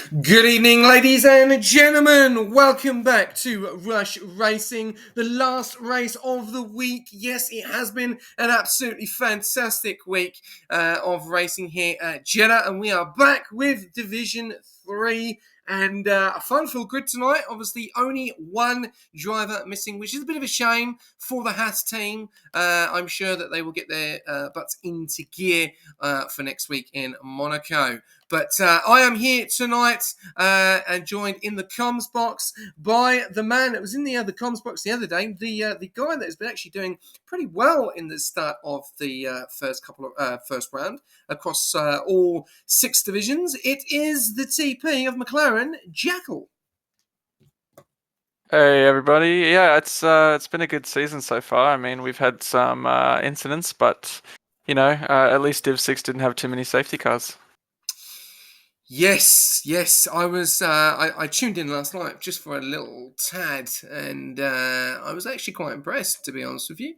Good evening, ladies and gentlemen. Welcome back to Rush Racing, the last race of the week. Yes, it has been an absolutely fantastic week of racing here at Jeddah, and we are back with Division 3. And a fun-filled grid tonight. Obviously, only one driver missing, which is a bit of a shame for the Haas team. I'm sure that they will get their butts into gear for next week in Monaco. But I am here tonight and joined in the comms box by the man that was in the comms box the other day, the guy that has been actually doing pretty well in the start of the first round across all 6 divisions. It is the TP of McLaren, Jackal. Hey everybody! Yeah, it's been a good season so far. I mean, we've had some incidents, but at least Div 6 didn't have too many safety cars. Yes. I was. I tuned in last night just for a little tad, and I was actually quite impressed, to be honest with you.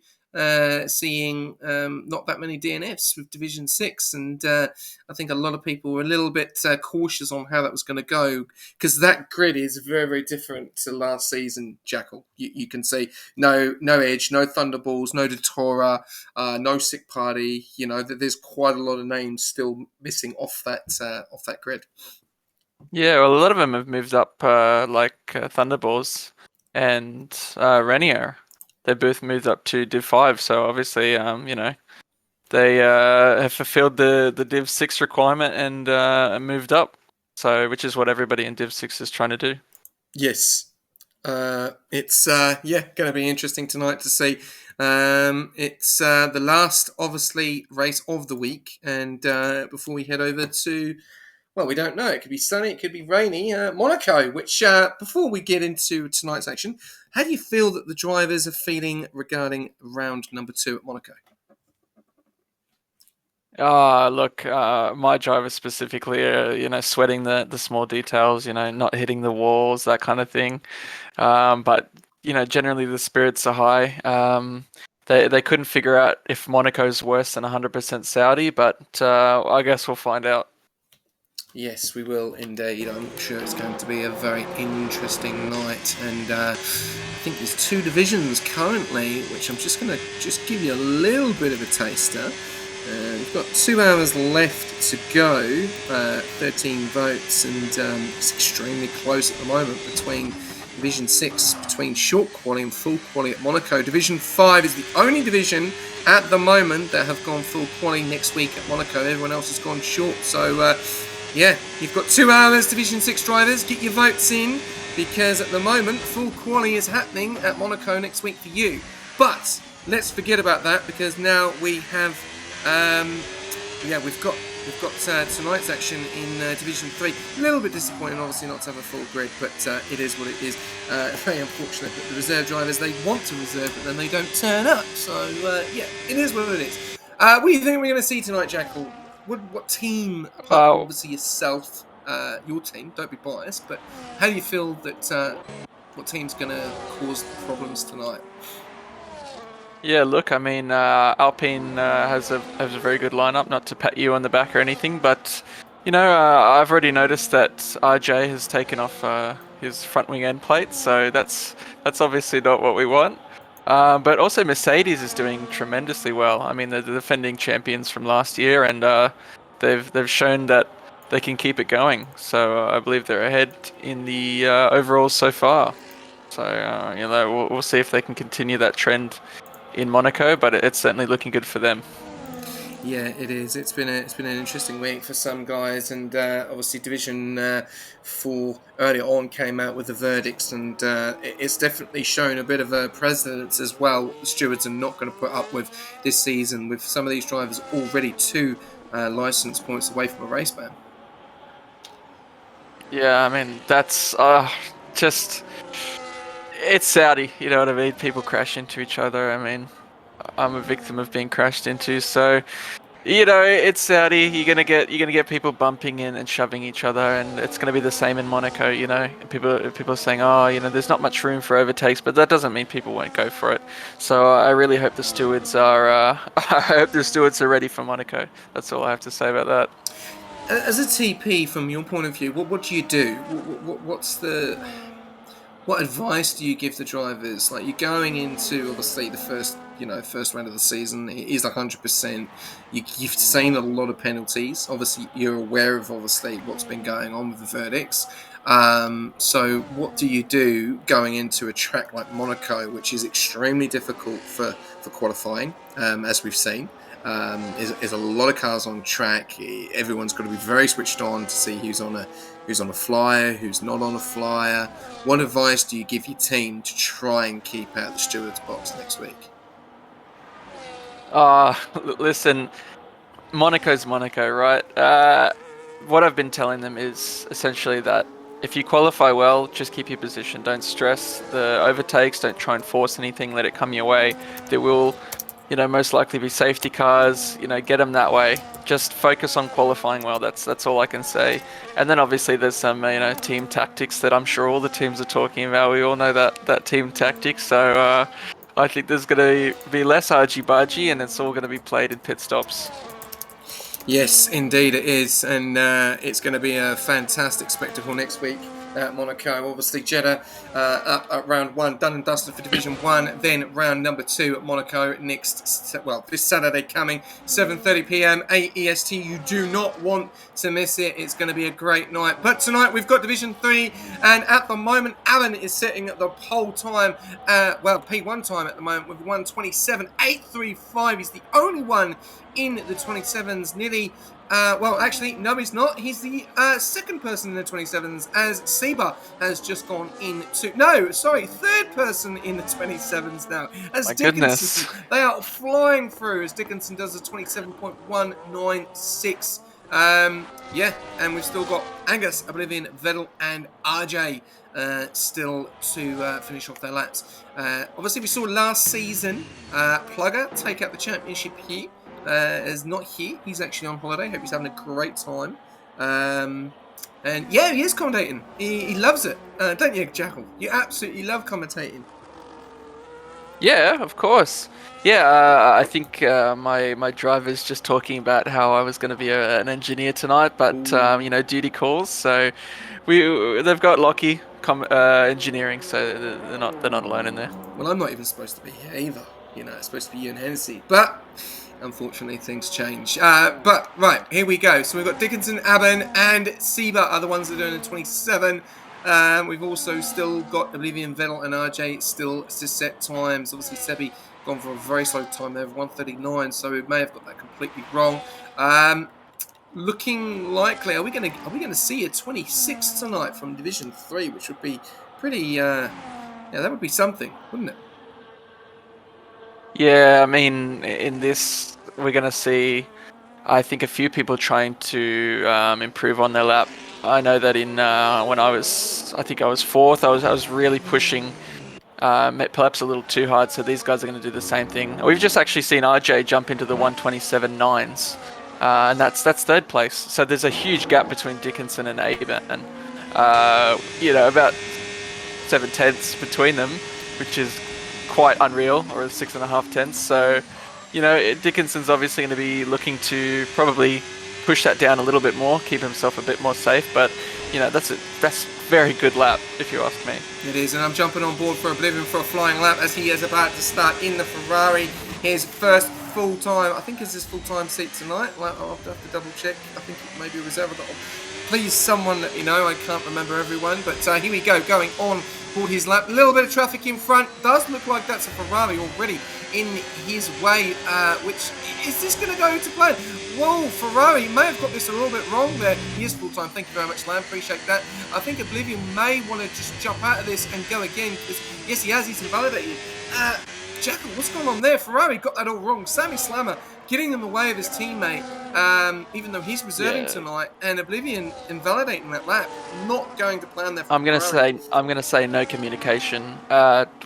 Seeing not that many DNFs with Division 6, and I think a lot of people were a little bit cautious on how that was going to go, because that grid is very, very different to last season, Jackal. You can see no Edge, no Thunderballs, no Datora, no Sick Party. You know, there's quite a lot of names still missing off that grid. Yeah, well, a lot of them have moved up, like Thunderballs and Renier. They both moved up to Div 5, so obviously, they have fulfilled the Div 6 requirement and moved up. So, which is what everybody in Div 6 is trying to do. Yes. It's going to be interesting tonight to see. It's the last, obviously, race of the week, and before we head over to, well, we don't know. It could be sunny, it could be rainy. Monaco, which before we get into tonight's action, how do you feel that the drivers are feeling regarding round number 2 at Monaco? Look, my drivers specifically are, sweating the small details, not hitting the walls, that kind of thing. But, generally the spirits are high. They couldn't figure out if Monaco's worse than 100% Saudi, but I guess we'll find out. Yes, we will indeed. I'm sure it's going to be a very interesting night, and I think there's 2 divisions currently, which I'm just going to give you a little bit of a taster. We've got 2 hours left to go, 13 votes, and it's extremely close at the moment between Division 6, between short quality and full quality at Monaco. Division 5 is the only division at the moment that have gone full quality next week at Monaco. Everyone else has gone short, so you've got 2 hours, Division 6 drivers. Get your votes in, because at the moment, full quality is happening at Monaco next week for you. But let's forget about that, because now we have we've got tonight's action in Division 3. A little bit disappointing, obviously, not to have a full grid, but it is what it is. Very unfortunate that the reserve drivers, they want to reserve, but then they don't turn up. So, it is what it is. What do you think we're going to see tonight, Jackal? What team, apart from obviously yourself, your team, don't be biased, but how do you feel that what team's going to cause problems tonight? Yeah, look, I mean, Alpine has a very good lineup. Not to pat you on the back or anything, but I've already noticed that RJ has taken off his front wing end plate, so that's obviously not what we want. But also Mercedes is doing tremendously well. I mean, they're the defending champions from last year, and they've shown that they can keep it going. So I believe they're ahead in the overalls so far. So we'll see if they can continue that trend in Monaco, but it's certainly looking good for them. Yeah, it is. It's been an interesting week for some guys, and obviously Division 4 earlier on came out with the verdicts, and it's definitely shown a bit of a precedence as well. The stewards are not going to put up with this season, with some of these drivers already 2 license points away from a race ban. Yeah, I mean, that's just... It's Saudi, you know what I mean? People crash into each other. I mean, I'm a victim of being crashed into, so it's Saudi. You're gonna get people bumping in and shoving each other, and it's gonna be the same in Monaco. People are saying, there's not much room for overtakes, but that doesn't mean people won't go for it. So I really hope the stewards are. I hope the stewards are ready for Monaco. That's all I have to say about that. as a TP, from your point of view, what do you do? What advice do you give the drivers? Like, you're going into obviously the first round of the season. It is 100%. You've seen a lot of penalties. Obviously, you're aware of obviously what's been going on with the verdicts. So what do you do going into a track like Monaco, which is extremely difficult for qualifying, as we've seen? Is a lot of cars on track. Everyone's got to be very switched on to see who's on a flyer, who's not on a flyer. What advice do you give your team to try and keep out the steward's box next week? Listen, Monaco's Monaco, right? What I've been telling them is essentially that if you qualify well, just keep your position. Don't stress the overtakes. Don't try and force anything. Let it come your way. There will, most likely be safety cars. Get them that way. Just focus on qualifying well. That's all I can say. And then obviously there's some team tactics that I'm sure all the teams are talking about. We all know that team tactics. So I think there's going to be less argy-bargy, and it's all going to be played in pit stops. Yes, indeed it is, and it's going to be a fantastic spectacle next week at Monaco. Obviously, Jeddah up at round 1, done and dusted for Division 1. Then round number 2 at Monaco this Saturday coming, 7:30 p.m. 8 EST. You do not want to miss it. It's going to be a great night. But tonight we've got Division 3, and at the moment, Alan is setting the pole time, P1 time at the moment with 1:27.835. He's the only one in the 27s, nearly. Actually, no, he's not. He's the second person in the 27s, as Seba has just gone into. No, sorry, third person in the 27s now. As My Dickinson, goodness. They are flying through as Dickinson does a 27.196. And we've still got Angus, Oblivion, Vettel, and RJ still to finish off their laps. Obviously, we saw last season Plugger take out the championship here. Is not here. He's actually on holiday. Hope he's having a great time. And yeah, he is commentating. He loves it, don't you, Jackal? You absolutely love commentating. Yeah, of course. Yeah, I think my driver's just talking about how I was going to be an engineer tonight, but duty calls. So they've got Lockie engineering, so they're not alone in there. Well, I'm not even supposed to be here either. It's supposed to be you and Hennessy, but unfortunately, things change. But right, here we go. So we've got Dickinson, Aben, and Seba are the ones that are doing the 27. We've also still got Oblivion, Vettel, and RJ still to set times. Obviously, Sebi gone for a very slow time there, 1:39. So we may have got that completely wrong. Looking likely, are we going to see a 26 tonight from Division 3, which would be pretty. That would be something, wouldn't it? Yeah, I mean, in this, we're going to see, I think, a few people trying to improve on their lap. I know that when I was 4th, I was really pushing perhaps a little too hard, so these guys are going to do the same thing. We've just actually seen RJ jump into the 1:27.9s, and that's 3rd place. So there's a huge gap between Dickinson and Aben, and about 7/10ths between them, which is quite unreal, or 6.5 tenths. So, Dickinson's obviously going to be looking to probably push that down a little bit more, keep himself a bit more safe. But that's very good lap, if you ask me. It is, and I'm jumping on board for Oblivion for a flying lap as he is about to start in the Ferrari. His first full time, I think, is his full time seat tonight. I'll have to double check. I think it may be reserved. Please, someone let me know. I can't remember everyone, but here we go, going on board his lap. A little bit of traffic in front. Does look like that's a Ferrari already in his way. Which is this going to go to plan? Whoa, Ferrari may have got this a little bit wrong there. He is full time. Thank you very much, Lamb. Appreciate that. I think Oblivion may want to just jump out of this and go again, because yes, he has. He's invalidated. Jackal, what's going on there? Ferrari got that all wrong. Sammy Slammer getting in the way of his teammate, even though he's reserving tonight, and Oblivion invalidating that lap. Not going to plan there. I'm gonna say no communication.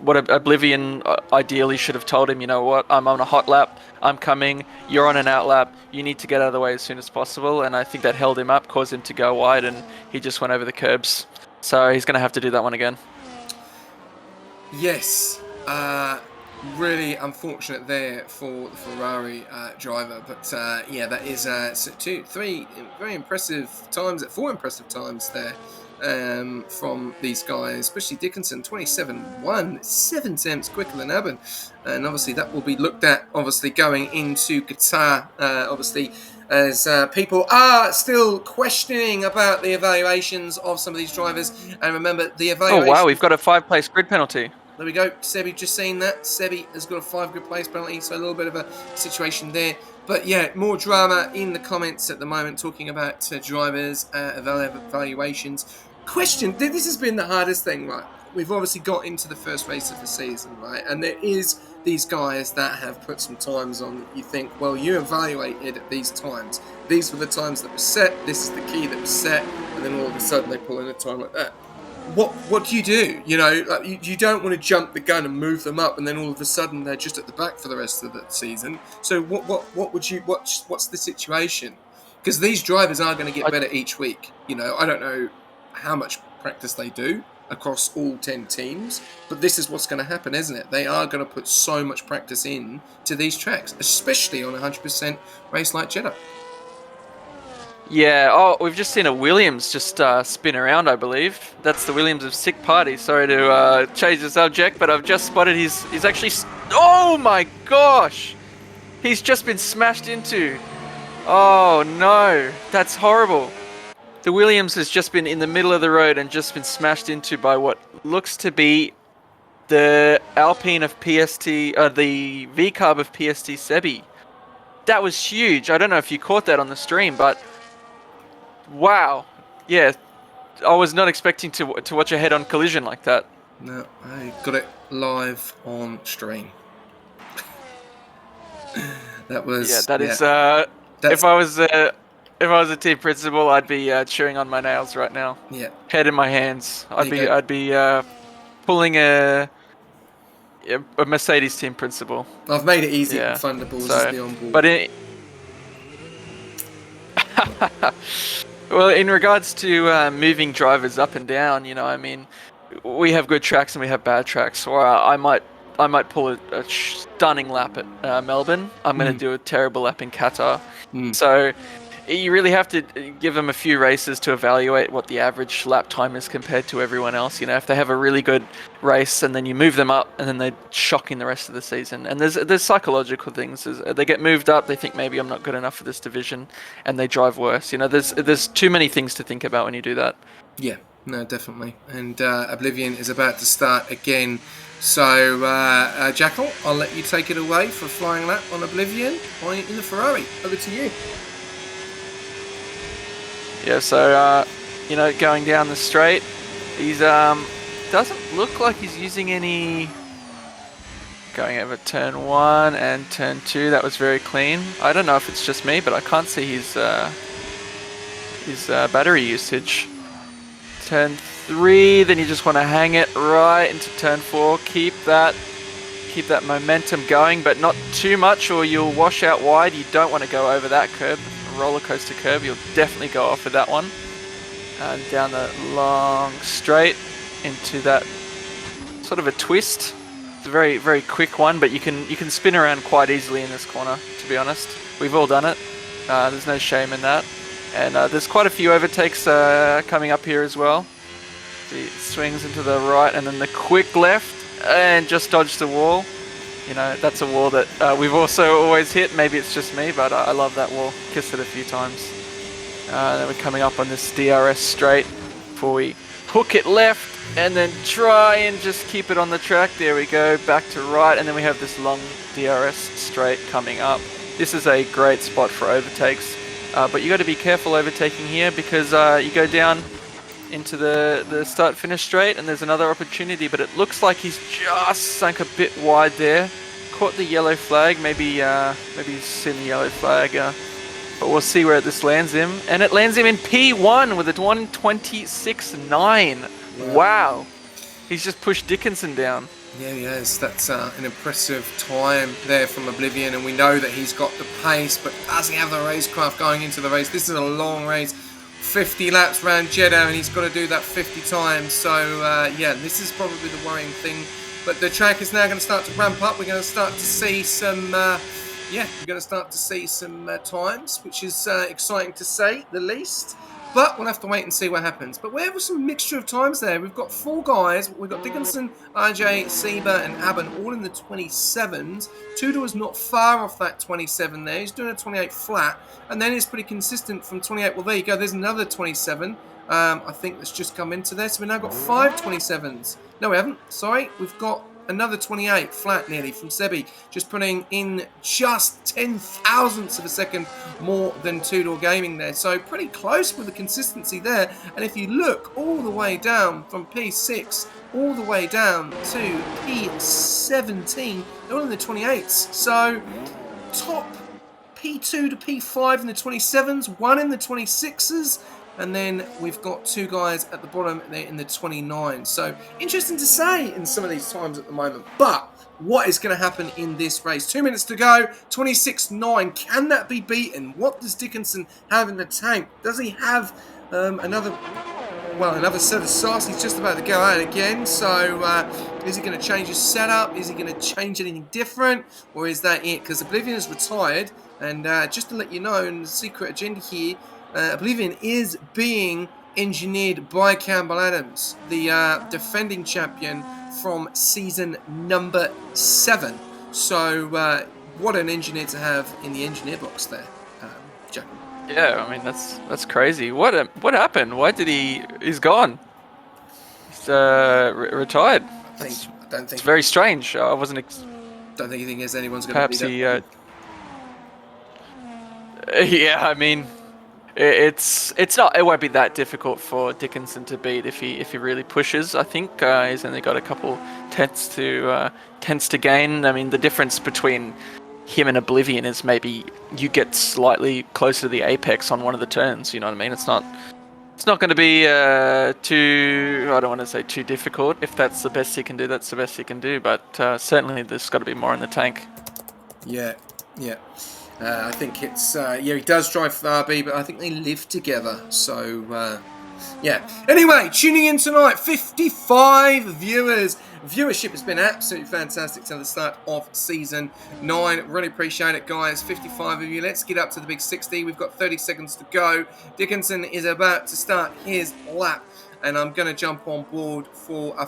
What Oblivion ideally should have told him, you know what? I'm on a hot lap. I'm coming. You're on an out lap. You need to get out of the way as soon as possible. And I think that held him up, caused him to go wide, and he just went over the curbs. So he's gonna have to do that one again. Yes. Really unfortunate there for the Ferrari driver, but yeah, that is three very impressive times, 4 impressive times there from these guys, especially Dickinson, 27-1, 7 tenths quicker than Aben, and obviously that will be looked at, obviously going into Qatar, obviously. As people are still questioning about the evaluations of some of these drivers, and remember the Oh wow, evaluation. we've got a 5-place grid penalty. There we go. Sebi just saying that. Sebi has got a 5 good place penalty, so a little bit of a situation there. But yeah, more drama in the comments at the moment talking about drivers' evaluations. Question, this has been the hardest thing, right? We've obviously got into the first race of the season, right? And there is these guys that have put some times on that you think, well, you evaluated at these times. These were the times that were set. This is the key that was set. And then all of a sudden they pull in a time like that. What do? You know, like you don't want to jump the gun and move them up, and then all of a sudden they're just at the back for the rest of the season. So what would you what's the situation? Because these drivers are going to get better each week. You know, I don't know how much practice they do across all 10 teams, but this is what's going to happen, isn't it? They are going to put so much practice in to these tracks, especially on a 100% race like Jeddah. Yeah, oh, we've just seen a Williams just spin around, I believe. That's the Williams of Sick Party. Sorry to change the subject, but I've just spotted he's actually... Oh my gosh! He's just been smashed into. Oh no, that's horrible. The Williams has just been in the middle of the road and just been smashed into by what looks to be the Alpine of PST, the V-Carb of PST Sebi. That was huge. I don't know if you caught that on the stream, but... Wow. Yeah, I was not expecting to watch a head-on collision like that. No, I got it live on stream. That was... Yeah, that is... If I was a team principal, I'd be chewing on my nails right now. Yeah. Head in my hands. I'd be pulling a Mercedes team principal. I've made it easy for Thunderballs to be on board. But well, in regards to moving drivers up and down, you know, I mean, we have good tracks and we have bad tracks. Or I might pull a stunning lap at Melbourne. I'm going to do a terrible lap in Qatar. So you really have to give them a few races to evaluate what the average lap time is compared to everyone else. You know, if they have a really good race and then you move them up and then they're shocking the rest of the season. And there's psychological things. They get moved up, they think maybe I'm not good enough for this division, and they drive worse. You know, there's too many things to think about when you do that. Yeah, no, definitely. And Oblivion is about to start again. So, Jackal, I'll let you take it away for flying lap on Oblivion in the Ferrari. Over to you. Yeah, so, you know, going down the straight, he's, doesn't look like he's using any... Going over turn 1 and turn 2, that was very clean. I don't know if it's just me, but I can't see his battery usage. Turn 3, then you just want to hang it right into turn 4, keep that momentum going, but not too much or you'll wash out wide. You don't want to go over that curb. Roller coaster curve, you'll definitely go off with that one, and down the long straight into that sort of a twist. It's a very, very quick one, but you can spin around quite easily in this corner, to be honest. We've all done it. There's no shame in that, and there's quite a few overtakes coming up here as well. He swings into the right and then the quick left and just dodged the wall. You know, that's a wall that we've also always hit. Maybe it's just me, but I love that wall. Kissed it a few times. Then we're coming up on this DRS straight before we hook it left and then try and just keep it on the track. There we go, back to right, and then we have this long DRS straight coming up. This is a great spot for overtakes, but you got to be careful overtaking here because you go down into the start-finish straight and there's another opportunity, but it looks like he's just sunk a bit wide there. Caught the yellow flag, maybe he's seen the yellow flag, but we'll see where this lands him. And it lands him in P1 with a 1:26.9. Wow. He's just pushed Dickinson down. Yeah, he has. That's an impressive time there from Oblivion, and we know that he's got the pace, but does he have the racecraft going into the race? This is a long race. 50 laps around Jeddah, and he's got to do that 50 times. So, yeah, this is probably the worrying thing But the track is now going to start to ramp up. We're going to start to see some, times, which is exciting to say the least. But we'll have to wait and see what happens. But we have some mixture of times there. We've got 4 guys. We've got Dickinson, RJ, Seba, and Aben all in the 27s. Tudor is not far off that 27 there. He's doing a 28 flat. And then it's pretty consistent from 28. Well, there you go. There's another 27. I think that's just come into there. So we've now got 5 27s. No, we haven't. Sorry. We've got another 28 flat nearly from Sebi, just putting in just 10 thousandths of a second more than Tudor Gaming there. So pretty close with the consistency there. And if you look all the way down from P6 all the way down to P17, they're all in the 28s. So top P2 to P5 in the 27s, 1 in the 26s. And then we've got 2 guys at the bottom there in the 29. So interesting to say in some of these times at the moment. But what is going to happen in this race? 2 minutes to go, 26.9. Can that be beaten? What does Dickinson have in the tank? Does he have another set of sauce? He's just about to go out again. So is he going to change his setup? Is he going to change anything different? Or is that it? Because Oblivion is retired. And just to let you know, in the secret agenda here, Oblivion is being engineered by Campbell Adams, the defending champion from season number 7. So what an engineer to have in the engineer box there, Jack. Yeah, I mean that's crazy. What happened? Why did he's gone? He's retired. I don't think it's very strange. I wasn't. Don't think he thinks anyone's going to beat him. Yeah, I mean. It's not. It won't be that difficult for Dickinson to beat if he really pushes. I think he's only got a couple tenths to gain. I mean, the difference between him and Oblivion is maybe you get slightly closer to the apex on one of the turns. You know what I mean? It's not going to be too. I don't want to say too difficult. If that's the best he can do, that's the best he can do. But certainly, there's got to be more in the tank. Yeah. I think it's, he does drive Farby, but I think they live together. So, yeah. Anyway, tuning in tonight, 55 viewers. Viewership has been absolutely fantastic to the start of season 9. Really appreciate it, guys. 55 of you. Let's get up to the big 60. We've got 30 seconds to go. Dickinson is about to start his lap. And I'm going to jump on board for I'm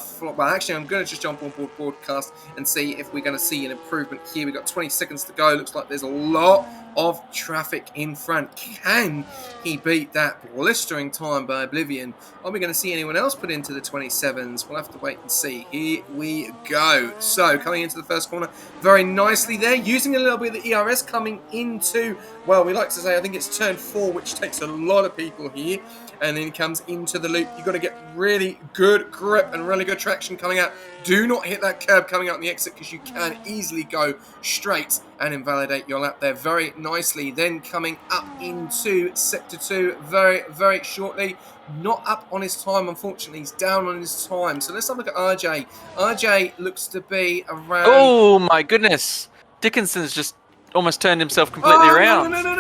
going to just jump on board broadcast and see if we're going to see an improvement here. We've got 20 seconds to go. Looks like there's a lot of traffic in front. Can he beat that blistering time by Oblivion? Are we going to see anyone else put into the 27s? We'll have to wait and see. Here we go. So coming into the first corner very nicely there, using a little bit of the ERS coming into, well, we like to say, I think it's turn 4, which takes a lot of people here. And then he comes into the loop. You've got to get really good grip and really good traction coming out. Do not hit that curb coming out on the exit because you can easily go straight and invalidate your lap there very nicely. Then coming up into Sector 2 very, very shortly. Not up on his time, unfortunately. He's down on his time. So let's have a look at RJ. RJ looks to be around... Oh, my goodness. Dickinson's just almost turned himself completely around. No.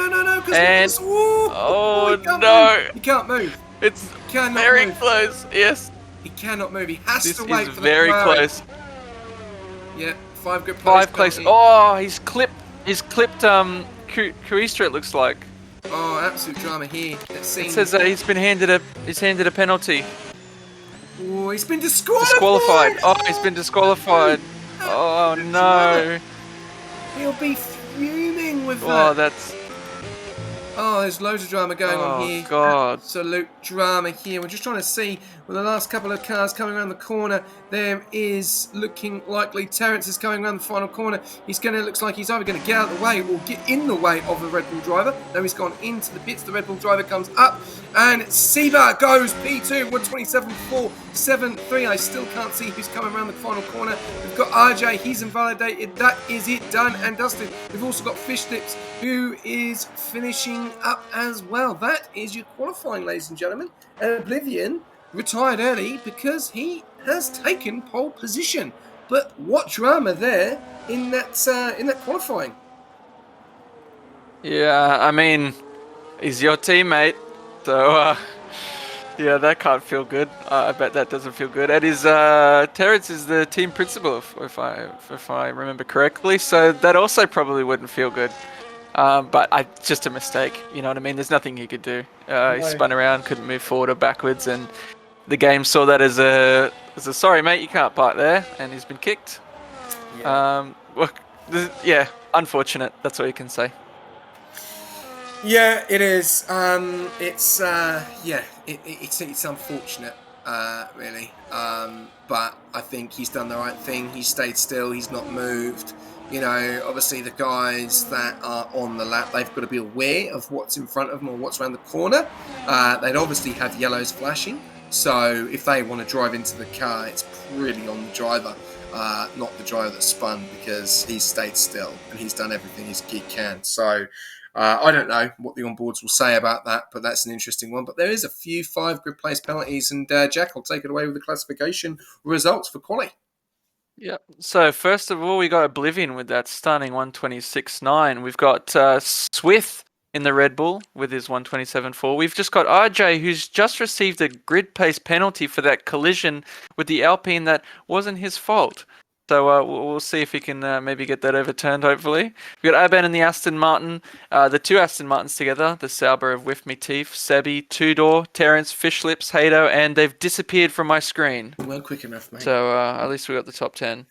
And no, he can't move. It's very close. Yes, he cannot move. He has to wait for the very close. Yeah, 5 good plays. 5 close. Oh, he's clipped. Kuistra, it looks like. Oh, absolute drama here. It says that he's handed a penalty. Oh, he's been disqualified. Oh, he's been disqualified. Oh no. He'll be fuming with that. Oh, that's. Oh, there's loads of drama going on here. Oh, God. Absolute drama here. We're just trying to see with the last couple of cars coming around the corner. There is looking likely Terence is coming around the final corner. Looks like he's either going to get out of the way or get in the way of the Red Bull driver. No, he's gone into the pits. The Red Bull driver comes up. And Seba goes P2, 127.473. I still can't see who's coming around the final corner. We've got RJ, he's invalidated. That is it, done and dusted. We've also got Fish Lips, who is finishing up as well. That is your qualifying, ladies and gentlemen. And Oblivion retired early because he has taken pole position. But what drama there in that qualifying? Yeah, I mean, he's your teammate. So, Yeah, that can't feel good. I bet that doesn't feel good. And Terrence is the team principal, if I remember correctly. So that also probably wouldn't feel good. But just a mistake. You know what I mean? There's nothing he could do. He No. spun around, couldn't move forward or backwards, and the game saw that as a sorry mate, you can't bite there, and he's been kicked. Yeah. Well, yeah, unfortunate. That's all you can say. Yeah, it is. It's unfortunate, really. But I think he's done the right thing. He's stayed still. He's not moved. You know, obviously the guys that are on the lap, they've got to be aware of what's in front of them or what's around the corner. They'd obviously have yellows flashing. So if they want to drive into the car, it's really on the driver, not the driver that spun, because he's stayed still and he's done everything he can. So I don't know what the onboards will say about that, but that's an interesting one. But there is a few 5 grid place penalties, and Jack will take it away with the classification results for quali. Yeah. So first of all, we got Oblivion with that stunning 126.9. We've got Swift in the Red Bull with his 127.4. We've just got RJ, who's just received a grid pace penalty for that collision with the Alpine that wasn't his fault. So we'll see if he can maybe get that overturned, hopefully. We've got Aben and the Aston Martin, the 2 Aston Martins together, the Sauber of With Me Teeth, Sebi, Tudor, Terrence, Fishlips, Hato, and they've disappeared from my screen. Well, quick enough, mate. So at least we got the top 10.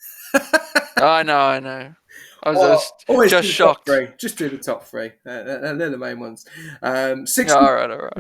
I know. I was always just shocked. Just do the top 3. They're the main ones.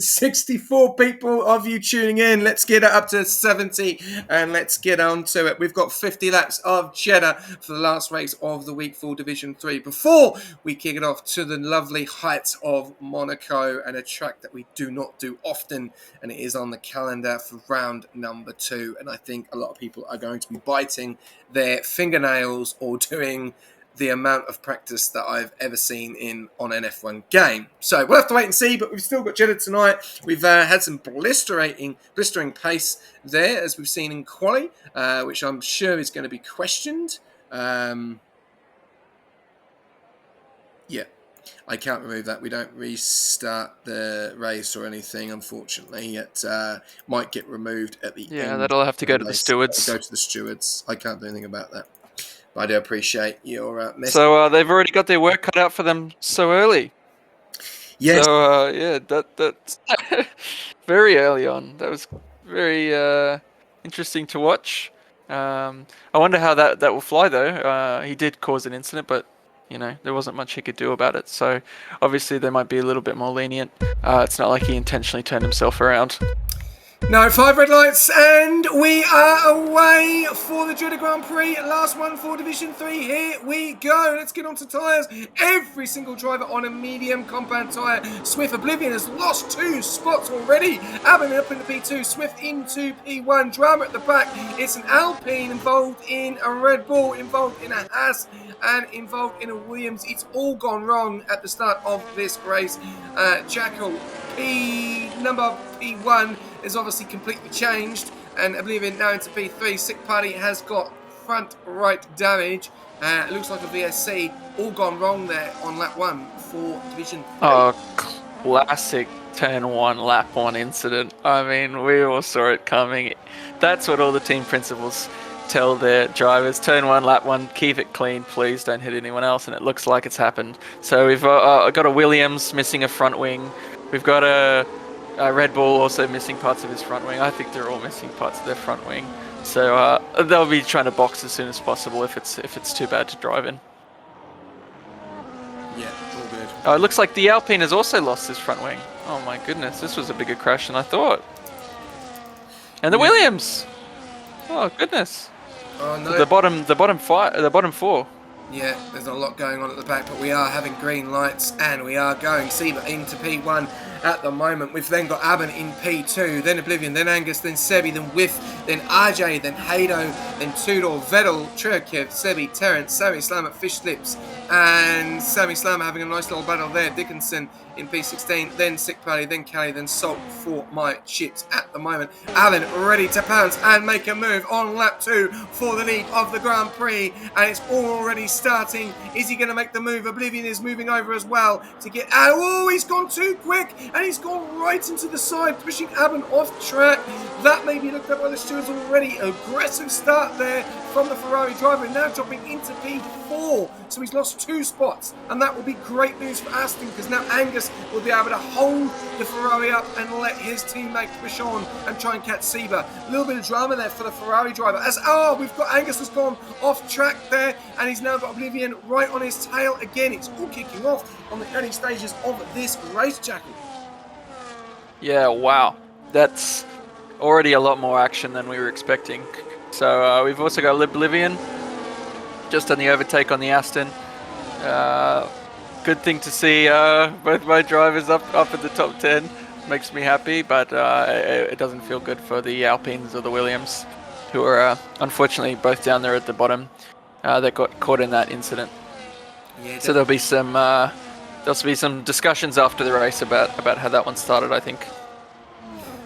64 people of you tuning in. Let's get it up to 70 and let's get on to it. We've got 50 laps of Jeddah for the last race of the week for Division 3 before we kick it off to the lovely heights of Monaco, and a track that we do not do often, and it is on the calendar for round number 2. And I think a lot of people are going to be biting their fingernails or doing the amount of practice that I've ever seen on an F1 game. So we'll have to wait and see, but we've still got Jeddah tonight. We've had some blistering pace there, as we've seen in quali, which I'm sure is going to be questioned. Yeah, I can't remove that. We don't restart the race or anything, unfortunately. It might get removed at the end. Yeah, that'll have to go to the stewards. Go to the stewards. I can't do anything about that. I do appreciate your message. So they've already got their work cut out for them so early. Yes. So that's very early on. That was very interesting to watch. I wonder how that will fly though. He did cause an incident, but there wasn't much he could do about it. So obviously they might be a little bit more lenient. It's not like he intentionally turned himself around. No, 5 red lights, and we are away for the Jeddah Grand Prix. Last one for Division 3. Here we go. Let's get on to tyres. Every single driver on a medium compound tyre. Swift Oblivion has lost 2 spots already. Aben up in the P2, Swift into P1. Drama at the back. It's an Alpine involved in a Red Bull, involved in a Haas, and involved in a Williams. It's all gone wrong at the start of this race. Jackal, number P1 is obviously completely changed, and Oblivion now into P3. Sick Party has got front right damage. It looks like a VSC. All gone wrong there on lap 1 for Division 3. Oh, classic turn 1, lap 1 incident. I mean, we all saw it coming. That's what all the team principals tell their drivers. Turn 1, lap 1, keep it clean, please don't hit anyone else, and it looks like it's happened. So we've got a Williams missing a front wing. We've got a Red Bull also missing parts of his front wing. I think they're all missing parts of their front wing. So they'll be trying to box as soon as possible if it's too bad to drive in. Yeah, all good. It looks like the Alpine has also lost his front wing. Oh my goodness, this was a bigger crash than I thought. And the Williams. Oh goodness. Oh no. The bottom 4. Yeah, there's a lot going on at the back, but we are having green lights, and we are going Seba into P1 at the moment. We've then got Aben in P2, then Oblivion, then Angus, then Sebi, then Whiff, then RJ, then Hato, then Tudor, Vettel, Cherkev, Sebi, Terrence, Sammy Slamet, Fishlips and Sammy Slam having a nice little battle there. Dickinson in P16, then Sick Paddy, then Kelly, then Salt for my chips at the moment. Alan ready to pounce and make a move on lap 2 for the lead of the Grand Prix, and it's already starting. Is he going to make the move? Oblivion is moving over as well to get out. Oh, he's gone too quick, and he's gone right into the side, pushing Aben off track. That may be looked at by the stewards already. Aggressive start there from the Ferrari driver, now dropping into P4. So he's lost 2 spots, and that will be great news for Aston, because now Angus will be able to hold the Ferrari up and let his teammate push on and try and catch Seba. A little bit of drama there for the Ferrari driver. We've got Angus has gone off track there, and he's now got Oblivion right on his tail again. It's all kicking off on the early stages of this race, Jackie. Yeah, wow. That's already a lot more action than we were expecting. So we've also got Oblivion just on the overtake on the Aston. Good thing to see both my drivers up at the top 10. Makes me happy, but it doesn't feel good for the Alpines or the Williams, who are unfortunately both down there at the bottom. That got caught in that incident. Yeah, so there'll be some discussions after the race about how that one started, I think.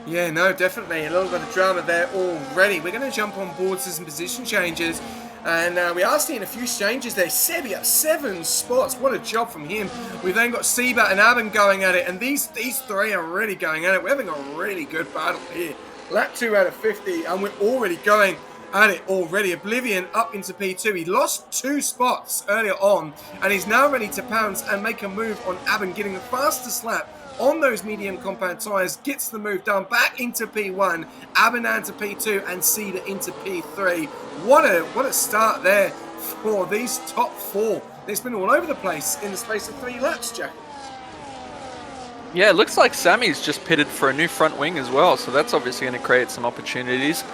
Yeah, no, definitely. A little bit of drama there already. We're going to jump on board to some position changes. And we are seeing a few changes there. Sebi up 7 spots. What a job from him. We've then got Seba and Aben going at it. And these 3 are really going at it. We're having a really good battle here. Lap 2 out of 50. And we're already going at it already. Oblivion up into P2. He lost 2 spots earlier on. And he's now ready to pounce and make a move on Aben, getting the fastest lap on those medium compound tyres, gets the move done back into P1, Abenan to P2, and Cedar into P3. What a start there for these top 4. They've been all over the place in the space of 3 laps, Jack. Yeah, it looks like Sammy's just pitted for a new front wing as well, so that's obviously going to create some opportunities.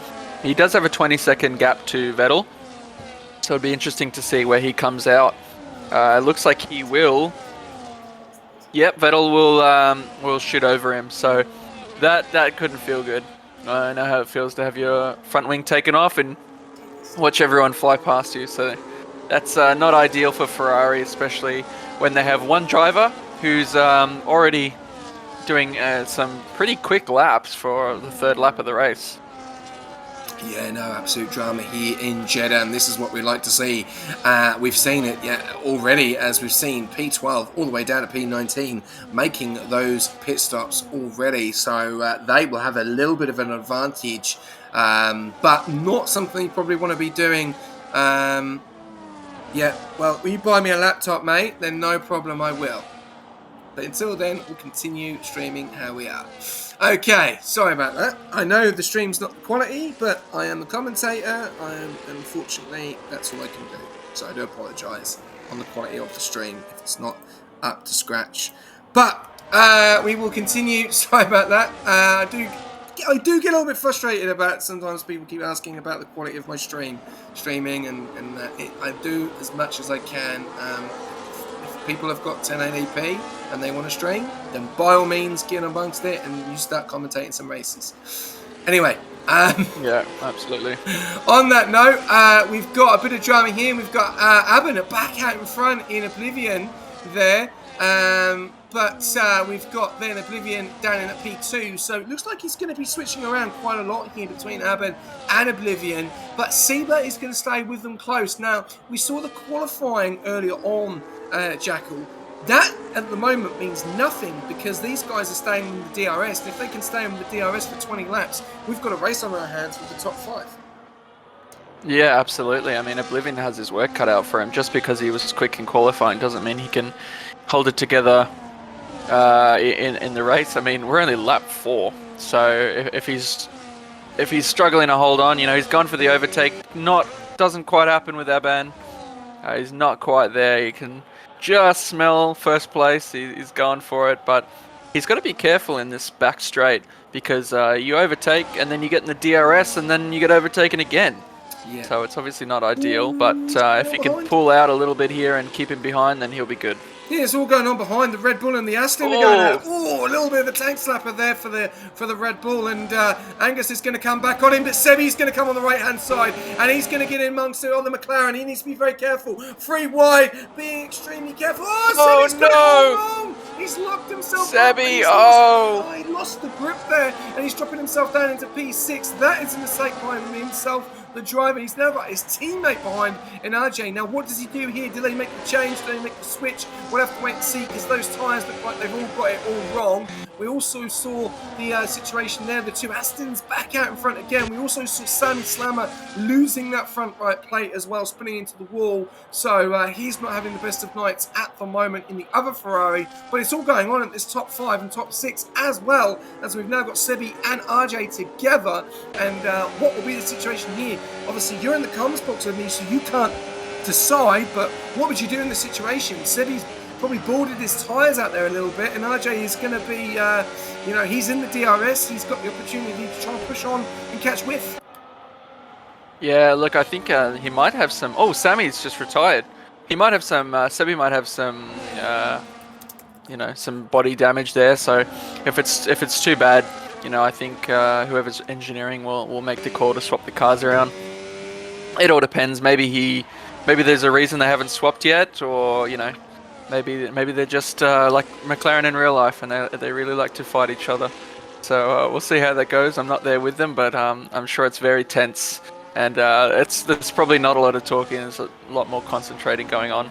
He does have a 20-second gap to Vettel, so it'll be interesting to see where he comes out. It looks like he will. Yep, Vettel will shoot over him, so that couldn't feel good. I know how it feels to have your front wing taken off and watch everyone fly past you, so that's not ideal for Ferrari, especially when they have one driver who's already doing some pretty quick laps for the 3rd lap of the race. Yeah, no, absolute drama here in Jeddah, and this is what we like to see. We've seen it already, as we've seen P12 all the way down to P19 making those pit stops already, so they will have a little bit of an advantage, but not something you probably want to be doing. Yeah, well, will you buy me a laptop, mate? Then no problem, I will. But until then, we'll continue streaming how we are. Okay, sorry about that. I know the stream's not the quality, but I am the commentator, and unfortunately, that's all I can do. So I do apologise on the quality of the stream if it's not up to scratch. But we will continue. Sorry about that. I do get a little bit frustrated about sometimes people keep asking about the quality of my streaming, and I do as much as I can. If people have got 1080p and they want to stream, then by all means get amongst it and you start commentating some races. Anyway, yeah, absolutely. On that note, we've got a bit of drama here. We've got Aben back out in front in Oblivion there. But we've got then Oblivion down in at P2, so it looks like he's going to be switching around quite a lot here between Aben and Oblivion, but Seba is going to stay with them close. Now, we saw the qualifying earlier on, Jackal. That, at the moment, means nothing because these guys are staying in the DRS, and if they can stay in the DRS for 20 laps, we've got a race on our hands with the top 5. Yeah, absolutely. I mean, Oblivion has his work cut out for him. Just because he was quick in qualifying doesn't mean he can hold it together in the race. I mean, we're only lap 4, so if he's struggling to hold on, he's gone for the overtake. Doesn't quite happen with Aben. He's not quite there. You can just smell first place. He's going for it, but he's got to be careful in this back straight because you overtake and then you get in the DRS and then you get overtaken again. Yeah. So it's obviously not ideal, but if he can pull out a little bit here and keep him behind, then he'll be good. Yeah, it's all going on behind the Red Bull and the Aston are going out. Oh, a little bit of a tank slapper there for the Red Bull, and Angus is going to come back on him, but Sebi's going to come on the right-hand side, and he's going to get in amongst it on the McLaren. He needs to be very careful. Free wide, being extremely careful. Oh, Sebi's got it all wrong. He's locked himself up. Sebi, he lost the grip there, and he's dropping himself down into P6. That is a mistake by himself. The driver, he's now got his teammate behind in RJ. Now, what does he do here? Do they make the change? Do they make the switch? We'll have to wait and see, because those tyres look like they've all got it all wrong. We also saw the situation there, the two Astons back out in front again. We also saw Sammy Slammer losing that front right plate as well, spinning into the wall. So he's not having the best of nights at the moment in the other Ferrari. But it's all going on at this top 5 and top 6, as well as we've now got Sebi and RJ together. And what will be the situation here? Obviously, you're in the comments box with me, so you can't decide, but what would you do in this situation? Sebi's probably boarded his tyres out there a little bit, and RJ is going to be, he's in the DRS. He's got the opportunity to try and push on and catch whiff. Yeah, look, I think he might have some... Oh, Sammy's just retired. He might have some... Sebi might have some, some body damage there, so if it's too bad, I think whoever's engineering will make the call to swap the cars around. It all depends. Maybe there's a reason they haven't swapped yet, or maybe they're just like McLaren in real life, and they really like to fight each other. So we'll see how that goes. I'm not there with them, but I'm sure it's very tense, and there's probably not a lot of talking. There's a lot more concentrating going on.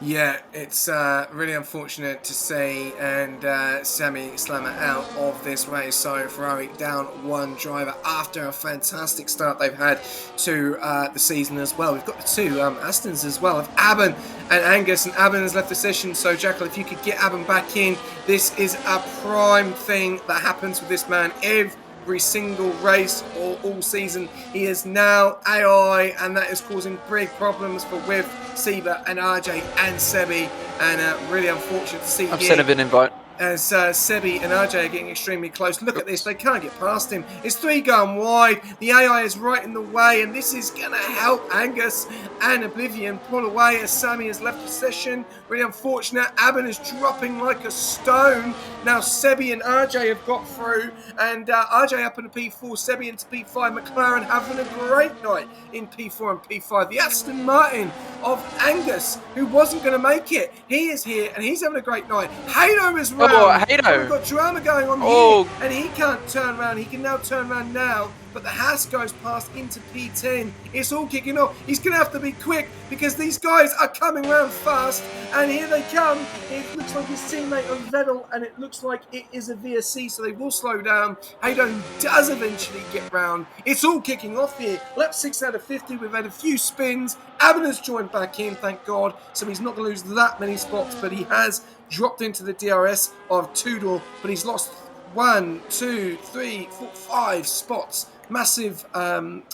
Yeah, it's really unfortunate to see, and Sammy Slammer out of this race. So Ferrari down one driver after a fantastic start they've had to the season as well. We've got the two Astons as well of Aben and Angus, and Aben has left the session. So Jackal, if you could get Aben back in, this is a prime thing that happens with this man every single race or all season. He is now AI, and that is causing big problems for With, Seba and RJ and Sebi, and really unfortunate to see. I've sent him an invite. As Sebi and RJ are getting extremely close. Look at this, they can't get past him. It's 3 going wide, the AI is right in the way, and this is going to help Angus and Oblivion pull away as Sammy has left the session. Really unfortunate. Aben is dropping like a stone. Now Sebi and RJ have got through, and RJ up into P4, Sebi into P5. McLaren having a great night in P4 and P5. The Aston Martin of Angus, who wasn't going to make it, he is here, and he's having a great night. Hato is round. Oh, Hato. We've got drama going on here, and he can't turn around. He can now turn around now, but the Haas goes past into P10. It's all kicking off. He's going to have to be quick, because these guys are coming around fast, and here they come. It looks like his teammate of Vettel, and it looks like it is a VSC, so they will slow down. Hato does eventually get round. It's all kicking off here. Lap 6 out of 50. We've had a few spins. Aben has joined back in, thank God, so he's not going to lose that many spots, but he has dropped into the DRS of Tudor, but he's lost 1, 2, 3, 4, 5 spots. Massive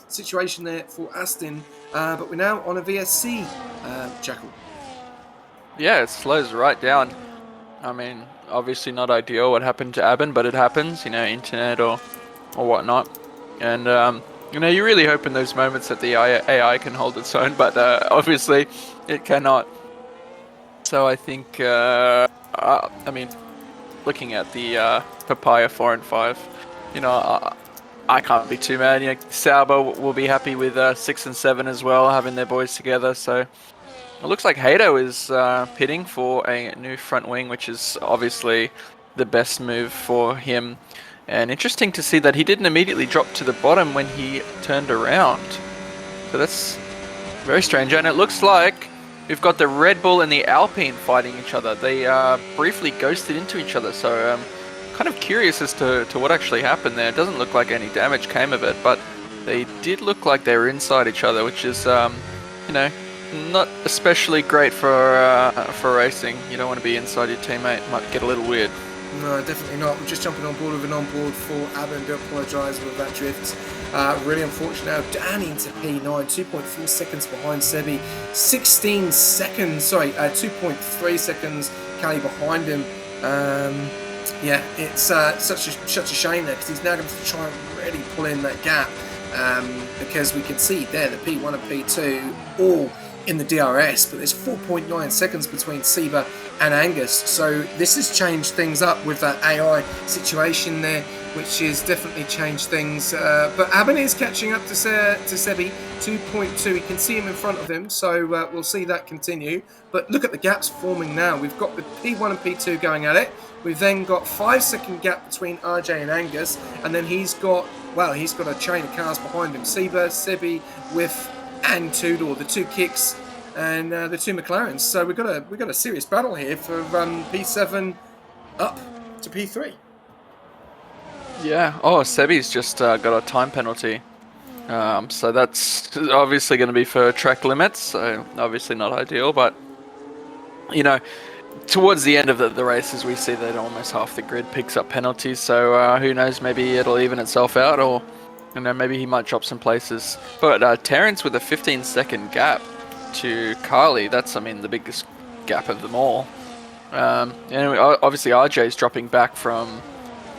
situation there for Aston, but we're now on a VSC, Jackal. Yeah, it slows right down. I mean, obviously not ideal what happened to Aben, but it happens, internet or whatnot. And, you really hope in those moments that the AI can hold its own, but obviously it cannot. So I think, looking at the Papaya 4 and 5, I can't be too mad. Sauber will be happy with 6 and 7 as well, having their boys together. So it looks like Hato is pitting for a new front wing, which is obviously the best move for him. And interesting to see that he didn't immediately drop to the bottom when he turned around. So that's very strange. And it looks like we've got the Red Bull and the Alpine fighting each other. They briefly ghosted into each other. So kind of curious as to what actually happened there. It doesn't look like any damage came of it, but they did look like they were inside each other, which is, not especially great for racing. You don't want to be inside your teammate. It might get a little weird. No, definitely not. We're just jumping on board with an onboard for Aben. Do apologise with that drift. Really unfortunate now. Down into P9, 2.4 seconds behind Sebi. 2.3 seconds Kelly behind him. It's such a shame there, because he's now going to try and really pull in that gap. Because we can see there the P1 and P2 all in the DRS, but there's 4.9 seconds between Seba and Angus. So this has changed things up with that AI situation there, which has definitely changed things. But Aben is catching up to Sebi, 2.2. He can see him in front of him, so we'll see that continue. But look at the gaps forming now. We've got the P1 and P2 going at it. We've then got 5-second gap between RJ and Angus, and then he's got a chain of cars behind him. Seba, Sebi, Whiff, and Tudor, the two kicks and the two McLarens. So we've got a serious battle here for P7 up to P3. Yeah. Oh, Sebi's just got a time penalty. So that's obviously going to be for track limits. So obviously not ideal, but towards the end of the races, we see that almost half the grid picks up penalties. So who knows? Maybe it'll even itself out, or maybe he might drop some places. But Terrence with a 15-second gap to Carly. That's the biggest gap of them all. And obviously RJ's dropping back from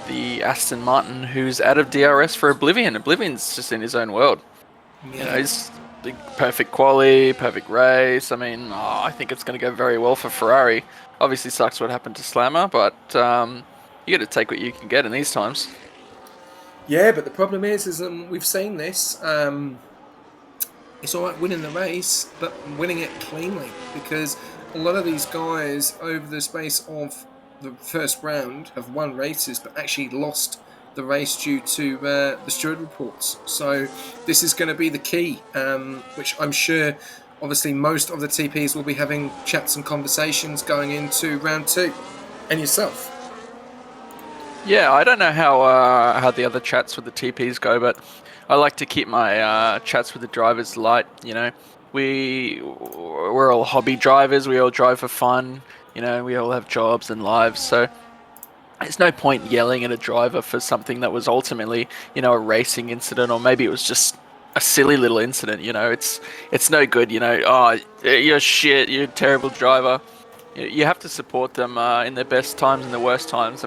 the Aston Martin, who's out of DRS for Oblivion. Oblivion's just in his own world. Yeah. He's the perfect quali, perfect race. I think it's going to go very well for Ferrari. Obviously sucks what happened to Slammer, but you got to take what you can get in these times. Yeah, but the problem is we've seen this. It's all right winning the race, but winning it cleanly, because a lot of these guys over the space of the first round have won races, but actually lost the race due to the steward reports. So this is going to be the key, which I'm sure, obviously, most of the TPs will be having chats and conversations going into round 2. And yourself? Yeah, I don't know how the other chats with the TPs go, but I like to keep my chats with the drivers light. We're all hobby drivers. We all drive for fun. We all have jobs and lives. So there's no point yelling at a driver for something that was ultimately, a racing incident, or maybe it was just a silly little incident. It's no good. Oh, you're shit. You're a terrible driver. You have to support them in their best times and their worst times.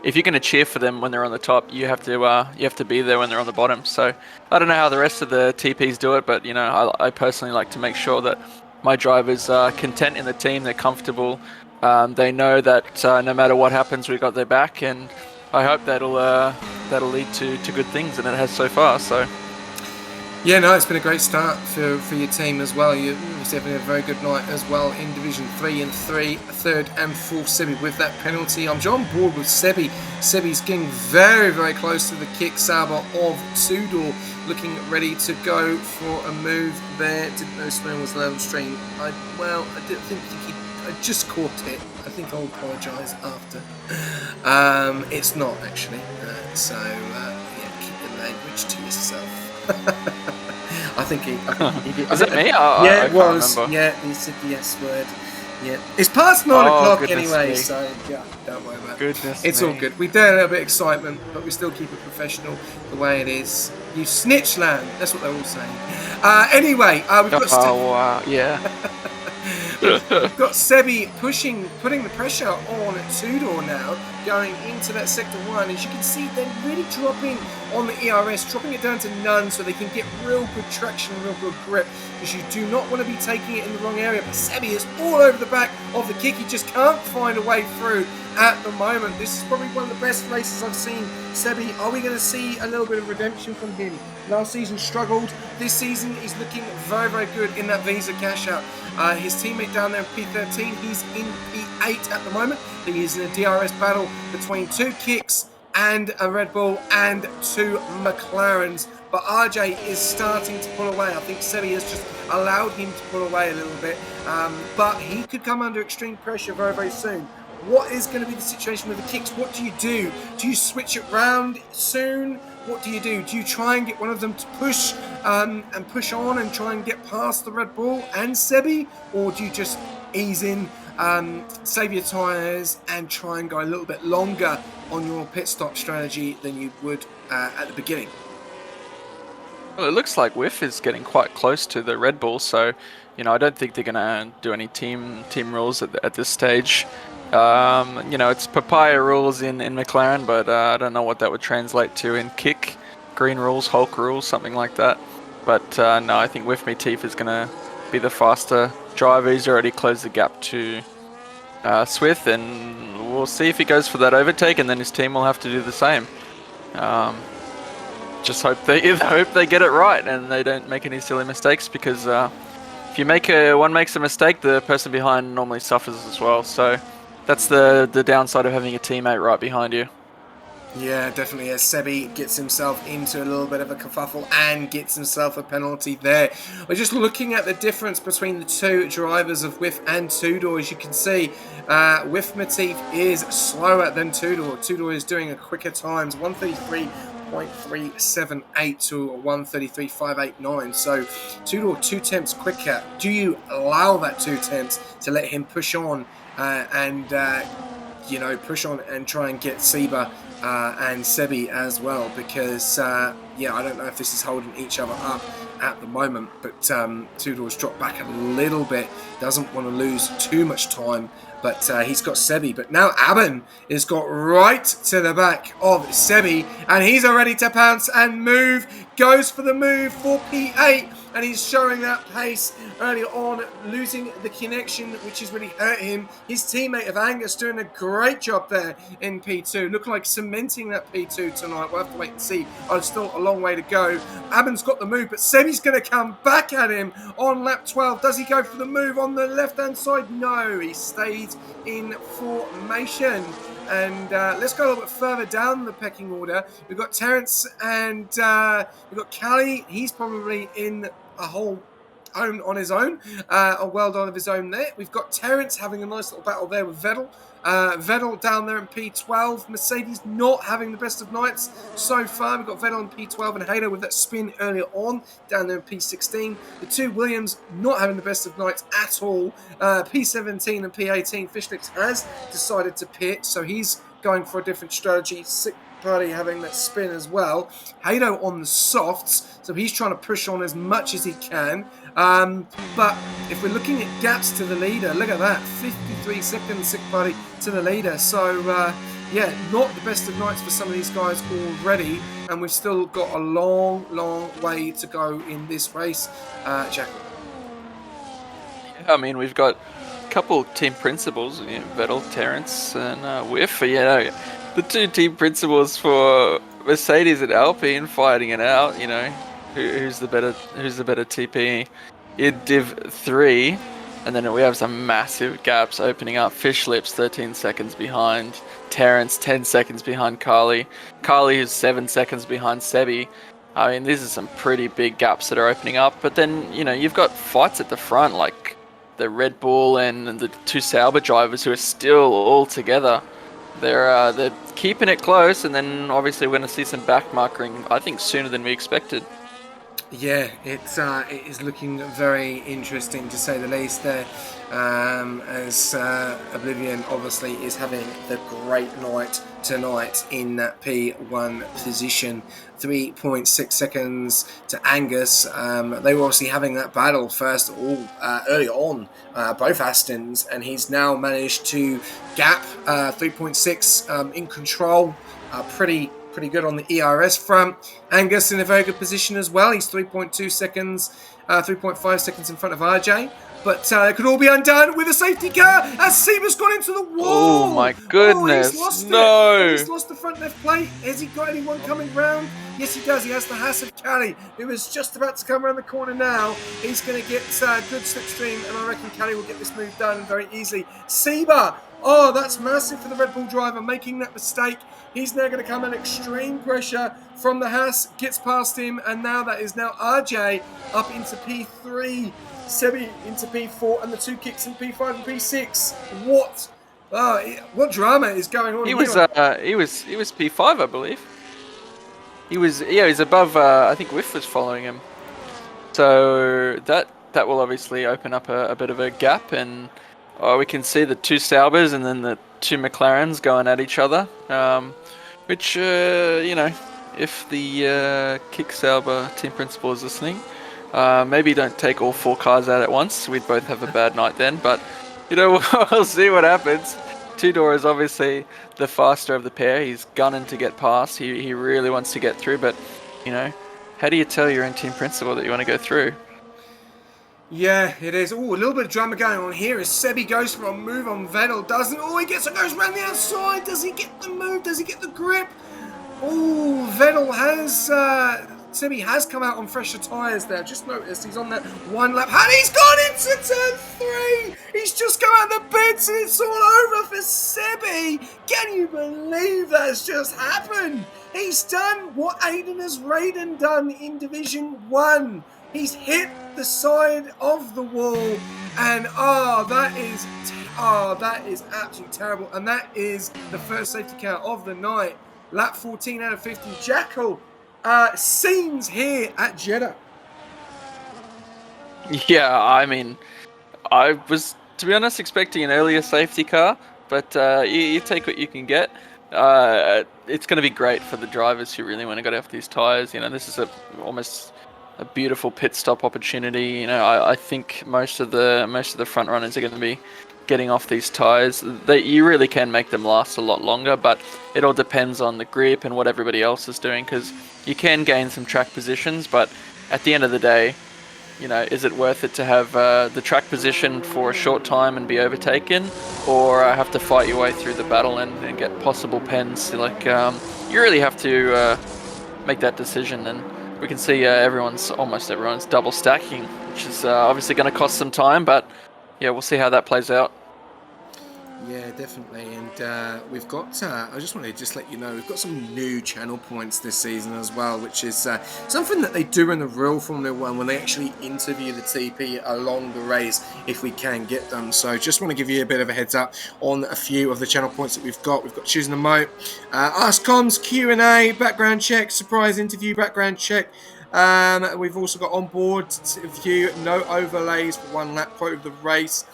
If you're going to cheer for them when they're on the top, you have to be there when they're on the bottom. So I don't know how the rest of the TPs do it, but I personally like to make sure that my drivers are content in the team. They're comfortable. They know that no matter what happens, we've got their back, and I hope that'll lead to good things, and it has so far. So. Yeah, no, it's been a great start for your team as well. You're having a very good night as well in Division 3 and 3, third and fourth Sebi with that penalty. I'm on board with Sebi. Sebi's getting very, very close to the kick saber of Tudor, looking ready to go for a move there. Didn't know Sloan was low on stream. I didn't think I just caught it. I think I'll apologise after. It's not actually. Keep the language to yourself. I think he did. Was it me? Yeah, it was. Remember. Yeah, he said the S word. Yeah, it's past 9 o'clock anyway, me. so yeah, don't worry about it. It's all good. We do a little bit of excitement, but we still keep it professional the way it is. You snitch land. That's what they're all saying. Anyway, we've got. Yeah. We've got Sebi putting the pressure on Tudor now, going into that sector 1. As you can see, they're really dropping on the ERS, dropping it down to none so they can get real good traction, real good grip, because you do not want to be taking it in the wrong area. But Sebi is all over the back of the kick. He just can't find a way through at the moment. This is probably one of the best races I've seen Sebi. Are we going to see a little bit of redemption from him? Last season struggled. This season he's looking very, very good in that Visa cash out. His teammate down there in P13, he's in P8 at the moment. He is in a DRS battle between 2 kicks and a Red Bull and 2 McLarens. But RJ is starting to pull away. I think Sebi has just allowed him to pull away a little bit. But he could come under extreme pressure very, very soon. What is going to be the situation with the kicks? What do you do? Do you switch it round soon? What do? Do you try and get one of them to push and push on and try and get past the Red Bull and Sebi? Or do you just ease in, save your tyres and try and go a little bit longer on your pit stop strategy than you would at the beginning? Well, it looks like Whiff is getting quite close to the Red Bull, so I don't think they're going to do any team rules at this stage. It's papaya rules in McLaren, but I don't know what that would translate to in kick. Green rules, Hulk rules, something like that. But no, I think Whiff Metif is going to be the faster driver. He's already closed the gap to Swift, and we'll see if he goes for that overtake, and then his team will have to do the same. Just hope they get it right and they don't make any silly mistakes, because if you one makes a mistake, the person behind normally suffers as well. So that's the downside of having a teammate right behind you. Yeah, definitely. As Sebi gets himself into a little bit of a kerfuffle and gets himself a penalty there. We're just looking at the difference between the two drivers of Whiff and Tudor. As you can see, Whiff Matif is slower than Tudor. Tudor is doing a quicker times, 133.378 to 133.589. So Tudor 2 tenths quicker. Do you allow that 2 tenths to let him push on and push on and try and get Seba and Sebi as well? Because I don't know if this is holding each other up at the moment, but Tudor's dropped back a little bit, doesn't want to lose too much time, but he's got Sebi. But now Aben has got right to the back of Sebi, and he's ready to pounce and move, goes for the move for P8, and he's showing that pace early on, losing the connection, which has really hurt him. His teammate of Angus doing a great job there in P2, looking like cementing that P2 tonight. We'll have to wait and see. There's still a long way to go. Aben's got the move, but Sebi's going to come back at him on lap 12. Does he go for the move on the left-hand side? No, he stayed in formation. And let's go a little bit further down the pecking order. We've got Terence and we've got Callie. He's probably in a whole on his own, a world on of his own there. We've got Terence having a nice little battle there with Vettel. Vettel down there in P12. Mercedes not having the best of nights so far. We've got Vettel in P12 and Haydo with that spin earlier on down there in P16. The two Williams not having the best of nights at all. P17 and P18. Fishlix has decided to pit, so he's going for a different strategy. Sick Buddy having that spin as well. Haydo on the softs, so he's trying to push on as much as he can. But if we're looking at gaps to the leader, look at that, 53 seconds, Sick Buddy to the leader. So, not the best of nights for some of these guys already, and we've still got a long, long way to go in this race. Jack. Yeah, I mean, we've got a couple team principals, Vettel, Terence, and Whiff. The two team principals for Mercedes and Alpine fighting it out. Who's the better TP in Div 3, and then we have some massive gaps opening up. Fish Lips 13 seconds behind Terence, 10 seconds behind Carly who's 7 seconds behind Sebi. I mean, these are some pretty big gaps that are opening up. But then you've got fights at the front, like the Red Bull and the two Sauber drivers who are still all together. They're keeping it close, and then obviously we're going to see some backmarkering, I think, sooner than we expected. Yeah, it is looking very interesting, to say the least there, as Oblivion obviously is having the great night tonight in that P1 position. 3.6 seconds to Angus. They were obviously having that battle first early on, both Astons, and he's now managed to gap 3.6 in control. Pretty good on the ERS front. Angus in a very good position as well. He's 3.2 seconds, 3.5 seconds in front of RJ. But it could all be undone with a safety car as Seba's gone into the wall. Oh my goodness! He's lost no! He's lost the front left plate. Has he got anyone coming round? Yes, he does. He has the Haas of Cali, who is just about to come around the corner now. He's going to get good slipstream, and I reckon Cali will get this move done very easily. Seba! Oh, that's massive for the Red Bull driver, making that mistake. He's now going to come in extreme pressure from the Haas, gets past him, and now that is now RJ up into P3, Sebi into P4, and the two kicks in P5 and P6. What drama is going on? He was P5, I believe. He was above. I think Whiff was following him. So that will obviously open up a bit of a gap, and we can see the two Saubers and then the two McLarens going at each other. Which if the Kick Sauber team principal is listening, maybe don't take all four cars out at once. We'd both have a bad night then. But we'll see what happens. Tudor is obviously the faster of the pair. He's gunning to get past. He really wants to get through, but how do you tell your own team principal that you want to go through? Yeah, it is. Oh, a little bit of drama going on here as Sebi goes for a move on Vettel, doesn't? Oh, he goes around the outside. Does he get the move? Does he get the grip? Oh, Vettel has, Sebi has come out on fresher tyres there. Just noticed he's on that one lap. And he's gone into turn 3! He's just come out the bits and it's all over for Sebi. Can you believe that's just happened? He's done what Aiden has Raiden done in Division 1. He's hit the side of the wall, and that is absolutely terrible. And that is the first safety car of the night. Lap 14 out of 50. Jackal, scenes here at Jeddah. Yeah, I mean, I was, to be honest, expecting an earlier safety car, but you take what you can get. It's going to be great for the drivers who really want to get off these tires. You know, this is almost a beautiful pit stop opportunity. You know, I think most of the front runners are going to be getting off these tires. You really can make them last a lot longer, but it all depends on the grip and what everybody else is doing, because you can gain some track positions, but at the end of the day, you know, is it worth it to have the track position for a short time and be overtaken, or have to fight your way through the battle and get possible pens? Like, you really have to make that decision, and we can see almost everyone's double stacking, which is obviously going to cost some time, but yeah, we'll see how that plays out. Yeah, definitely. And we've got, I just wanted to let you know, we've got some new channel points this season as well, which is something that they do in the real Formula 1 when they actually interview the TP along the race, if we can get them. So just want to give you a bit of a heads up on a few of the channel points that we've got. We've got Choosing a Moat, Ask Comms, Q&A, Background Check, Surprise Interview, Background Check. We've also got onboard view, no overlays for 1 lap, quote of the race.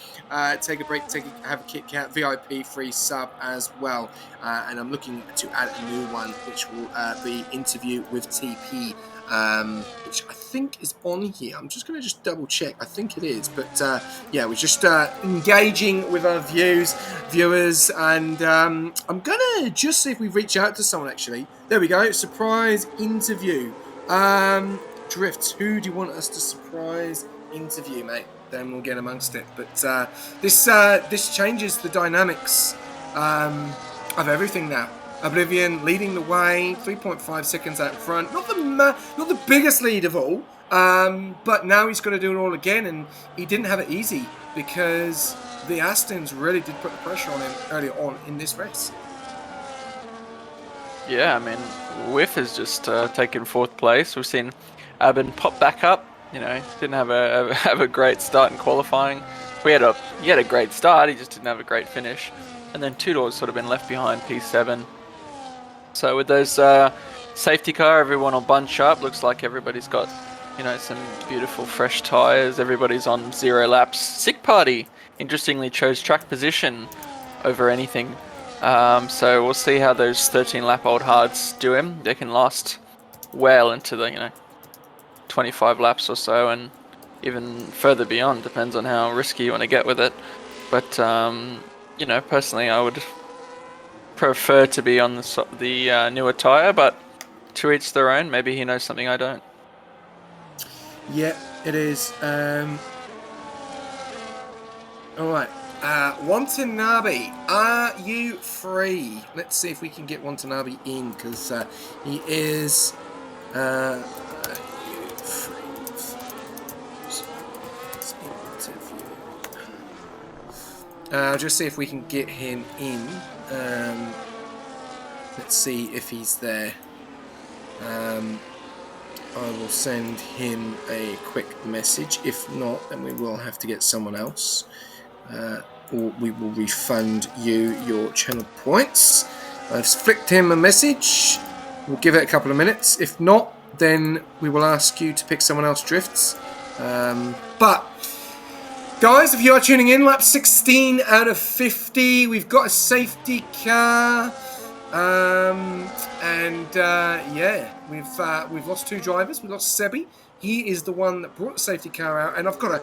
Take a break, have a Kit Kat, VIP free sub as well. And I'm looking to add a new one, which will be interview with TP, which I think is on here. I'm just going to double check. I think it is. But yeah, we're just engaging with our viewers. And I'm going to just see if we reach out to someone, actually. There we go. Surprise interview. Drifts, who do you want us to surprise interview, mate? Then we'll get amongst it. But this changes the dynamics of everything now. Oblivion leading the way, 3.5 seconds out in front. Not the biggest lead of all, but now he's got to do it all again, and he didn't have it easy because the Astons really did put the pressure on him earlier on in this race. Yeah, I mean, Whiff has just taken 4th place. We've seen Abin pop back up. You know, didn't have a great start in qualifying. He had a great start. He just didn't have a great finish. And then Tudor's sort of been left behind, P7. So with those safety car, everyone will bunch up. Looks like everybody's got, you know, some beautiful fresh tires. Everybody's on 0 laps. Sick Party, interestingly, chose track position over anything. So we'll see how those 13-lap old hards do him. They can last well into the, you know, 25 laps or so, and even further beyond. Depends on how risky you want to get with it. But you know, personally, I would prefer to be on the newer tire, but to each their own. Maybe he knows something I don't. Yeah, it is. All right. Watanabe, are you free? Let's see if we can get Watanabe in, because he is I'll just see if we can get him in. Let's see if he's there. I will send him a quick message. If not, then we will have to get someone else. Or we will refund you your channel points. I've flicked him a message. We'll give it a couple of minutes. If not, then we will ask you to pick someone else, Drifts. But guys, if you are tuning in, lap 16 out of 50. We've got a safety car. Yeah, we've lost 2 drivers. We've lost Sebi. He is the one that brought the safety car out, and I've got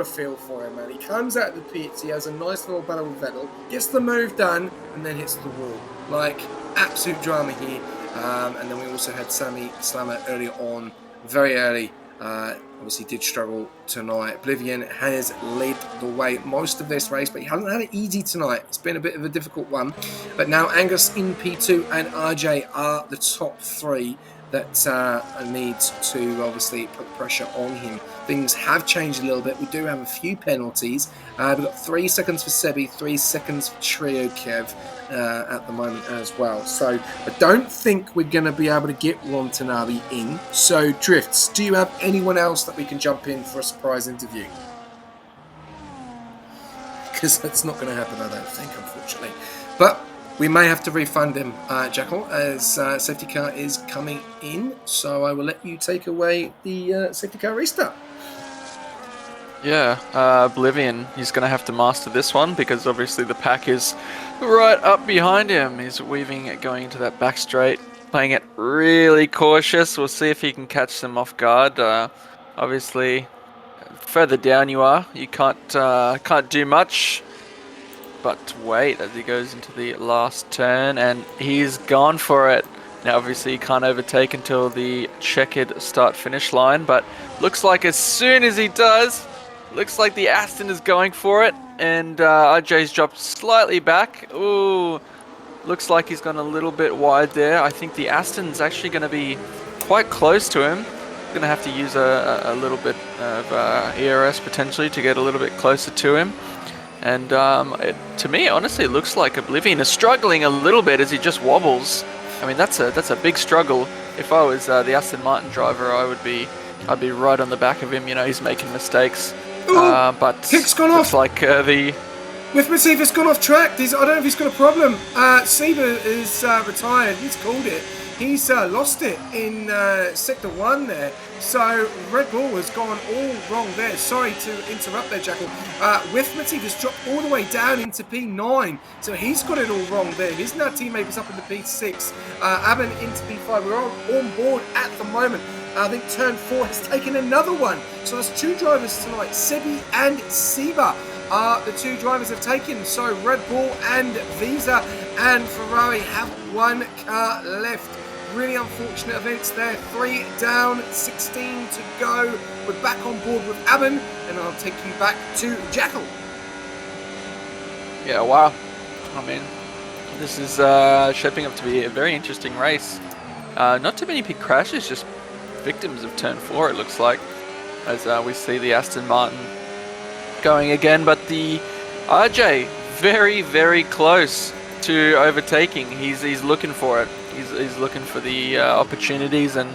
a feel for him, man. He comes out of the pits, he has a nice little battle with Vettel, gets the move done, and then hits the wall. Like, absolute drama here. And then we also had Sammy Slammer earlier on, very early, obviously did struggle tonight. Oblivion has led the way most of this race, but he hasn't had it easy tonight. It's been a bit of a difficult one. But now Angus in P2 and RJ are the top three that needs to obviously put pressure on him. Things have changed a little bit. We do have a few penalties. We've got 3 seconds for Sebi, 3 seconds for Trio Kev at the moment as well. So I don't think we're going to be able to get Watanabe in. So Drifts, do you have anyone else that we can jump in for a surprise interview? Because that's not going to happen, I don't think, unfortunately. But we may have to refund him, Jackal, as safety car is coming in. So I will let you take away the safety car restart. Yeah, Oblivion, he's going to have to master this one because obviously the pack is right up behind him. He's weaving it, going into that back straight, playing it really cautious. We'll see if he can catch them off guard. Obviously, further down you are, you can't do much. But wait, as he goes into the last turn, and he's gone for it. Now, obviously, he can't overtake until the checkered start-finish line, but looks like as soon as he does, looks like the Aston is going for it, and RJ's dropped slightly back. Ooh, looks like he's gone a little bit wide there. I think the Aston's actually going to be quite close to him. Going to have to use a little bit of ERS potentially to get a little bit closer to him. And to me, honestly, it looks like Oblivion is struggling a little bit as he just wobbles. I mean, that's a big struggle. If I was the Aston Martin driver, I'd be right on the back of him. You know, he's making mistakes. Ooh, but kick's gone looks off. like the With Massiva's gone off track. I don't know if he's got a problem. Seba is retired. He's called it. He's lost it in Sector 1 there. So Red Bull has gone all wrong there. Sorry to interrupt there, Jackal. With Massiva's dropped all the way down into P9. So he's got it all wrong there. His now teammate is up in the P6. Aben into P5. We're on board at the moment. I think turn 4 has taken another one. So there's 2 drivers tonight. Sebi and Seba are the 2 drivers have taken. So Red Bull and Visa and Ferrari have 1 car left. Really unfortunate events there. 3 down, 16 to go. We're back on board with Aben, and I'll take you back to Jackal. Yeah, wow. I mean, this is shaping up to be a very interesting race. Not too many big crashes, just victims of turn 4, it looks like, as we see the Aston Martin going again. But the RJ, very, very close to overtaking. He's looking for it. He's looking for the opportunities, and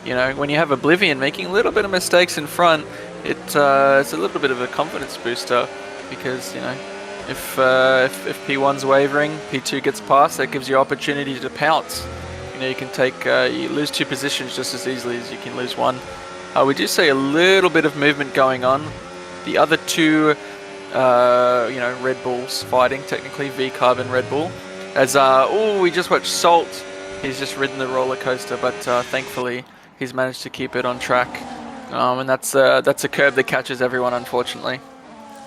you know, when you have Oblivion making a little bit of mistakes in front, it's a little bit of a confidence booster, because you know, if P1's wavering, P2 gets past, that gives you opportunity to pounce. You know, you can take you lose 2 positions just as easily as you can lose 1. We do see a little bit of movement going on. The other 2, you know, Red Bulls fighting, technically V-Carb and Red Bull. As we just watched Salt. He's just ridden the roller coaster, but thankfully he's managed to keep it on track. And that's a curb that catches everyone, unfortunately.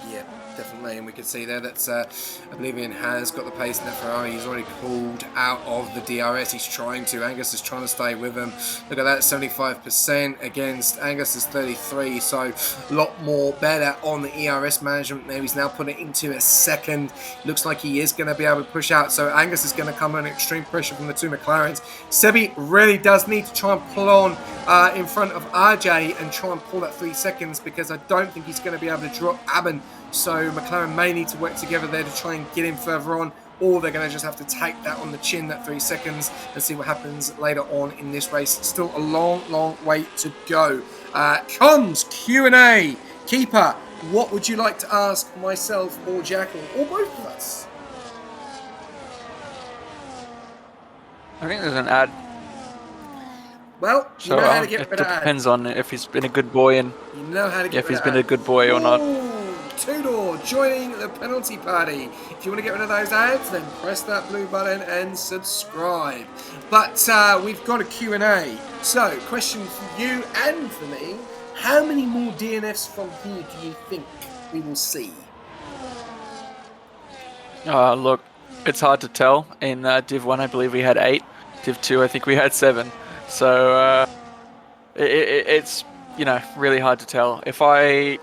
Yeah, definitely, and we can see there that Oblivion has got the pace in the Ferrari. He's already pulled out of the DRS. He's trying to. Angus is trying to stay with him. Look at that, 75% against Angus's 33. So a lot more better on the ERS management there. He's now put it into a second. Looks like he is going to be able to push out. So Angus is going to come under extreme pressure from the 2 McLarens. Sebi really does need to try and pull on in front of RJ and try and pull that 3 seconds, because I don't think he's going to be able to drop Aben. So McLaren may need to work together there to try and get him further on, or they're going to just have to take that on the chin, that 3 seconds, and see what happens later on in this race. Still a long, long way to go. Comes Q&A. Keeper, what would you like to ask myself or Jackal, or both of us? I think there's an ad. Well, you So know how to get rid of it ads. depends on if he's been a good boy and You know how to get if rid he's of been a ads. good boy or not. Ooh, Tudor joining the penalty party. If you want to get rid of those ads, then press that blue button and subscribe. But we've got a Q&A. So, question for you and for me. How many more DNFs from here do you think we will see? Look, it's hard to tell. In Div 1, I believe we had 8. Div 2, I think we had 7. So it's really hard to tell. If I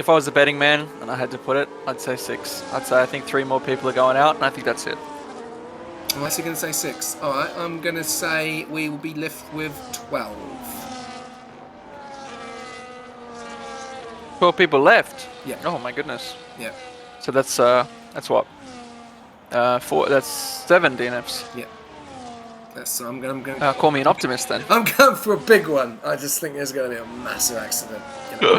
was a betting man and I had to put it, I'd say 6. I'd say I think 3 more people are going out, and I think that's it. Unless you're going to say 6. All right, I'm going to say we will be left with 12. 12 people left. Yeah. Oh my goodness. Yeah. So that's what? 4. That's 7 DNFs. Yeah. I'm gonna Call me an optimist then. I'm going for a big one. I just think there's going to be a massive accident.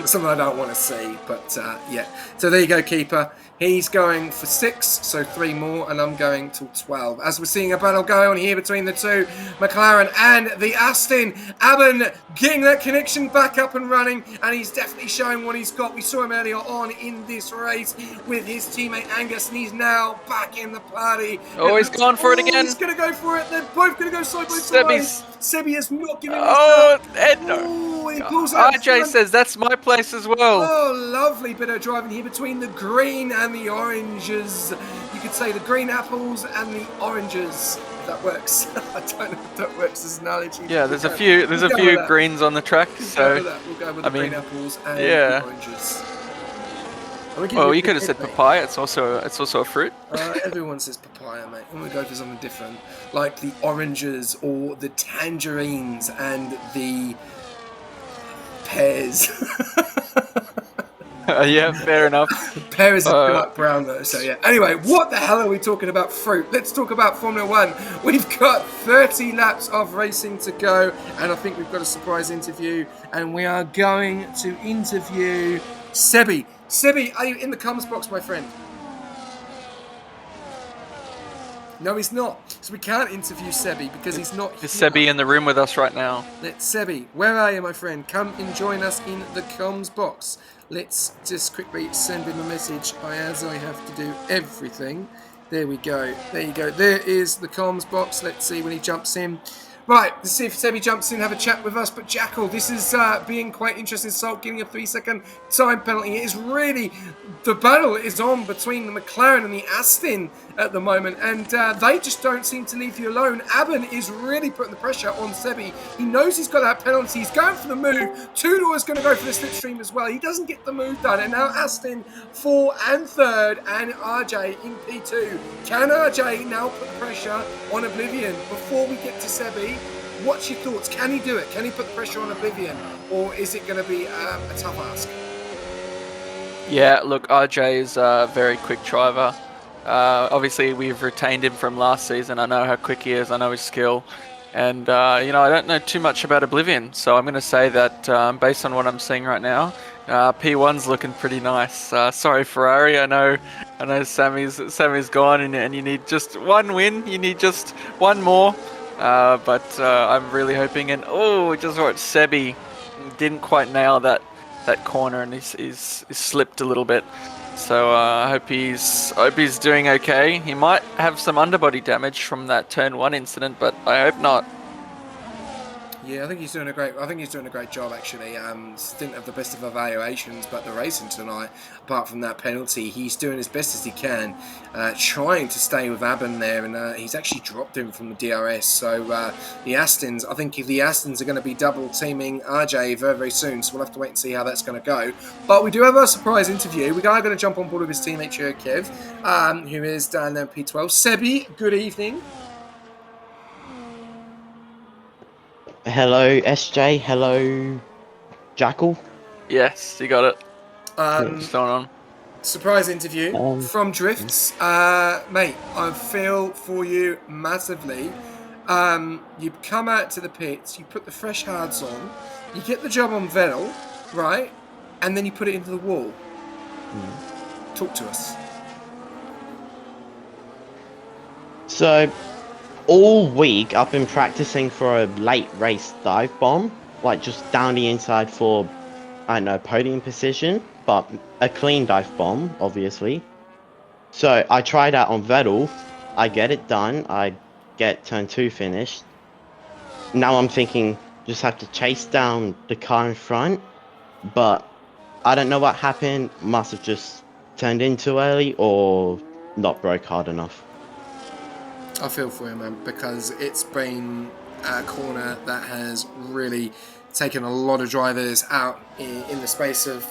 Something I don't want to see, but yeah. So there you go, keeper. He's going for 6, so 3 more, and I'm going till 12. As we're seeing a battle go on here between the two, McLaren and the Aston. Aben getting that connection back up and running, and he's definitely showing what he's got. We saw him earlier on in this race with his teammate Angus, and he's now back in the party. Oh, he's gone for it again. He's going to go for it. They're both going to go side by side. Sebi is not giving he pulls out. RJ says that's my place as well. Oh, lovely bit of driving here between the green and the oranges. You could say the green apples and the oranges. If that works. I don't know if that works as an analogy. Yeah, there's a few greens on the track. So we'll go with the green apples and the oranges. Well, you could have said papaya. It's also a fruit. Everyone says papaya, mate. I'm gonna go for something different, like the oranges or the tangerines and the pears. Yeah, fair enough. Pears are dark brown though, so yeah. Anyway, what the hell are we talking about fruit? Let's talk about Formula 1. We've got 30 laps of racing to go, and I think we've got a surprise interview, and we are going to interview Sebi. Sebi, are you in the comms box, my friend? No, he's not. So we can't interview Sebi because he's not here. Is Sebi in the room with us right now? Let's Sebi, where are you, my friend? Come and join us in the comms box. Let's just quickly send him a message as I have to do everything. There we go. There you go. There is the comms box. Let's see when he jumps in. Right, let's see if Sebi jumps in, have a chat with us. But Jackal, this is being quite interesting. Salt getting a 3-second time penalty. It is really, the battle is on between the McLaren and the Aston at the moment. And they just don't seem to leave you alone. Aben is really putting the pressure on Sebi. He knows he's got that penalty. He's going for the move. Tudor is going to go for the slipstream as well. He doesn't get the move done. And now Aston 4 and 3rd and RJ in P2. Can RJ now put pressure on Oblivion before we get to Sebi? What's your thoughts? Can he do it? Can he put the pressure on Oblivion? Or is it going to be a tough ask? Yeah, look, RJ is a very quick driver. Obviously, we've retained him from last season. I know how quick he is. I know his skill. And, I don't know too much about Oblivion. So I'm going to say that based on what I'm seeing right now, P1's looking pretty nice. Sorry, Ferrari. I know Sammy's gone and you need just one win. You need just one more. But I'm really hoping, and just what Sebi didn't quite nail that corner, and he's slipped a little bit. So I hope he's doing okay. He might have some underbody damage from that turn 1 incident, but I hope not. Yeah, I think he's doing a great job actually. Didn't have the best of evaluations, but the racing tonight, apart from that penalty, he's doing as best as he can, trying to stay with Aben there, and he's actually dropped him from the DRS. So the Astons, I think the Astons are going to be double teaming RJ very, very soon. So we'll have to wait and see how that's going to go. But we do have a surprise interview. We are going to jump on board with his teammate Kev, who is down there in P12. Sebi, good evening. Hello, SJ. Hello, Jackal. Yes, you got it. What's going on? Surprise interview from Drifts. Mate, I feel for you massively. You come out to the pits, you put the fresh hards on, you get the job on Vettel, right? And then you put it into the wall. Talk to us. So, all week I've been practicing for a late race dive bomb, like just down the inside for, I don't know, podium position, but a clean dive bomb, obviously. So I tried out on Vettel, I get it done, I get turn 2 finished. Now I'm thinking, just have to chase down the car in front, but I don't know what happened, must have just turned in too early or not broke hard enough. I feel for you, man, because it's been a corner that has really taken a lot of drivers out in the space of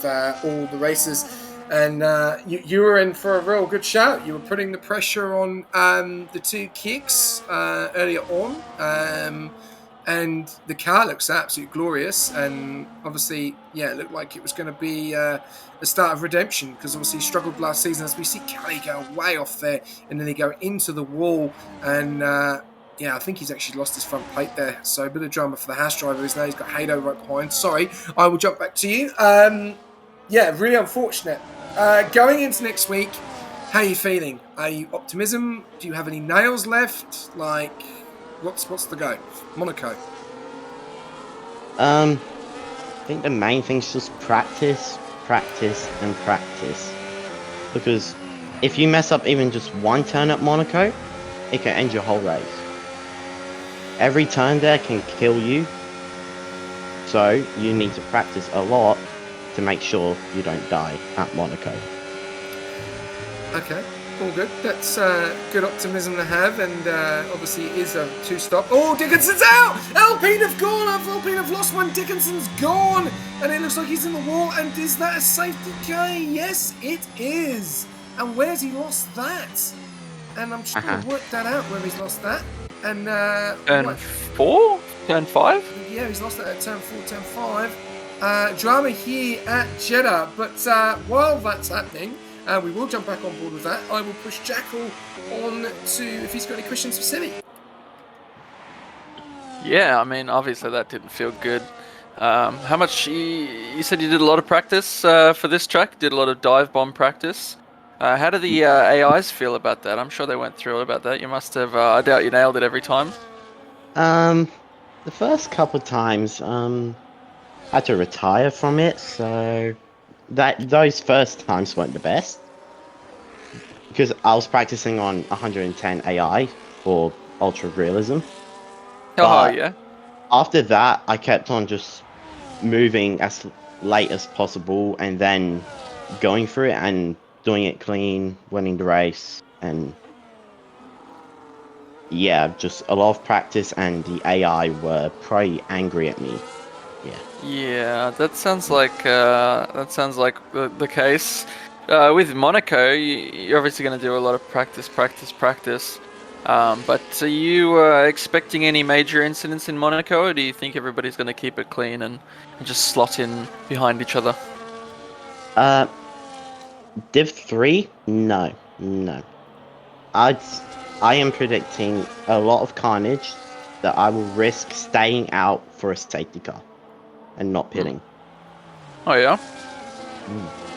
all the races. And you were in for a real good shout. You were putting the pressure on the two kicks earlier on. And the car looks absolutely glorious. And obviously, yeah, it looked like it was going to be the start of redemption, because obviously he struggled last season, as we see Kelly go way off there and then he go into the wall. And yeah, I think he's actually lost his front plate there. So a bit of drama for the Haas driver is now he's got Hado right behind. Sorry, I will jump back to you. Yeah, really unfortunate. Going into next week, how are you feeling? Are you optimism? Do you have any nails left? Like, what's the go? Monaco. I think the main thing is just practice, and practice. Because if you mess up even just one turn at Monaco, it can end your whole race. Every turn there can kill you. So you need to practice a lot to make sure you don't die at Monaco. Okay, all good. That's good optimism to have, and obviously it is a two-stop. Oh, Dickinson's out! Alpine have gone! Alpine have lost one. Dickinson's gone! And it looks like he's in the wall. And is that a safety car? Yes, it is. And where's he lost that? And I'm just going to work that out, where he's lost that. And Turn 4? Turn 5? yeah, he's lost that at turn 4, turn 5. Drama here at Jeddah. But while that's happening, we will jump back on board with that. I will push Jackal on to if he's got any questions for Simi. Yeah, I mean, obviously that didn't feel good. How much, you said you did a lot of practice for this track, did a lot of dive bomb practice. How do the AIs feel about that? I'm sure they went through about that. You must have, I doubt you nailed it every time. The first couple times, I had to retire from it, so those first times weren't the best. Because I was practicing on 110 AI for ultra realism. Oh, yeah. After that, I kept on just moving as late as possible and then going through it and doing it clean, winning the race, and yeah, just a lot of practice, and the AI were pretty angry at me. Yeah, that sounds like the case. With Monaco, you're obviously going to do a lot of practice. But are you expecting any major incidents in Monaco, or do you think everybody's going to keep it clean and just slot in behind each other? Div 3? No. I am predicting a lot of carnage that I will risk staying out for a safety car and not pitting. Oh yeah.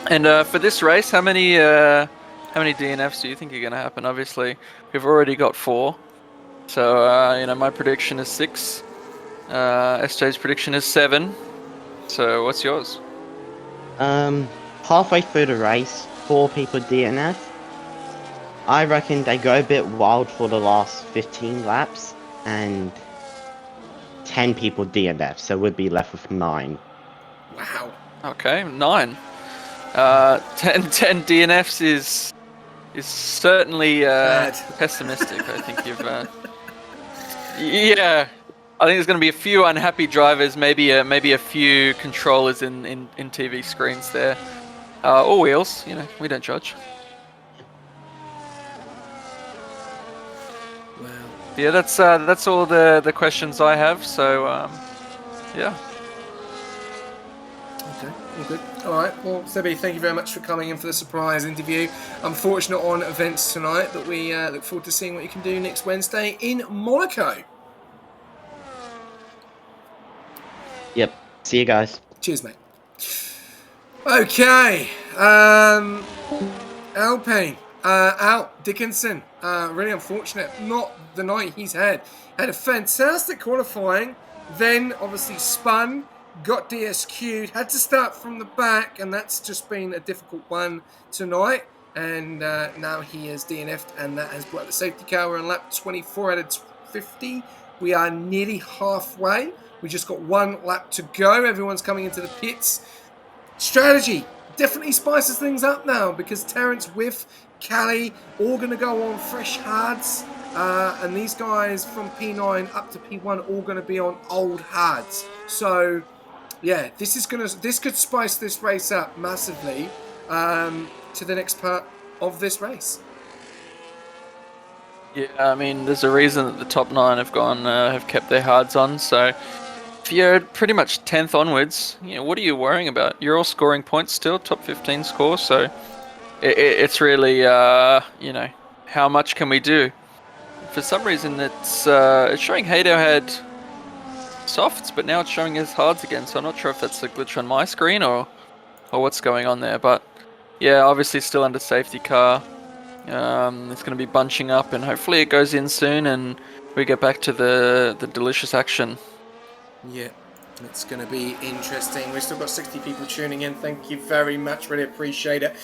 And for this race, how many DNFs do you think are going to happen? Obviously, we've already got 4. So my prediction is 6. SJ's prediction is 7. So what's yours? Halfway through the race, 4 people DNF. I reckon they go a bit wild for the last 15 laps, and 10 people DNF, so we'd be left with 9. Wow. Okay, 9. 10 DNFs is certainly pessimistic. I think you've. Yeah, I think there's going to be a few unhappy drivers, maybe a few controllers in TV screens there, or wheels. We don't judge. Wow. Yeah, that's all the questions I have. So yeah. Okay, all good. All right. Well, Sebi, thank you very much for coming in for the surprise interview. Unfortunate on events tonight, but we look forward to seeing what you can do next Wednesday in Monaco. Yep. See you guys. Cheers, mate. Okay. Alpine. Out. Dickinson. Really unfortunate. Not the night he's had. Had a fantastic qualifying. Then, obviously, spun. Got DSQ'd. Had to start from the back. And that's just been a difficult one tonight. And now he is DNF'd. And that has brought the safety car. We're on lap 24 out of 50. We are nearly halfway. We just got 1 lap to go. Everyone's coming into the pits. Strategy definitely spices things up now, because Terrence, Whiff, Callie, all going to go on fresh hards. and these guys from P9 up to P1 all going to be on old hards. So yeah, this could spice this race up massively to the next part of this race. Yeah, I mean, there's a reason that the top 9 have kept their hards on. So if you're pretty much 10th onwards, what are you worrying about? You're all scoring points still, top 15 score. So it's really, how much can we do? For some reason, it's showing Hado had softs, but now it's showing his hards again. So I'm not sure if that's a glitch on my screen or what's going on there. But yeah, obviously still under safety car. It's going to be bunching up, and hopefully it goes in soon, and we get back to the delicious action. Yeah, it's going to be interesting. We've still got 60 people tuning in. Thank you very much. Really appreciate it.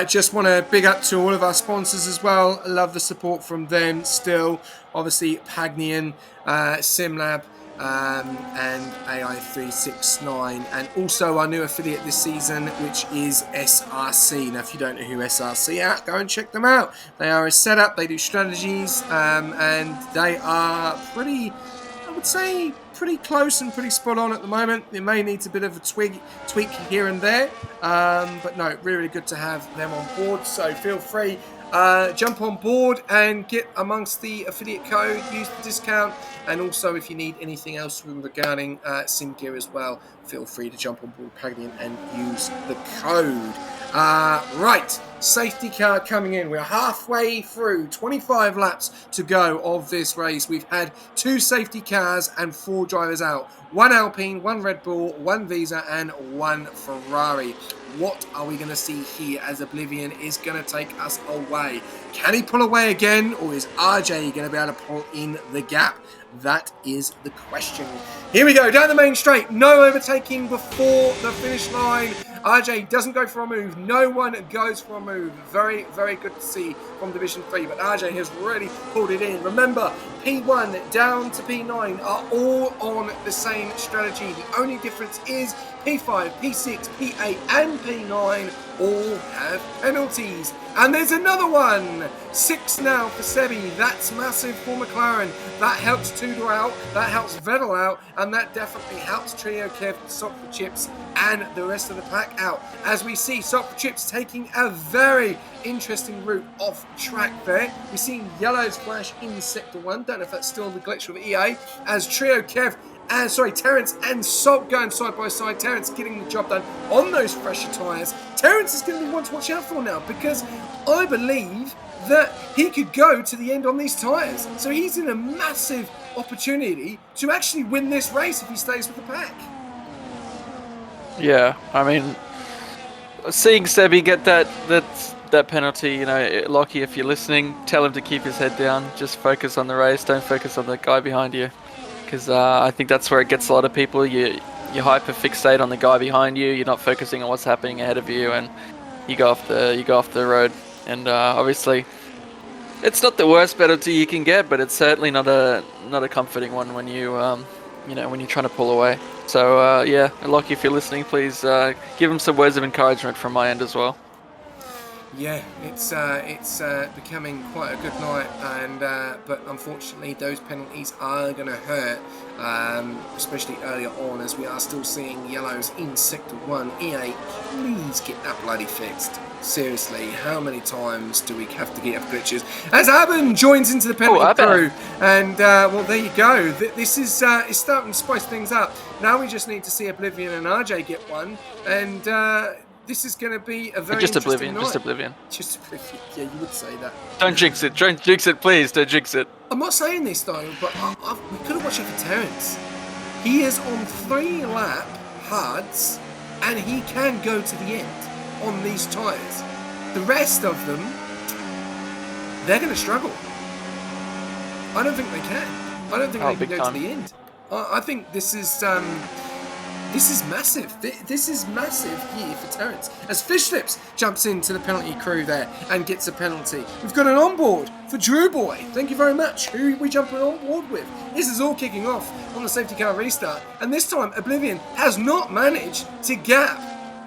Just want to big up to all of our sponsors as well. Love the support from them still. Obviously, Pagnian, SimLab, and AI369, and also our new affiliate this season, which is SRC. Now, if you don't know who SRC are, go and check them out. They are a setup, they do strategies, and they are pretty, I would say, pretty close and pretty spot on at the moment. It may need a bit of a tweak here and there, but no, really good to have them on board. So feel free, jump on board and get amongst the affiliate code, use the discount, and also if you need anything else regarding sim gear as well, feel free to jump on board Pagnian and use the code. Right, safety car coming in. We're halfway through, 25 laps to go of this race. We've had 2 safety cars and 4 drivers out. 1 Alpine, 1 Red Bull, 1 Visa, and 1 Ferrari. What are we going to see here as Oblivion is going to take us away? Can he pull away again, or is RJ going to be able to pull in the gap? That is the question. Here we go, down the main straight. No overtaking before the finish line. RJ doesn't go for a move. No one goes for a move. Very, very good to see from Division 3. But RJ has really pulled it in. Remember, P1 down to P9 are all on the same strategy. The only difference is P5, P6, P8 and P9 all have penalties. And there's another one. 6 now for Sebi. That's massive for McLaren. That helps Tudor out. That helps Vettel out. And that definitely helps Trio Kev, Sock for Chips, and the rest of the pack out. As we see Sock for Chips taking a very interesting route off track there. We're seeing yellows flash in Sector 1. Don't know if that's still the glitch with EA. As Trio Kev Terence and Salt going side by side. Terence getting the job done on those fresher tyres. Terence is going to be one to watch out for now, because I believe that he could go to the end on these tyres. So he's in a massive opportunity to actually win this race if he stays with the pack. Yeah, I mean, seeing Sebi get that penalty, Lockie, if you're listening, tell him to keep his head down. Just focus on the race. Don't focus on the guy behind you. Because I think that's where it gets a lot of people. You hyper fixate on the guy behind you. You're not focusing on what's happening ahead of you, and you go off the road. And obviously, it's not the worst penalty you can get, but it's certainly not a comforting one when you when you're trying to pull away. So yeah, Lockie, if you're listening, please give him some words of encouragement from my end as well. Yeah, it's becoming quite a good night, and but unfortunately those penalties are going to hurt, especially earlier on, as we are still seeing yellows in Sector 1. EA, please get that bloody fixed. Seriously, how many times do we have to get up glitches? As Aben joins into the penalty crew, and well, there you go. This is starting to spice things up. Now we just need to see Oblivion and RJ get one, and this is going to be a very interesting night. Just Oblivion. Just Oblivion. Yeah, you would say that. Don't jinx it. Don't jinx it, please. Don't jinx it. I'm not saying this though, but we could have watched out for Terence. He is on 3-lap hards, and he can go to the end on these tyres. The rest of them, they're going to struggle. I don't think they can. I don't think they can go to the end. I think this is massive. This is massive here for Terence. As Fishlips jumps into the penalty crew there and gets a penalty. We've got an onboard for Drew Boy. Thank you very much. Who are we jumping on board with? This is all kicking off on the safety car restart. And this time, Oblivion has not managed to gap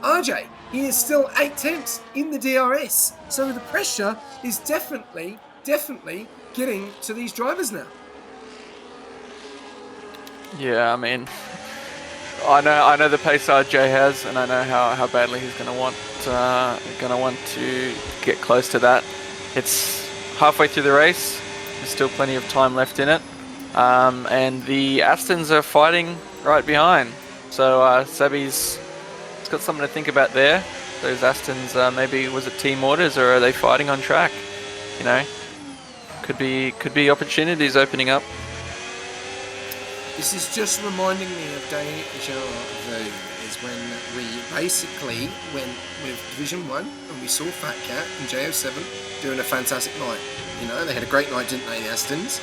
RJ. He is still 8 tenths in the DRS. So the pressure is definitely definitely getting to these drivers now. Yeah, I mean, I know the pace RJ has, and I know how badly he's gonna want to get close to that. It's halfway through the race. There's still plenty of time left in it, and the Astons are fighting right behind. So Sebi's got something to think about there. Those Astons, maybe was it team orders or are they fighting on track? You know, could be opportunities opening up. This is just reminding me of Deja Vu, is when we basically went with Division 1 and we saw Fat Cat and JO7 doing a fantastic night. You know, they had a great night, didn't they, the Astons?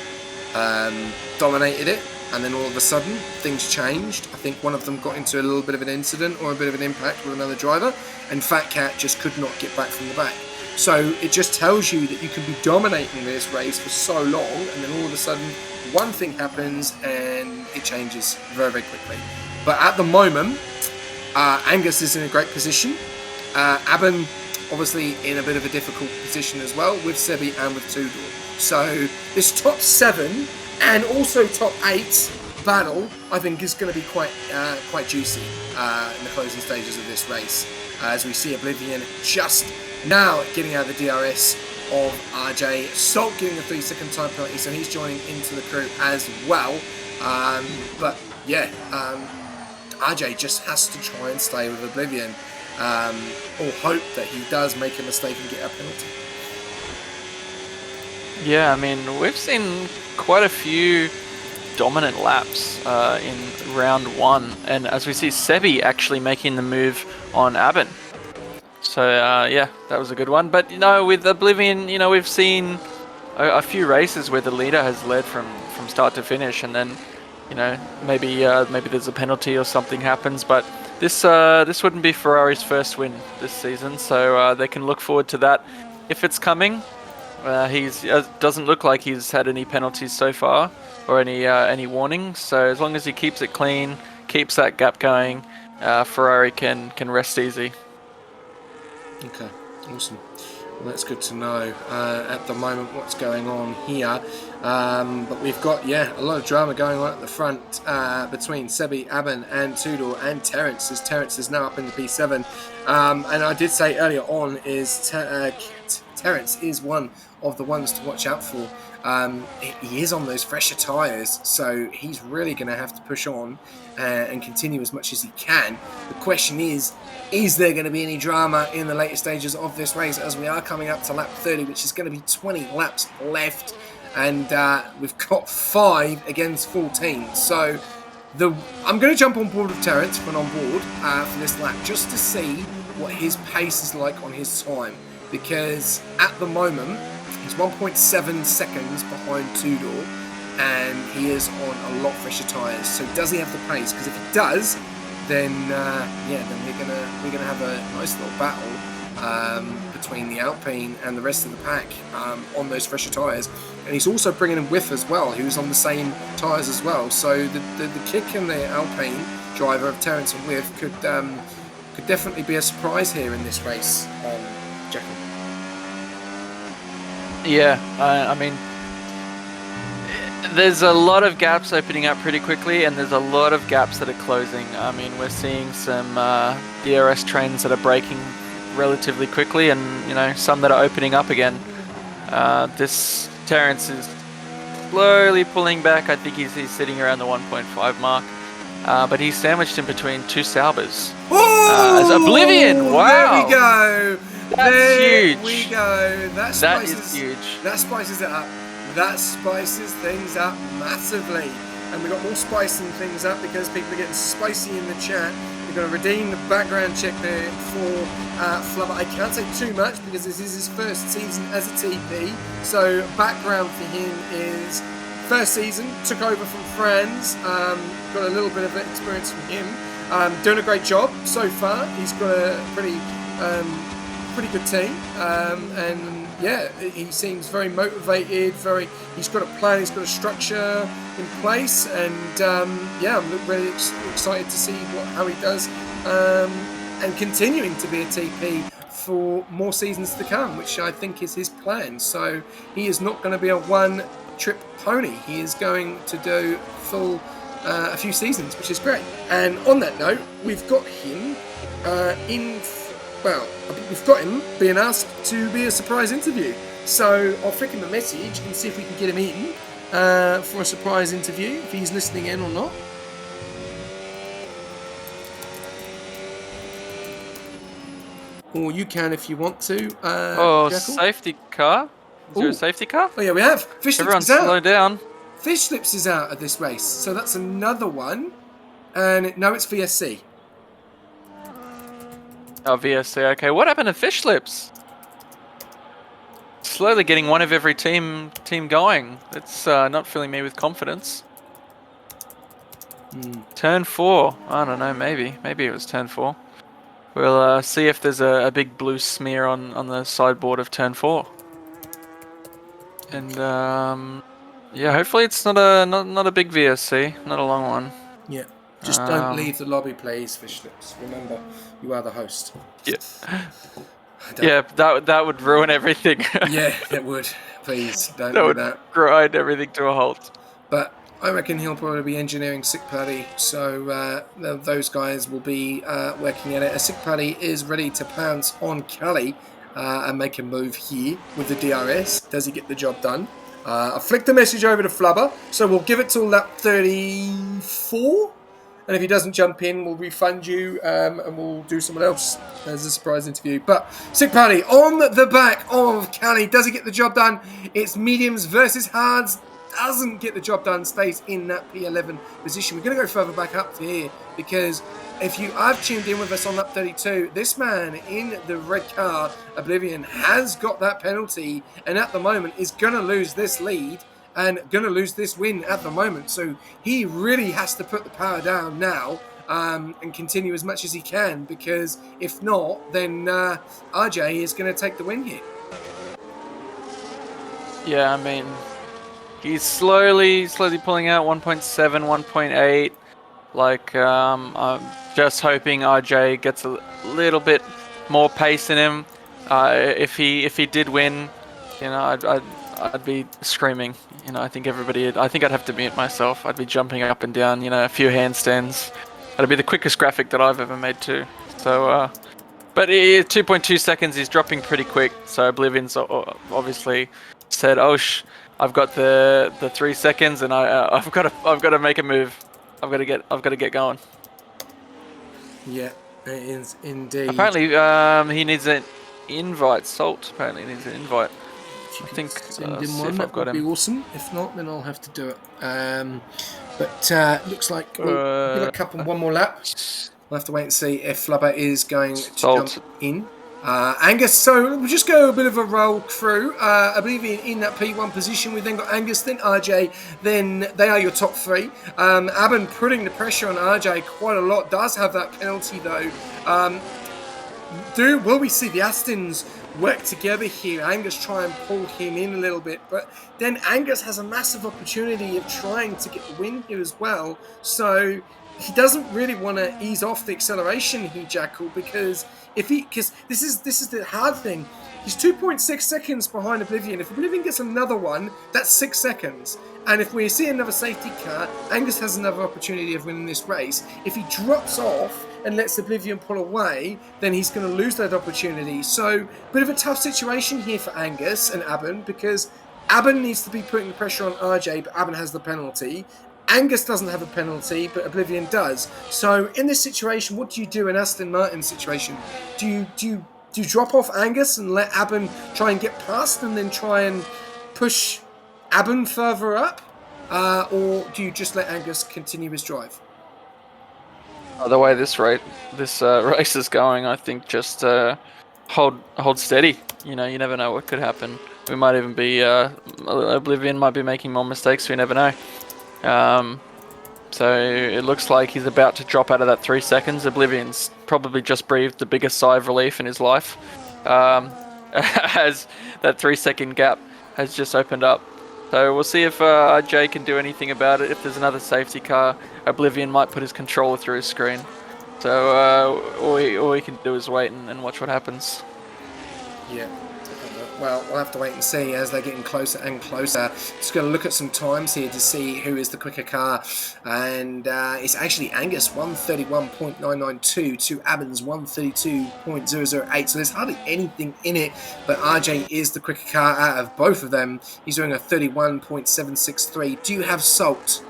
Dominated it, and then all of a sudden things changed. I think one of them got into a little bit of an incident or a bit of an impact with another driver, and Fat Cat just could not get back from the back. So it just tells you that you can be dominating this race for so long, and then all of a sudden one thing happens and it changes very, very quickly. But at the moment, Angus is in a great position. Aben obviously in a bit of a difficult position as well, with Sebi and with Tudor. So this top 7 and also top 8 battle, I think, is going to be quite juicy in the closing stages of this race, as we see Oblivion just now getting out of the DRS of RJ. Salt getting a 3-second time penalty, so he's joining into the crew as well. But yeah, RJ just has to try and stay with Oblivion, or hope that he does make a mistake and get a penalty. Yeah, I mean, we've seen quite a few dominant laps in round 1, and as we see Sebi actually making the move on Aben. So yeah, that was a good one. But you know, with Oblivion, you know, we've seen a few races where the leader has led from start to finish, and then, you know, maybe there's a penalty or something happens. But this wouldn't be Ferrari's first win this season, so they can look forward to that if it's coming. He's doesn't look like he's had any penalties so far, or any warnings. So as long as he keeps it clean, keeps that gap going, Ferrari can rest easy. Okay, awesome. Well, that's good to know at the moment what's going on here. But we've got, a lot of drama going on at the front between Sebi, Aben and Tudor and Terence, as Terence is now up in the P7. And I did say earlier on is Terence is one of the ones to watch out for. He is on those fresher tyres, so he's really going to have to push on and continue as much as he can. The question is there going to be any drama in the later stages of this race, as we are coming up to lap 30, which is going to be 20 laps left, and we've got 5 against 14. So I'm going to jump on board with Terence when on board for this lap, just to see what his pace is like on his time, because at the moment he's 1.7 seconds behind Tudor, and he is on a lot fresher tyres. So does he have the pace? Because if he does, then we're gonna have a nice little battle between the Alpine and the rest of the pack on those fresher tyres. And he's also bringing in Whiff as well, who's on the same tyres as well. So the kick and the Alpine driver of Terence and Whiff could definitely be a surprise here in this race, Jackie. Yeah, I mean, there's a lot of gaps opening up pretty quickly, and there's a lot of gaps that are closing. I mean, we're seeing some DRS trains that are breaking relatively quickly, and you know, some that are opening up again. This Terence is slowly pulling back. I think he's sitting around the 1.5 mark, but he's sandwiched in between 2 Saubers. As Oblivion, wow! There we go. That's huge. There we go. That is huge. That spices it up. That spices things up massively. And we've got more spicing things up because people are getting spicy in the chat. We're going to redeem the background check there for Flubber. I can't say too much because this is his first season as a TP. So background for him is first season, took over from Franz, got a little bit of experience from him. Doing a great job so far. He's got a pretty good team, and yeah, he seems very motivated. He's got a plan. He's got a structure in place, and yeah, I'm really excited to see how he does, and continuing to be a TP for more seasons to come, which I think is his plan. So he is not going to be a one-trip pony. He is going to do a few seasons, which is great. And on that note, we've got him we've got him being asked to be a surprise interview. So I'll flick him a message and see if we can get him in for a surprise interview, if he's listening in or not. Or you can if you want to. Jackal. Safety car? Is there a safety car? Oh yeah, we have. Fish Everyone Slips is out. slow down. Fish Slips is out of this race, so that's another one. And no, it's VSC. Oh, VSC, okay. What happened to Fish Slips? Slowly getting one of every team going. It's not filling me with confidence. Turn 4. I don't know, maybe. Maybe it was turn 4. We'll see if there's a big blue smear on the sideboard of turn 4. And yeah, hopefully it's not a big VSC, not a long one. Yeah. Just don't leave the lobby, please, Fish Slips. Remember, you are the host. Yeah. Yeah, that would ruin everything. Yeah, it would. Please, don't that do would that. grind everything to a halt. But I reckon he'll probably be engineering Sick Paddy, so those guys will be working at it. A Sick Paddy is ready to pounce on Kelly and make a move here with the DRS. Does he get the job done? I flicked the message over to Flubber, so we'll give it till lap 34. And if he doesn't jump in, we'll refund you and we'll do someone else as a surprise interview. But Sick Paddy on the back of Kelly. Does he get the job done? It's mediums versus hards. Doesn't get the job done, stays in that P11 position. We're going to go further back up to here because if you have tuned in with us on lap 32, this man in the red car, Oblivion, has got that penalty and at the moment is going to lose this lead and going to lose this win at the moment. So he really has to put the power down now and continue as much as he can, because if not, then RJ is going to take the win here. Yeah, I mean, he's slowly pulling out 1.7, 1.8. Like, I'm just hoping RJ gets a little bit more pace in him. If he did win, you know, I'd be screaming. You know, I think I'd have to mute myself. I'd be jumping up and down. You know, a few handstands. That'd be the quickest graphic that I've ever made too. So, but 2.2 seconds is dropping pretty quick. So Oblivion's obviously said, "Oh, I've got the 3 seconds, and I've got to make a move. I've got to get going." Yeah, it is indeed. Apparently, he needs an invite. Salt apparently needs an invite. I think send him one. That would be awesome. If not, then I'll have to do it. But looks like we'll give a couple one more lap. We'll have to wait and see if Flubber is going to jump in. Angus, so we'll just go a bit of a roll through. I believe in that P1 position, we've then got Angus, then RJ, then they are your top three. Abin putting the pressure on RJ quite a lot, does have that penalty though. Will we see the Astons work together here? Angus try and pull him in a little bit, but then Angus has a massive opportunity of trying to get the win here as well. So he doesn't really want to ease off the acceleration here, Jackal, because this is the hard thing. He's 2.6 seconds behind Oblivion. If Oblivion gets another one, that's 6 seconds. And if we see another safety car, Angus has another opportunity of winning this race. If he drops off and lets Oblivion pull away, then he's going to lose that opportunity. So, bit of a tough situation here for Angus and Abin, because Abin needs to be putting the pressure on RJ, but Abin has the penalty. Angus doesn't have a penalty, but Oblivion does. So, in this situation, what do you do in Aston Martin's situation? Do you drop off Angus and let Abin try and get past and then try and push Abin further up? Or do you just let Angus continue his drive? The way this race is going, I think just hold steady. You know, you never know what could happen. We might even be Oblivion might be making more mistakes. We never know. So it looks like he's about to drop out of that 3 seconds. Oblivion's probably just breathed the biggest sigh of relief in his life, as that 3 second gap has just opened up. So we'll see if Jay can do anything about it. If there's another safety car, Oblivion might put his controller through his screen. So all we can do is wait and watch what happens. Yeah. Well, we'll have to wait and see as they're getting closer and closer. Just going to look at some times here to see who is the quicker car. And it's actually Angus 131.992 to Abbins 132.008. So there's hardly anything in it. But RJ is the quicker car out of both of them. He's doing a 31.763. Do you have Salt?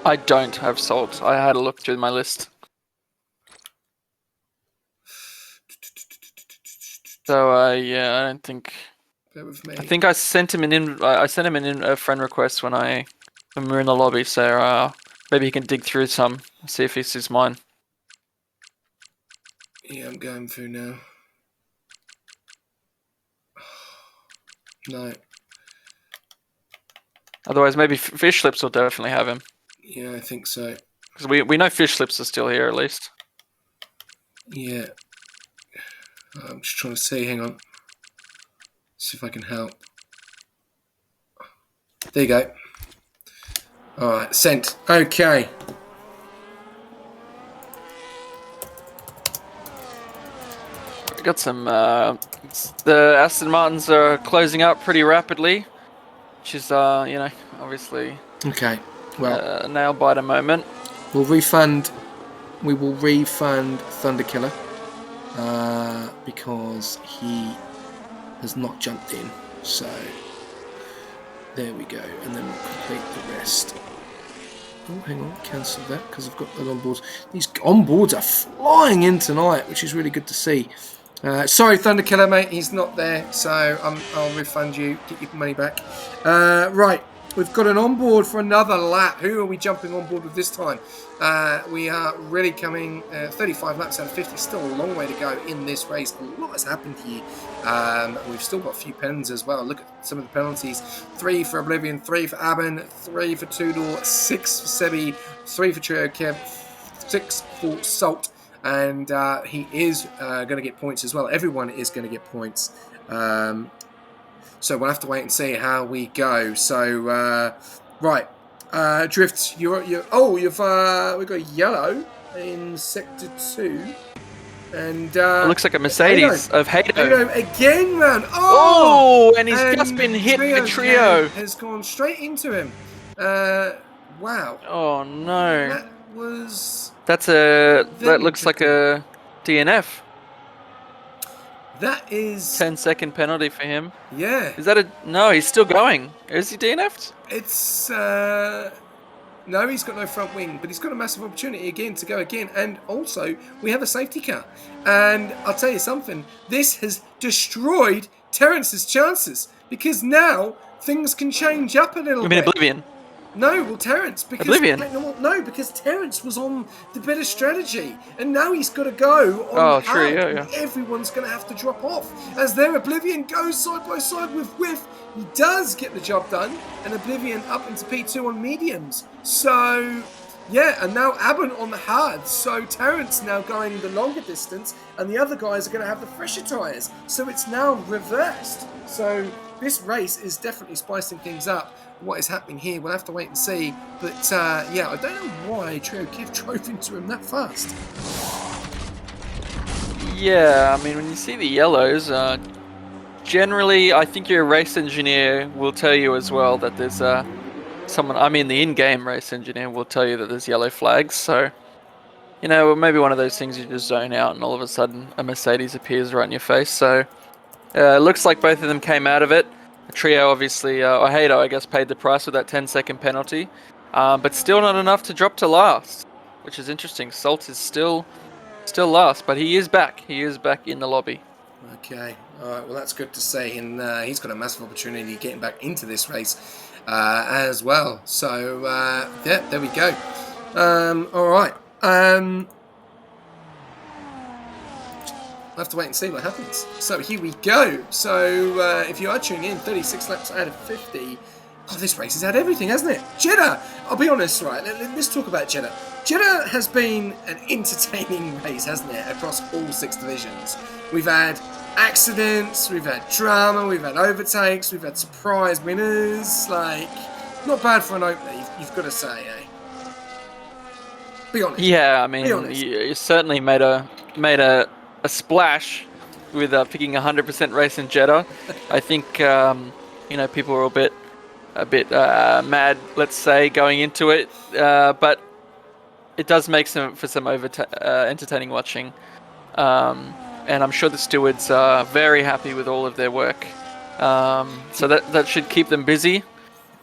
I don't have Salt. I had a look through my list. So yeah, I don't think. Bear with me. I think I sent him a friend request when we were in the lobby. So maybe he can dig through some, see if he sees mine. Yeah, I'm going through now. No. Otherwise, maybe Fish Slips will definitely have him. Yeah, I think so. Because we know Fish Slips are still here at least. Yeah. I'm just trying to see. Hang on. See if I can help. There you go. Alright, sent. Okay. We got some. The Aston Martins are closing up pretty rapidly, which is obviously Okay. Well, a nail biter moment. we will refund Thunderkiller because he has not jumped in. So there we go, and then we'll complete the rest. Oh, hang on, cancel that because I've got the onboards. These onboards are flying in tonight, which is really good to see. Sorry, Thunderkiller, mate, he's not there, so I'll refund you, get your money back. Right, we've got an onboard for another lap. Who are we jumping on board with this time? We are really coming 35 laps out of 50. Still a long way to go in this race. A lot has happened here. We've still got a few pens as well. Look at some of the penalties. 3 for Oblivion, 3 for Aben, 3 for Tudor, 6 for Sebi, 3 for Trio Kev, 6 for Salt. And he is going to get points as well. Everyone is going to get points. So we'll have to wait and see how we go. So, right. Drifts, we've got yellow in sector 2. And It looks like a Mercedes of Hato. Again, man. Oh, and he's just been hit by Trio. Has gone straight into him. Wow. Oh no. That was... That looks like a DNF. That is 10-second penalty for him. Yeah. Is that no? He's still going. Is he DNF'd? It's no, he's got no front wing, but he's got a massive opportunity again to go again. And also, we have a safety car. And I'll tell you something, this has destroyed Terrence's chances because now things can change up a little bit. You mean Oblivion? No, well, Terrence, because Oblivion. No, because Terrence was on the better strategy, and now he's got to go on Oh, the true, hard, yeah. and everyone's going to have to drop off. As their Oblivion goes side by side with Whiff, he does get the job done, and Oblivion up into P2 on mediums. So, yeah, and now Aben on the hard. So Terrence now going the longer distance, and the other guys are going to have the fresher tyres. So it's now reversed. So this race is definitely spicing things up. What is happening here, we'll have to wait and see. But yeah, I don't know why Trio Kid drove into him that fast. Yeah, I mean, when you see the yellows, generally, I think your race engineer will tell you as well that there's the in-game race engineer will tell you that there's yellow flags. So, maybe one of those things you just zone out and all of a sudden a Mercedes appears right in your face. So, it looks like both of them came out of it. Trio, obviously, or Hato, I guess, paid the price with that 10-second penalty. But still not enough to drop to last, which is interesting. Salt is still last, but he is back. He is back in the lobby. Okay, all right, well, that's good to see. And he's got a massive opportunity getting back into this race as well. So, yeah, there we go. All right. We'll have to wait and see what happens. So here we go. So if you are tuning in, 36 laps out of 50. Oh, this race has had everything, hasn't it? Jeddah! I'll be honest, right? Let's talk about Jeddah. Jeddah has been an entertaining race, hasn't it? Across all 6 divisions. We've had accidents, we've had drama, we've had overtakes, we've had surprise winners. Like, not bad for an opener, you've got to say, eh? Be honest. Yeah, I mean, you certainly made a splash with picking 100% race in Jeddah. I think people were a bit mad, let's say, going into it, but it does make for some entertaining watching. And I'm sure the stewards are very happy with all of their work. So that should keep them busy.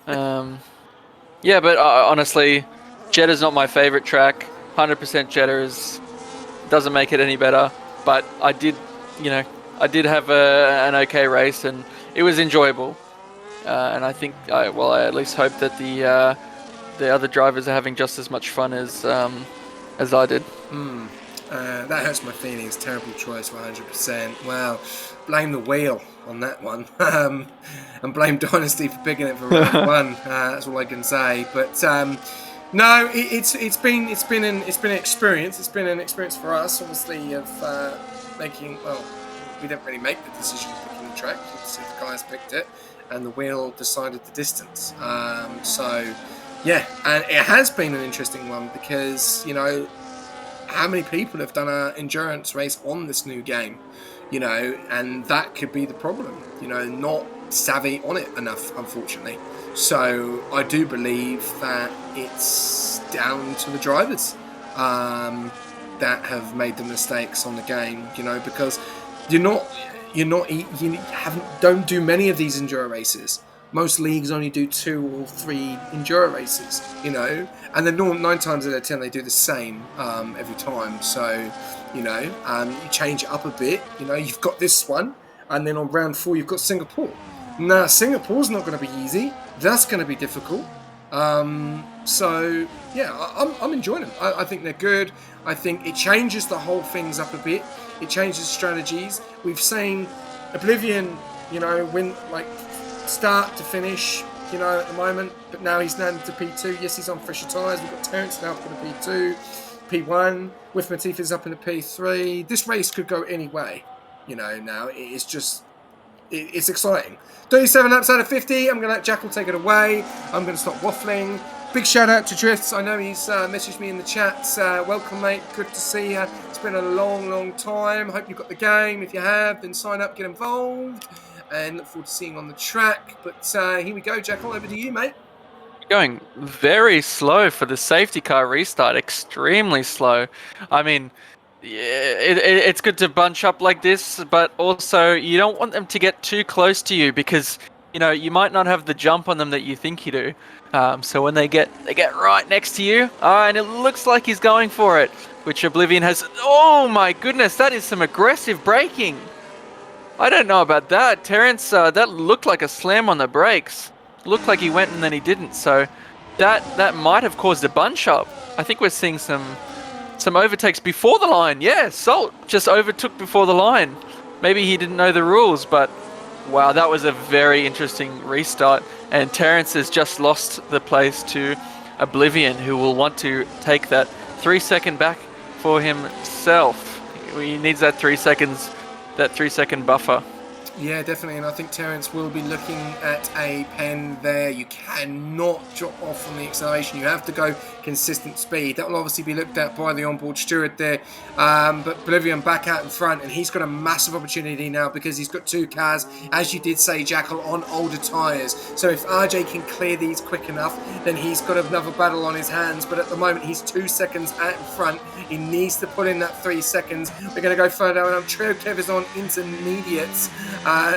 Yeah, but honestly, Jeddah's not my favorite track. 100% Jeddah doesn't make it any better. But I did have an okay race, and it was enjoyable. And I think, I at least hope that the other drivers are having just as much fun as I did. That hurts my feelings. Terrible choice, 100%. Well, blame the wheel on that one, and blame Dynasty for picking it for round one. That's all I can say. But no, it's been an experience. It's been an experience for us, obviously, of making. Well, we didn't really make the decision of picking the track. Obviously, the guys picked it, and the wheel decided the distance. So, yeah, and it has been an interesting one because how many people have done an endurance race on this new game, and that could be the problem, not savvy on it enough, unfortunately. So I do believe that it's down to the drivers that have made the mistakes on the game, because don't do many of these enduro races. Most leagues only do 2 or 3 enduro races, and then 9 times out of 10 they do the same every time. So, you change it up a bit. You've got this one, and then on round 4 you've got Singapore. Now, Singapore's not going to be easy. That's going to be difficult. So, yeah, I'm enjoying them. I think they're good. I think it changes the whole things up a bit. It changes strategies. We've seen Oblivion, win start to finish, at the moment, but now he's down to P2. Yes, he's on fresher tyres. We've got Terence now up in the P2, P1, with Matifa's up in the P3. This race could go any way, now. It's just, it's exciting. 37 laps out of 50. I'm going to let Jackal take it away. I'm going to stop waffling. Big shout out to Drifts. I know he's messaged me in the chat. Welcome, mate. Good to see you. It's been a long, long time. Hope you've got the game. If you have, then sign up, get involved. And look forward to seeing you on the track. But here we go, Jackal. Over to you, mate. Going very slow for the safety car restart. Extremely slow. I mean, it's good to bunch up like this, but also you don't want them to get too close to you because you might not have the jump on them that you think you do. So when they get right next to you, and it looks like he's going for it, which Oblivion has. Oh my goodness, that is some aggressive braking. I don't know about that. Terence, that looked like a slam on the brakes. Looked like he went and then he didn't. So that might have caused a bunch up. I think we're seeing some overtakes before the line. Yeah, Salt just overtook before the line. Maybe he didn't know the rules, but wow, that was a very interesting restart. And Terence has just lost the place to Oblivion, who will want to take that 3-second back for himself. He needs that 3 seconds. That 3-second buffer. Yeah, definitely, and I think Terence will be looking at a pen there. You cannot drop off on the acceleration. You have to go consistent speed. That will obviously be looked at by the onboard steward there. But Oblivion back out in front, and he's got a massive opportunity now because he's got 2 cars, as you did say, Jackal, on older tyres. So if RJ can clear these quick enough, then he's got another battle on his hands. But at the moment, he's 2 seconds out in front. He needs to put in that 3 seconds. We're going to go further down. Trio Kev is on intermediates.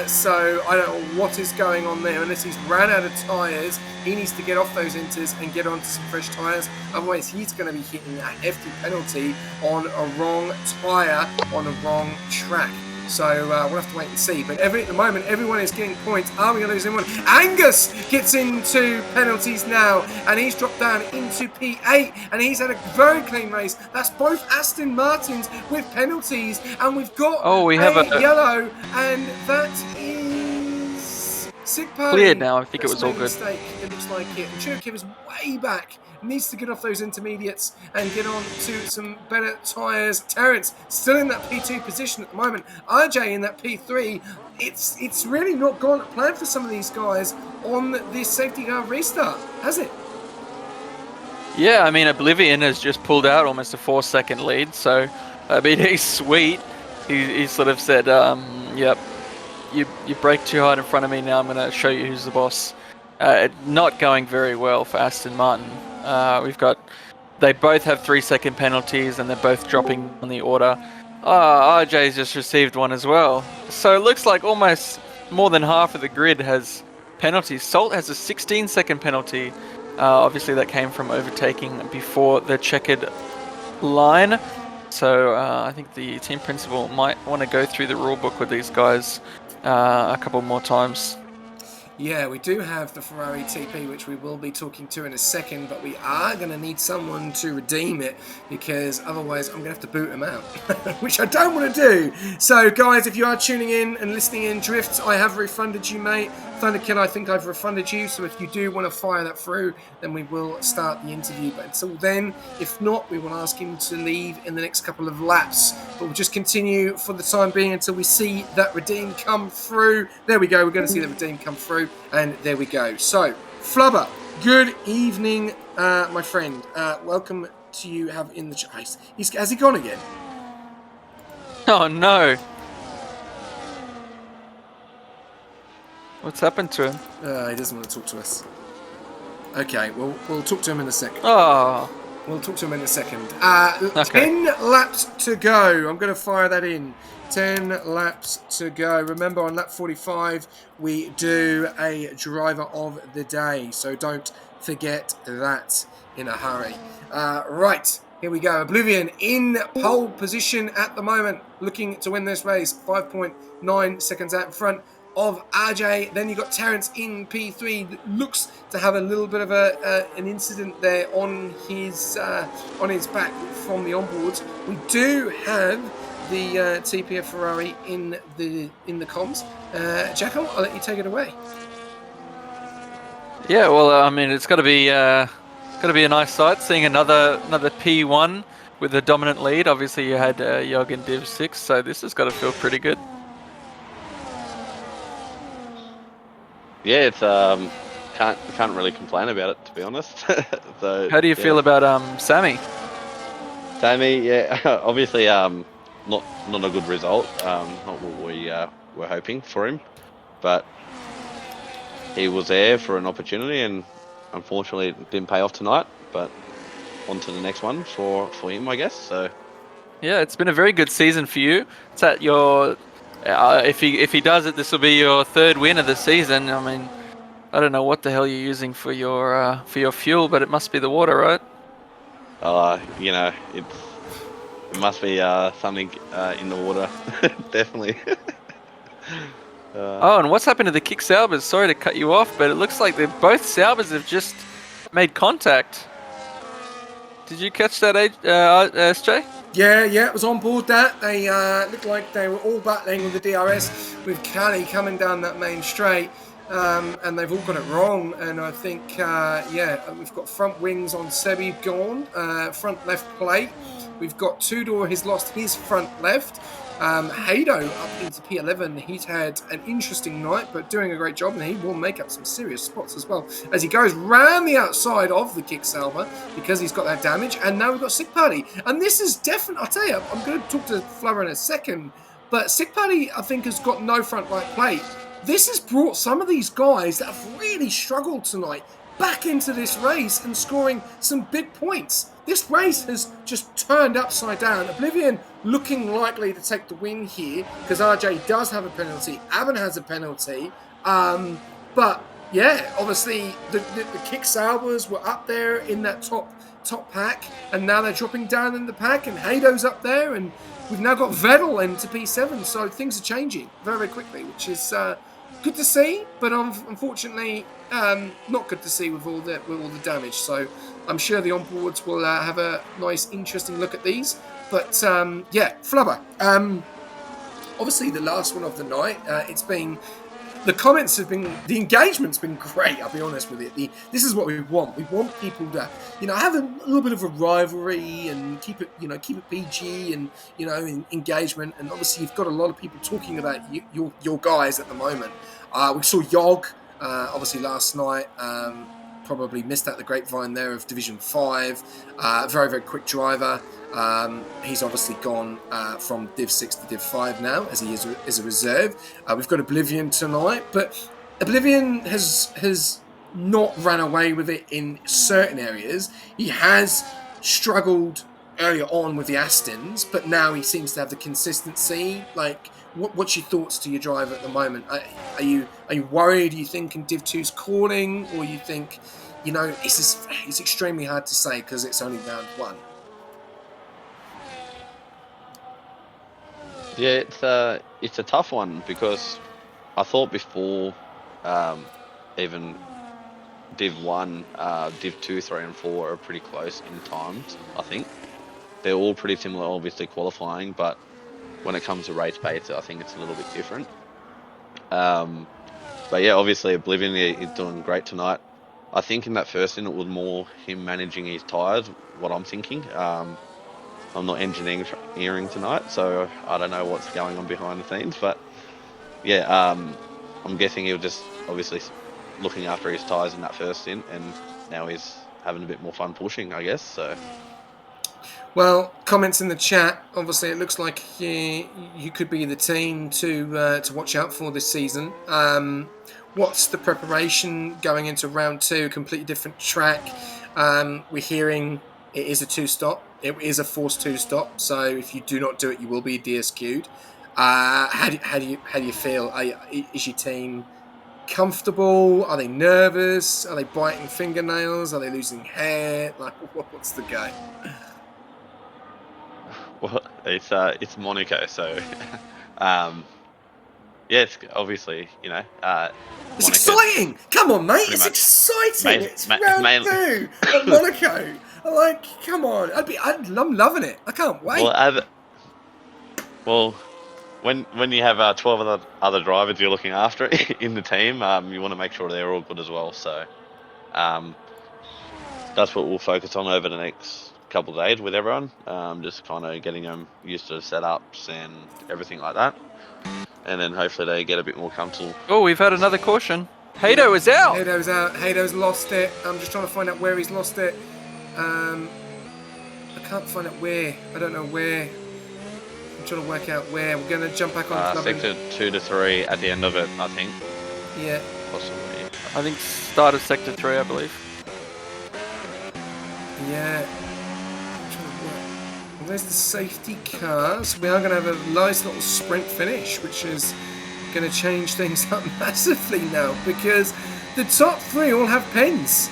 So I don't know what is going on there. Unless he's ran out of tyres, he needs to get off those inters and get onto some fresh tyres. Otherwise, he's going to be hitting a hefty penalty on a wrong tyre on a wrong track. So we'll have to wait and see. But at the moment, everyone is getting points. Are we going to lose anyone? Angus gets into penalties now, and he's dropped down into P8, and he's had a very clean race. That's both Aston Martins with penalties, and we've got we have a yellow, and that is Sick Party. Cleared now. I think it was all good. Mistake. It looks like it. And Cherokee is way back. Needs to get off those intermediates and get on to some better tyres. Terence still in that P2 position at the moment. RJ in that P3. It's really not gone to plan for some of these guys on this safety car restart, has it? Yeah, I mean, Oblivion has just pulled out almost a 4-second lead, so I mean, he's sweet. he sort of said, "Yep, you brake too hard in front of me. Now I'm going to show you who's the boss." Not going very well for Aston Martin. They both have 3-second penalties, and they're both dropping on the order. RJ's just received one as well. So it looks like almost more than half of the grid has penalties. Salt has a 16-second penalty. Obviously, that came from overtaking before the checkered line. So I think the team principal might want to go through the rule book with these guys a couple more times. Yeah, we do have the Ferrari TP, which we will be talking to in a second, but we are going to need someone to redeem it, because otherwise I'm going to have to boot him out, which I don't want to do. So, guys, if you are tuning in and listening in, Drifts, I have refunded you, mate. Thunderkill, I think I've refunded you, so if you do want to fire that through, then we will start the interview. But until then, if not, we will ask him to leave in the next couple of laps. But we'll just continue for the time being until we see that redeem come through. There we go, we're going to see the redeem come through. And there we go. So, Flubber, good evening, my friend. Welcome to you have in the chat. Has he gone again? Oh no! What's happened to him? He doesn't want to talk to us. Okay, we'll talk to him in a second. Oh. We'll talk to him in a second. Okay. 10 laps to go. I'm going to fire that in. 10 laps to go. Remember, on lap 45, we do a driver of the day. So don't forget that in a hurry. Right, here we go. Oblivion in pole position at the moment, looking to win this race. 5.9 seconds out in front of RJ. Then you've got Terrence in P3. That looks to have a little bit of an incident there on his back from the onboards. We do have the TP of Ferrari in the comms. Jacko, I'll let you take it away. Yeah, well, I mean, it's got to be a nice sight seeing another P1 with a dominant lead. Obviously, you had Jürgen Div 6, so this has got to feel pretty good. Yeah, it's can't really complain about it, to be honest. So, how do you feel about Sammy? Sammy, yeah, obviously not a good result. Not what we were hoping for him, but he was there for an opportunity, and unfortunately it didn't pay off tonight. But on to the next one for him, I guess. So yeah, it's been a very good season for you. It's at your if he does it, this will be your third win of the season. I mean, I don't know what the hell you're using for your fuel, but it must be the water, right? you know, it must be something in the water, definitely. Oh, and what's happened to the kick Saubers? Sorry to cut you off, but it looks like both Saubers have just made contact. Did you catch that, SJ? Yeah, it was on board that. They looked like they were all battling with the DRS, with Cali coming down that main straight, and they've all got it wrong. And I think, we've got front wings on Sebi gone, front left plate. We've got Tudor, he's lost his front left. Hado up into P11, he's had an interesting night, but doing a great job, and he will make up some serious spots as well as he goes round the outside of the kick salver because he's got that damage. And now we've got Sick Party, and this is definitely, I'll tell you, I'm going to talk to Flubber in a second, but Sick Party, I think, has got no front right plate. This has brought some of these guys that have really struggled tonight back into this race and scoring some big points. This race has just turned upside down. Oblivion looking likely to take the win here because RJ does have a penalty. Avon has a penalty. But yeah, obviously the kick Saubers were up there in that top pack, and now they're dropping down in the pack, and Hado's up there, and we've now got Vettel into P7. So things are changing very, very quickly, which is good to see, but unfortunately not good to see with all the damage. So I'm sure the onboards will have a nice, interesting look at these. But Flubber. Obviously, the last one of the night. The engagement's been great. I'll be honest with you. This is what we want. We want people to, have a little bit of a rivalry and keep it PG and engagement. And obviously, you've got a lot of people talking about your guys at the moment. We saw Yog obviously last night. probably missed out the grapevine there of Division 5. Very, very quick driver. He's obviously gone from Div 6 to Div 5 now, as he is a reserve. We've got Oblivion tonight, but Oblivion has not ran away with it in certain areas. He has struggled earlier on with the Astons, but now he seems to have the consistency. Like, what's your thoughts to your driver at the moment? Are you worried? Are you thinking Div 2's calling, or you think, it's extremely hard to say because it's only round 1. Yeah, it's a tough one because I thought before even Div 1, Div 2, 3 and 4 are pretty close in times, I think. They're all pretty similar, obviously qualifying, but when it comes to race pace, I think it's a little bit different. But yeah, obviously Oblivion is doing great tonight. I think in that first it was more him managing his tyres, what I'm thinking. I'm not engineering tonight, so I don't know what's going on behind the scenes, but yeah, I'm guessing he'll just obviously looking after his tyres in that first stint, and now he's having a bit more fun pushing, I guess. So, well, comments in the chat. Obviously, it looks like you could be the team to watch out for this season. What's the preparation going into round 2? Completely different track. We're hearing it is a 2-stop. It is a forced 2-stop. So if you do not do it, you will be DSQ'd. How do you feel? Is your team comfortable? Are they nervous? Are they biting fingernails? Are they losing hair? Like, what's the go? well, it's Monaco, so yeah, it's obviously It's Monaco, exciting! Come on, mate! It's much exciting! ma- It's ma- round mainly- 2 at Monaco. I'm come on! I'm loving it. I can't wait. Well, when you have 12 other drivers you're looking after in the team, you want to make sure they're all good as well. So, that's what we'll focus on over the next couple of days with everyone. Just kind of getting them used to the setups and everything like that, and then hopefully they get a bit more comfortable. Oh, we've had another caution. Hato is out. Hato's out. Hato's lost it. I'm just trying to find out where he's lost it. I can't find out where. I don't know where. I'm trying to work out where. We're going to jump back on the Sector 2 to 3 at the end of it, I think. Yeah. Possibly. I think start of sector 3, I believe. Yeah. I'm trying to work. Well, there's the safety cars. We are going to have a nice little sprint finish, which is going to change things up massively now because the top 3 all have pens.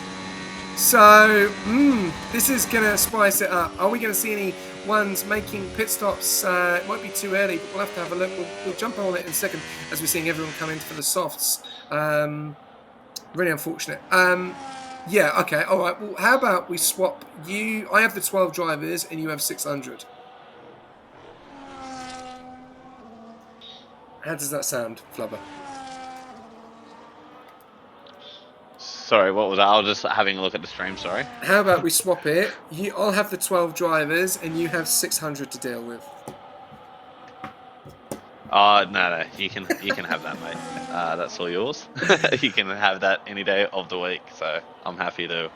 So, this is going to spice it up. Are we going to see any ones making pit stops? It might be too early, but we'll have to have a look. We'll jump on it in a second as we're seeing everyone come in for the softs. Really unfortunate. Yeah, okay, all right. Well, how about we swap you? I have the 12 drivers and you have 600. How does that sound, Flubber? Sorry, what was that? I was just having a look at the stream. Sorry. How about we swap it? I'll have the 12 drivers and you have 600 to deal with. No, you can have that, mate. That's all yours. You can have that any day of the week. So I'm happy to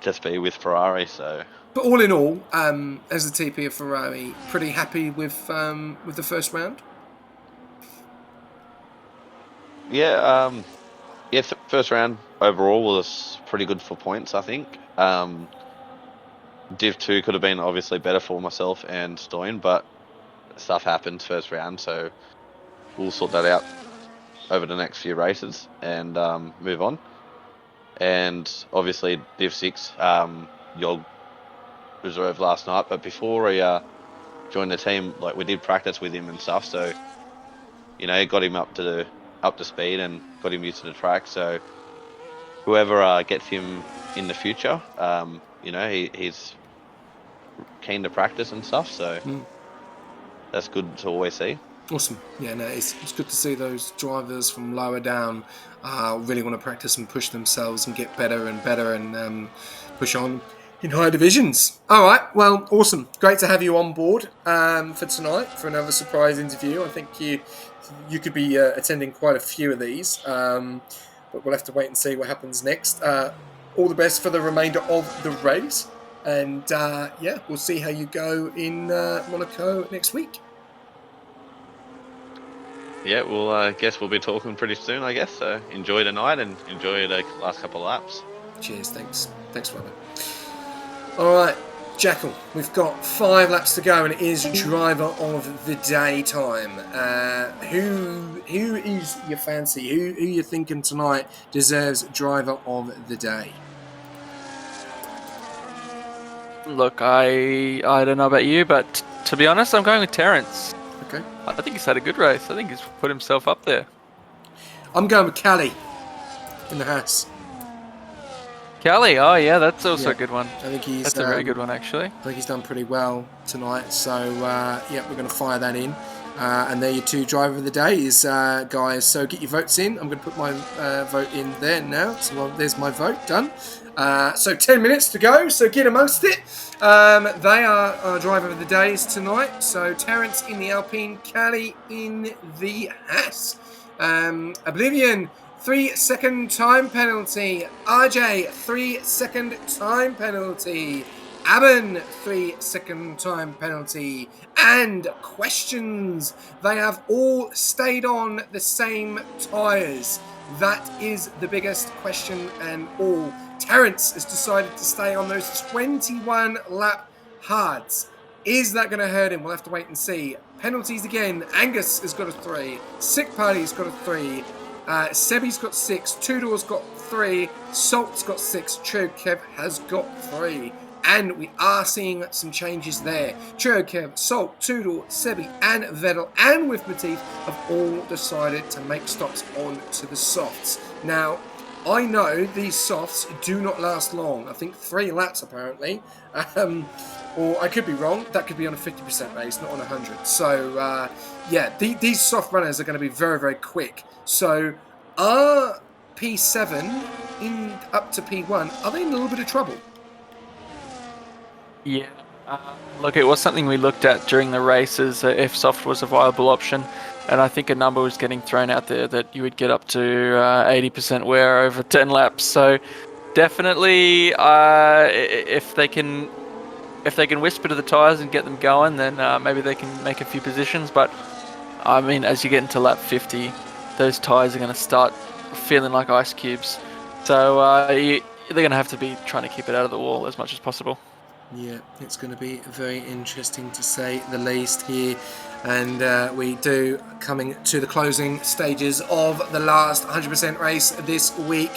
just be with Ferrari. So, but all in all, as the TP of Ferrari, pretty happy with the first round. Yeah, first round overall was pretty good for points, I think. Div 2 could have been obviously better for myself and Stoyan, but stuff happens first round, so we'll sort that out over the next few races and move on. And obviously Div 6, Yog reserved last night, but before he joined the team, like we did practice with him and stuff, so got him up to speed and got him used to the track. So whoever gets him in the future, he's keen to practice and stuff. So that's good to always see. Awesome. Yeah, no, it's good to see those drivers from lower down really want to practice and push themselves and get better and better and push on in higher divisions. All right, well, awesome. Great to have you on board for tonight for another surprise interview. I think you could be attending quite a few of these. But but we'll have to wait and see what happens next. All the best for the remainder of the race. And yeah, we'll see how you go in Monaco next week. Yeah, well, I guess we'll be talking pretty soon, I guess. So enjoy tonight and enjoy the last couple of laps. Cheers, thanks, brother. All right, Jackal, we've got 5 laps to go, and it is driver of the day time. Who is your fancy? Who you thinking tonight deserves driver of the day? Look, I don't know about you, but to be honest, I'm going with Terence. Okay. I think he's had a good race. I think he's put himself up there. I'm going with Callie in the Haas. Callie, oh yeah, that's also a good one. I think he's. That's a very good one, actually. I think he's done pretty well tonight. So yeah, we're going to fire that in. And there, your 2 driver of the day is guys. So get your votes in. I'm going to put my vote in there now. So there's my vote done. So 10 minutes to go. So get amongst it. They are our driver of the days tonight. So Terence in the Alpine, Callie in the Haas. Oblivion, 3-second time penalty. RJ, 3-second time penalty. Aben, 3-second time penalty. And questions. They have all stayed on the same tyres. That is the biggest question and all. Terence has decided to stay on those 21 lap hards. Is that going to hurt him? We'll have to wait and see. Penalties again. Angus has got a 3. Sick Party's got a 3. Sebi's got 6. Tudor's got 3. Salt's got 6. Chokev has got 3. And we are seeing some changes there. Chokev, Salt, Tudor, Sebi, and Vettel, and with Matif have all decided to make stops on to the softs. Now, I know these softs do not last long. I think 3 laps apparently. Or I could be wrong. That could be on a 50% race, not on 100. So, yeah, these soft runners are going to be very, very quick. So, are P7 in up to P1, are they in a little bit of trouble? Yeah. Look, it was something we looked at during the races, if soft was a viable option. And I think a number was getting thrown out there that you would get up to 80% wear over 10 laps. So definitely, if they can whisper to the tyres and get them going, then maybe they can make a few positions. But I mean, as you get into lap 50, those tyres are going to start feeling like ice cubes. So they're going to have to be trying to keep it out of the wall as much as possible. Yeah, it's going to be very interesting to say the least here. And we do coming to the closing stages of the last 100% race this week.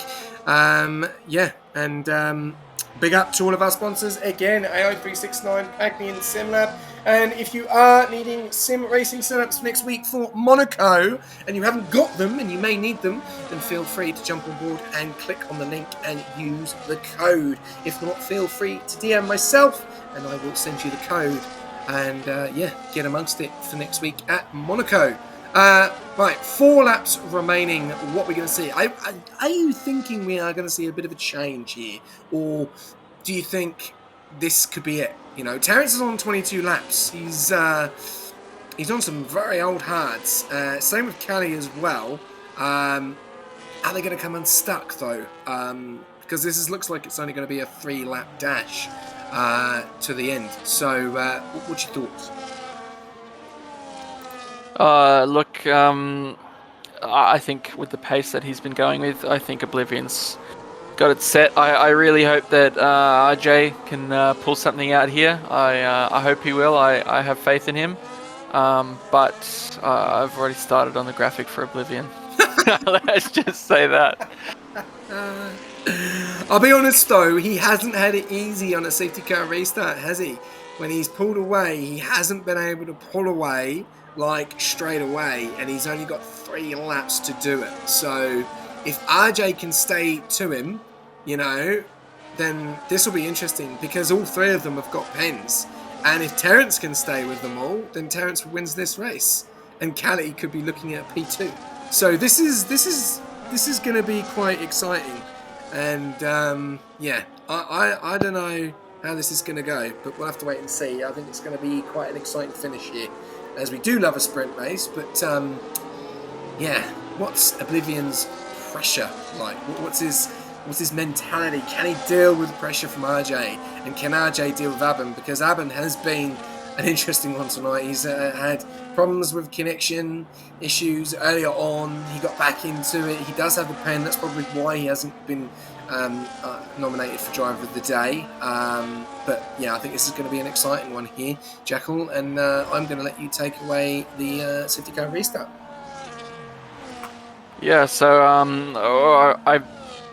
Yeah, and big up to all of our sponsors again, AI369, Pagni and SimLab. And if you are needing sim racing setups for next week for Monaco and you haven't got them and you may need them, then feel free to jump on board and click on the link and use the code. If not, feel free to DM myself and I will send you the code. And yeah, get amongst it for next week at Monaco. Right, 4 laps remaining. What we're going to see? Are you thinking we are going to see a bit of a change here? Or do you think this could be it? You know, Terence is on 22 laps. He's on some very old hards. Same with Callie as well. Are they going to come unstuck though? Because this looks like it's only going to be a 3-lap dash to the end. So, what's your thoughts? Look, I think with the pace that he's been going with, I think Oblivion's got it set. I really hope that RJ can pull something out here. I hope he will. I have faith in him. But I've already started on the graphic for Oblivion. Let's just say that. I'll be honest though, he hasn't had it easy on a safety car restart, has he? When he's pulled away, he hasn't been able to pull away like straight away, and he's only got 3 laps to do it. So if RJ can stay to him, you know, then this will be interesting because all 3 of them have got pens. And if Terence can stay with them all, then Terence wins this race, and Callie could be looking at P2. So this is going to be quite exciting. And yeah, I don't know how this is going to go, but we'll have to wait and see. I think it's going to be quite an exciting finish here, as we do love a sprint race. But yeah, what's Oblivion's pressure like? What's his mentality? Can he deal with pressure from RJ? And can RJ deal with Aben? Because Aben has been an interesting one tonight. He's had problems with connection issues earlier on. He got back into it. He does have the pen. That's probably why he hasn't been nominated for Driver of the Day. But yeah, I think this is going to be an exciting one here, Jackal. And I'm going to let you take away the safety car restart. Yeah, so I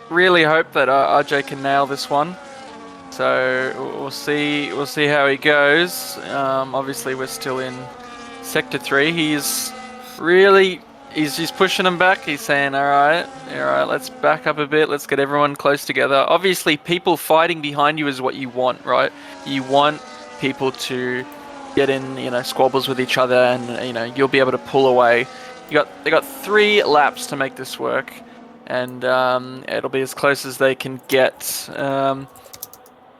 really hope that RJ can nail this one. So we'll see how he goes. Obviously, we're still in Sector 3. He's pushing them back. He's saying, all right, let's back up a bit. Let's get everyone close together. Obviously, people fighting behind you is what you want, right? You want people to get in, squabbles with each other, and you'll be able to pull away. They got 3 laps to make this work, and it'll be as close as they can get.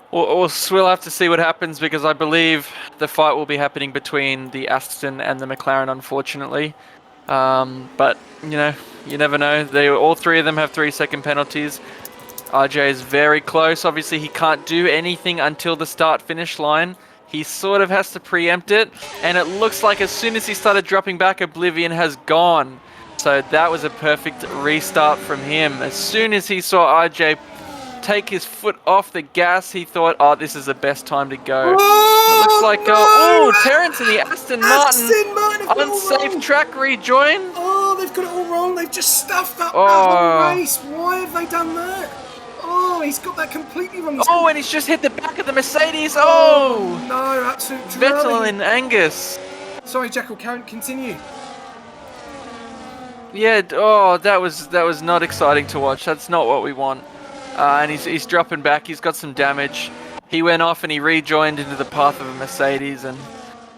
We'll have to see what happens, because I believe the fight will be happening between the Aston and the McLaren, unfortunately. But you never know. All 3 of them have 3-second penalties. RJ is very close. Obviously, he can't do anything until the start-finish line. He sort of has to preempt it, and it looks like as soon as he started dropping back, Oblivion has gone. So that was a perfect restart from him. As soon as he saw RJ take his foot off the gas, he thought, oh, this is the best time to go. Oh, it looks like, no! Terrence in the Aston Martin unsafe track rejoin. Oh, they've got it all wrong. They've just stuffed up that whole race. Why have they done that? Oh, he's got that completely wrong. Oh, and he's just hit the back of the Mercedes. Oh no, absolute Vettel and Angus. Sorry, Jackal, continue. Yeah, that was not exciting to watch. That's not what we want. And he's dropping back. He's got some damage. He went off and he rejoined into the path of a Mercedes, and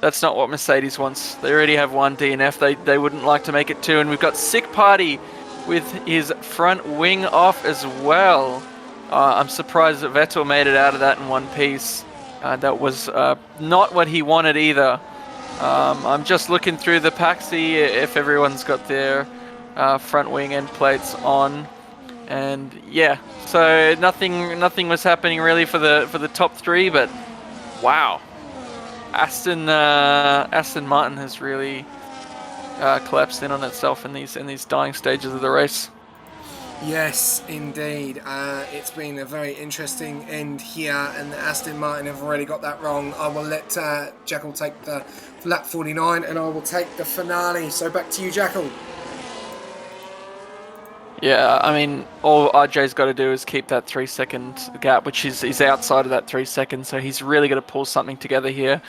that's not what Mercedes wants. They already have 1 DNF. They wouldn't like to make it 2. And we've got Sick Party with his front wing off as well. I'm surprised that Vettel made it out of that in one piece. That was not what he wanted either. I'm just looking through the pack, see if everyone's got their front wing end plates on. And yeah, so nothing was happening really for the top 3, but wow, Aston Martin has really collapsed in on itself in these dying stages of the race. Yes, indeed. It's been a very interesting end here, and Aston Martin have already got that wrong. I will let Jackal take the lap 49, and I will take the finale. So back to you, Jackal. Yeah, I mean, all RJ's got to do is keep that 3-second gap, which is outside of that 3 seconds, so he's really got to pull something together here.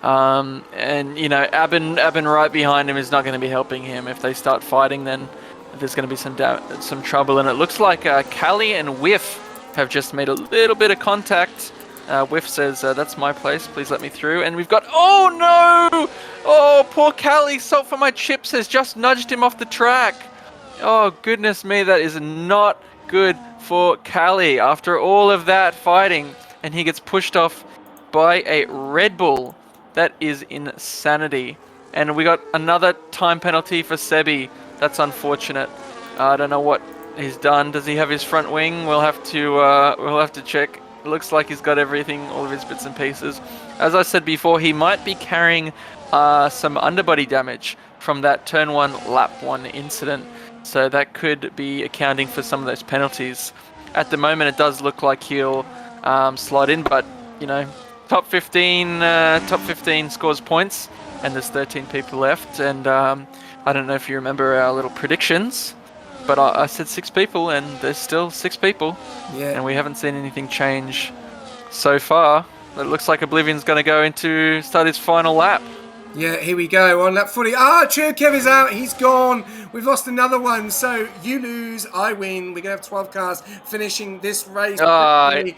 And, Aben right behind him is not going to be helping him. If they start fighting, then there's going to be some trouble. And it looks like Callie and Whiff have just made a little bit of contact. Whiff says, that's my place, please let me through. And we've got, oh no! Oh, poor Callie, Salt for My Chips has just nudged him off the track. Oh, goodness me, that is not good for Callie after all of that fighting. And he gets pushed off by a Red Bull. That is insanity. And we got another time penalty for Sebi. That's unfortunate. I don't know what he's done. Does he have his front wing? We'll have to check. It looks like he's got everything, all of his bits and pieces. As I said before, he might be carrying some underbody damage from that turn 1, lap 1 incident. So that could be accounting for some of those penalties. At the moment, it does look like he'll slide in, but top 15 scores points, and there's 13 people left. And I don't know if you remember our little predictions, but I said 6 people, and there's still 6 people. Yeah. And we haven't seen anything change so far. It looks like Oblivion's going to go into start his final lap. Yeah, here we go on lap 40. Kev is out. He's gone. We've lost another one. So you lose, I win. We're going to have 12 cars finishing this race. I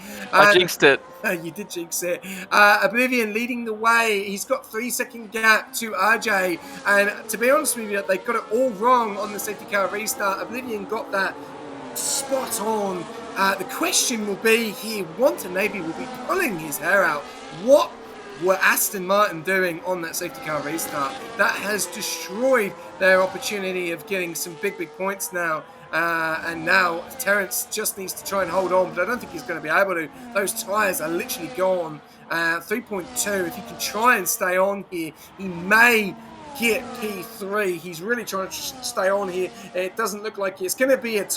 jinxed it. You did jinx it. Oblivion leading the way. He's got 3-second gap to RJ. And to be honest with you, they got it all wrong on the safety car restart. Oblivion got that spot on. The question will be here, Wanton Navy will be pulling his hair out. What were Aston Martin doing on that safety car restart? That has destroyed their opportunity of getting some big points now. And now Terence just needs to try and hold on, but I don't think he's going to be able to. Those tyres are literally gone. 3.2, if he can try and stay on here, he may get P3. He's really trying to stay on here. It doesn't look like it's going to be a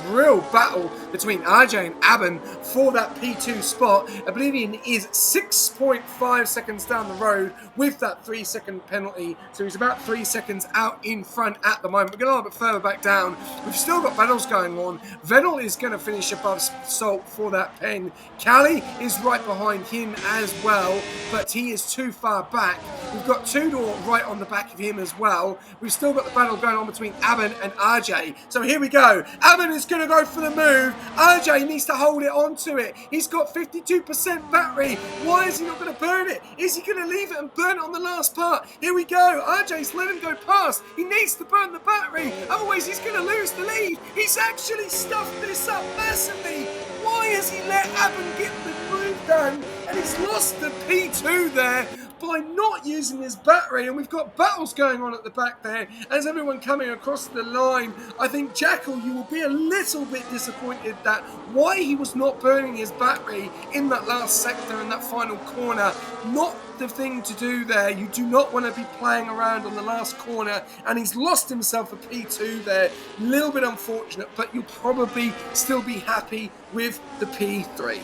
real battle between RJ and Aben for that P2 spot. Oblivion is 6.5 seconds down the road with that 3-second penalty, so he's about 3 seconds out in front at the moment. We're going a little bit further back down. We've still got battles going on. Vettel is going to finish above Salt for that pen. Callie is right behind him as well, but he is too far back. We've got Tudor right on the back of him as well. We've still got the battle going on between Aben and RJ. So here we go. Aben is going to go for the move. RJ needs to hold it onto it. He's got 52% battery. Why is he not going to burn it? Is he going to leave it and burn it on the last part? Here we go. RJ's let him go past. He needs to burn the battery. Otherwise, he's going to lose the lead. He's actually stuffed this up massively. Why has he let Aben get the move done? And he's lost the P2 there by not using his battery, and we've got battles going on at the back there as everyone coming across the line. I think Jackal, you will be a little bit disappointed that why he was not burning his battery in that last sector in that final corner. Not the thing to do there. You do not want to be playing around on the last corner, and he's lost himself a P2 there. A little bit unfortunate, but you'll probably still be happy with the P3.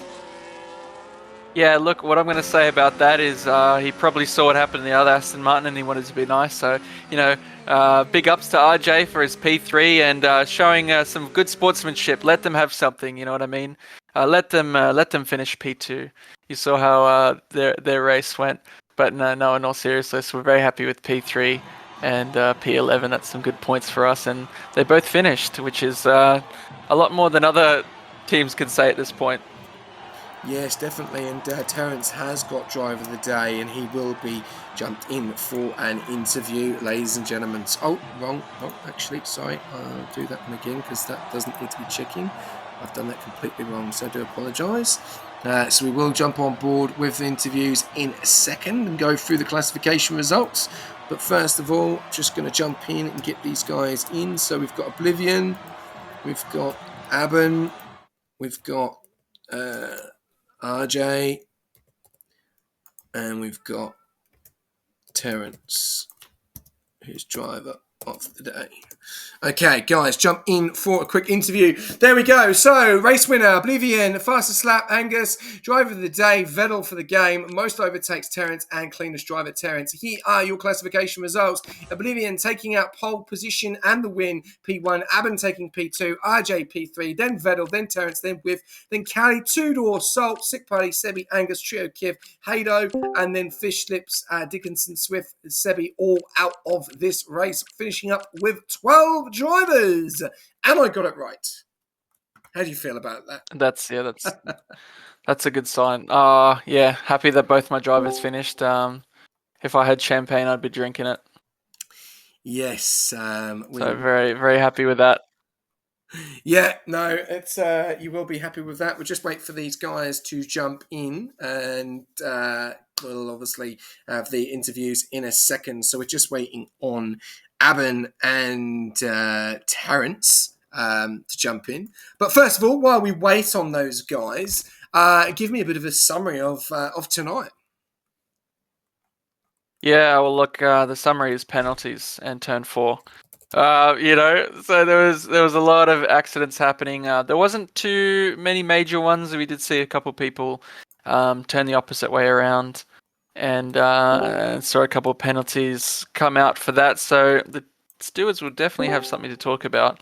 Yeah, look, what I'm going to say about that is he probably saw what happened in the other Aston Martin and he wanted to be nice. So, big ups to RJ for his P3 and showing some good sportsmanship. Let them have something, you know what I mean? Let them finish P2. You saw how their race went. But no, in all seriousness, we're very happy with P3 and P11. That's some good points for us. And they both finished, which is a lot more than other teams can say at this point. Yes, definitely, and Terence has got driver of the day, and he will be jumped in for an interview, ladies and gentlemen. Oh, wrong. Oh, actually, sorry. I'll do that one again because that doesn't need to be checking. I've done that completely wrong, so I do apologise. So we will jump on board with the interviews in a second and go through the classification results. But first of all, just going to jump in and get these guys in. So we've got Oblivion, we've got Aben, we've got RJ, and we've got Terence, who's driver of the day. Okay, guys, jump in for a quick interview. There we go. So, race winner, Oblivion, fastest lap, Angus, driver of the day, Vettel for the game, most overtakes, Terence, and cleanest driver, Terence. Here are your classification results. Oblivion taking out pole position and the win, P1, Aben taking P2, RJ P3, then Vettel, then Terence, then Whiff, then Callie, Tudor, Salt, Sick Party, Sebi, Angus, Trio, Kiv, Hado, and then Fish Slips, Dickinson, Swift, Sebi, all out of this race, finishing up with 12 drivers. Am I got it right? How do you feel about that? That's a good sign. Happy that both my drivers finished. If I had champagne, I'd be drinking it. Yes. So very, very happy with that. Yeah, no, it's you will be happy with that. We'll just wait for these guys to jump in, and we'll obviously have the interviews in a second. So we're just waiting on Aben and Terence to jump in. But first of all, while we wait on those guys, give me a bit of a summary of tonight. Yeah, well, look, the summary is penalties and turn 4. So there was a lot of accidents happening. There wasn't too many major ones. We did see a couple people turn the opposite way around, and saw a couple of penalties come out for that. So the stewards will definitely have something to talk about,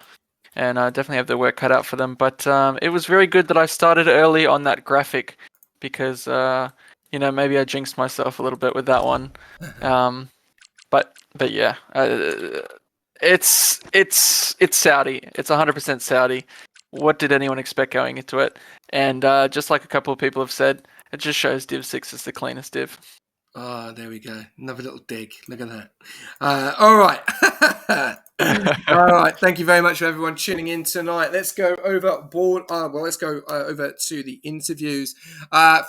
and definitely have their work cut out for them. But it was very good that I started early on that graphic, because maybe I jinxed myself a little bit with that one. But yeah. It's Saudi. It's 100% Saudi. What did anyone expect going into it? And just like a couple of people have said, it just shows Div 6 is the cleanest div. Oh, there we go. Another little dig. Look at that. All right. All right. Thank you very much for everyone tuning in tonight. Let's go overboard. Let's go over to the interviews.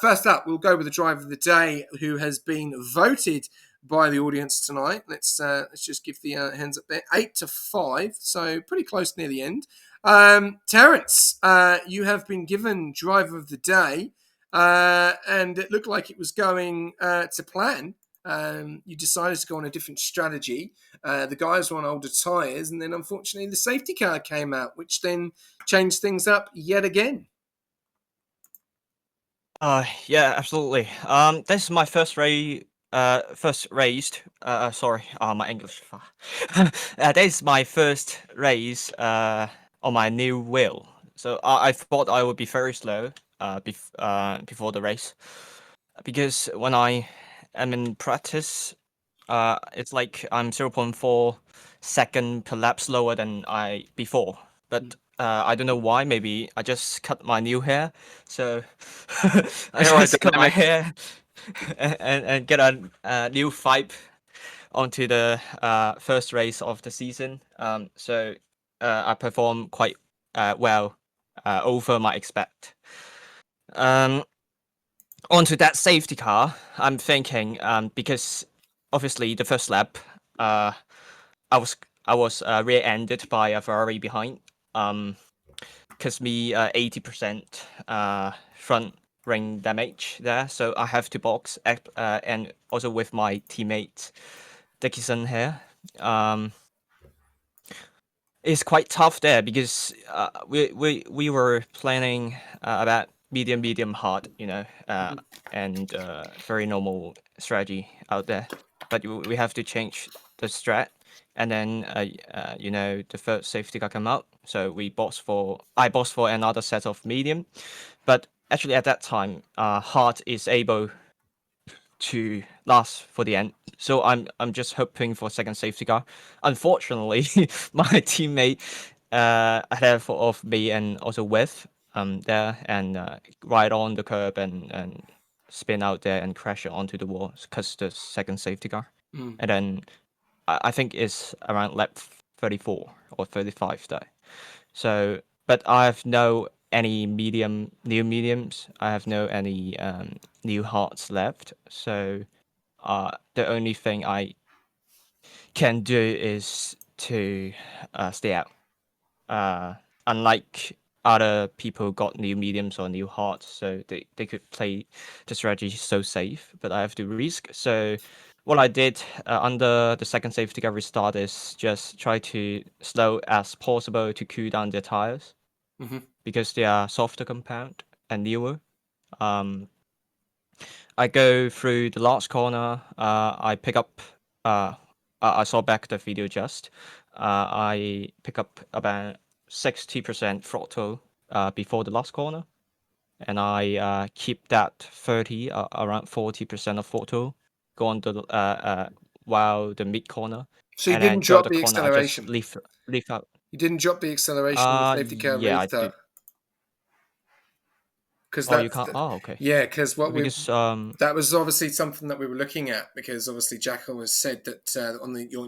First up, we'll go with the driver of the day, who has been voted by the audience tonight. Let's just give the hands up there. 8-5, so pretty close near the end. Terence, you have been given driver of the day, and it looked like it was going to plan. You decided to go on a different strategy. The guys were on older tyres, and then unfortunately the safety car came out, which then changed things up yet again. Yeah, absolutely. This is my first race. Sorry, my English. This is my first race. On my new wheel. So I thought I would be very slow. Before the race, because when I am in practice, it's like I'm 0.4 second per lap slower than I before. But I don't know why. Maybe I just cut my new hair, so I just cut my hair and get a new vibe onto the first race of the season. So I performed quite well over my expect. Onto that safety car, I'm thinking because obviously the first lap, uh, I was rear-ended by a Ferrari behind, cause me 80% front ring damage there, so I have to box and also with my teammate Dickinson here. It's quite tough there because we were planning about medium hard, and very normal strategy out there. But we have to change the strat, and then the third safety car come out, so I boxed for another set of medium, but actually at that time, hard is able to last for the end. So I'm just hoping for second safety car. Unfortunately, my teammate ahead of me and also with there and right on the curb and spin out there and crash onto the wall because the second safety car. And then I think it's around lap 34 or 35 there. So, but I have no any new mediums. I have no any new hearts left. So, the only thing I can do is to stay out. Unlike other people got new mediums or new hearts, so they could play the strategy so safe, but I have to risk. So what I did under the second safety car restart is just try to slow as possible to cool down the tires because they are softer compound and newer. I go through the last corner. I pick up. I saw back the video just. I pick up about 60% throttle before the last corner, and I keep that 30 around 40% of throttle go on the while the mid corner. So you and then didn't throughout drop the the corner I just acceleration. leave out. You didn't drop the acceleration in the safety car Yeah, I restart did. because Oh, you can't. Oh, okay. yeah, because Because that was obviously something that we were looking at because obviously Jackal has said that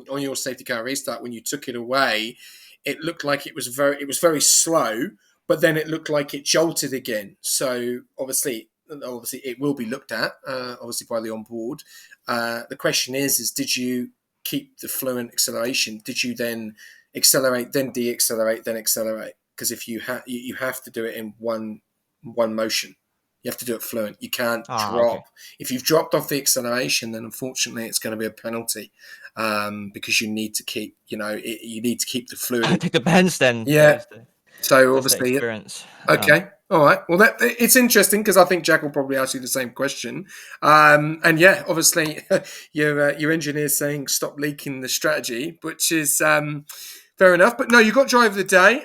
on your safety car restart when you took it away, it looked like it was very slow, but then it looked like it jolted again. So obviously it will be looked at obviously by the onboard. The question is did you keep the fluent acceleration? Did you then accelerate, then deaccelerate, then accelerate? Because if you have to do it in one motion. You have to do it fluent. You can't drop. okay. If you've dropped off the acceleration, then unfortunately it's going to be a penalty because you need to keep, you need to keep the fluid. It depends then. Yeah. So That's the obviously, experience. okay, all right. Well, it's interesting because I think Jack will probably ask you the same question. And yeah, obviously, your engineer's saying stop leaking the strategy, which is fair enough. But no, you got driver of the day.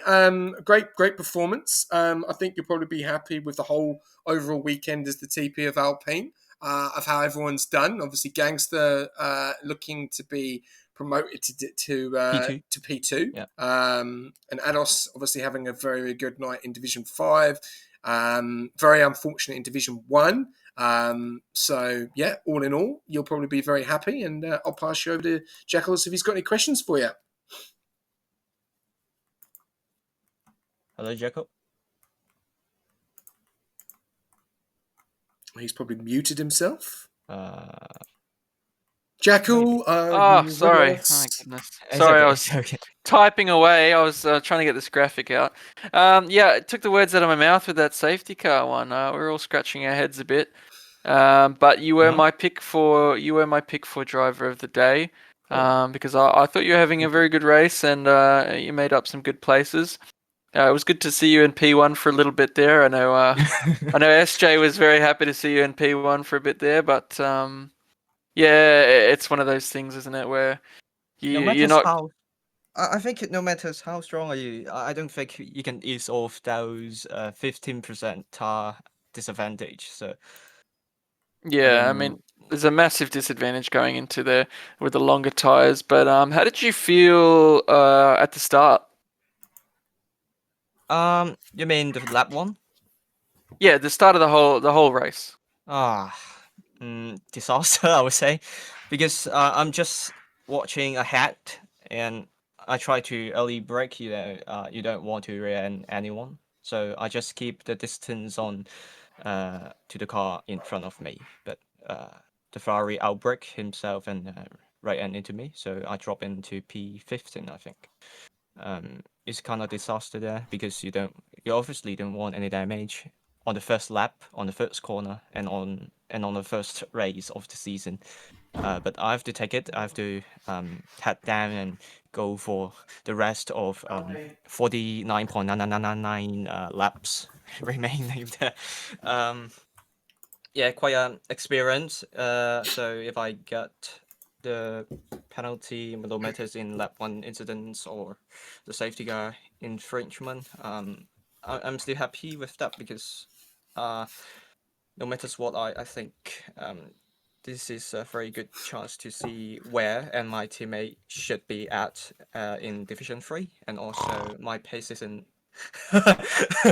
Great performance. I think you'll probably be happy with the whole overall weekend as the TP of Alpine. Of how everyone's done. Obviously, Gangster looking to be promoted P2. to P2. Yeah. And Ados obviously having a very, very good night in Division 5. Very unfortunate in Division 1. So, yeah, all in all, you'll probably be very happy. And I'll pass you over to Jackals if he's got any questions for you. Hello, Jacob. He's probably muted himself. Jackal, Oh, you sorry. with My us? goodness. It's Sorry, I okay. was It's okay. typing away. I was trying to get this graphic out. Yeah, it took the words out of my mouth with that safety car one. We were all scratching our heads a bit. But you were Uh-huh. my pick for driver of the day. Because I thought you were having a very good race and you made up some good places. It was good to see you in P1 for a little bit there. I know SJ was very happy to see you in P1 for a bit there, but yeah, it's one of those things, isn't it, where No you're matter not. how, I think no matter how strong are you, I don't think you can ease off those 15% tar disadvantage. So Yeah, I mean, there's a massive disadvantage going into there with the longer tires. But how did you feel at the start? you mean the lap one? Yeah, the start of the whole race. Ah, disaster, I would say, because I'm just watching ahead and I try to early brake. You don't want to rear end anyone, so I just keep the distance on to the car in front of me. But the Ferrari outbrake himself and right end into me, so I drop into P15, I think. It's kind of disaster there because you obviously don't want any damage on the first lap, on the first corner, and on the first race of the season. But I have to take it. I have to head down and go for the rest of 49.9999 laps remaining there. Yeah, quite an experience. So if I get the penalty millimeters in lap one incidents or the safety car infringement, I'm still happy with that because no matter what, I think this is a very good chance to see where and my teammate should be at in Division 3, and also my pace is in.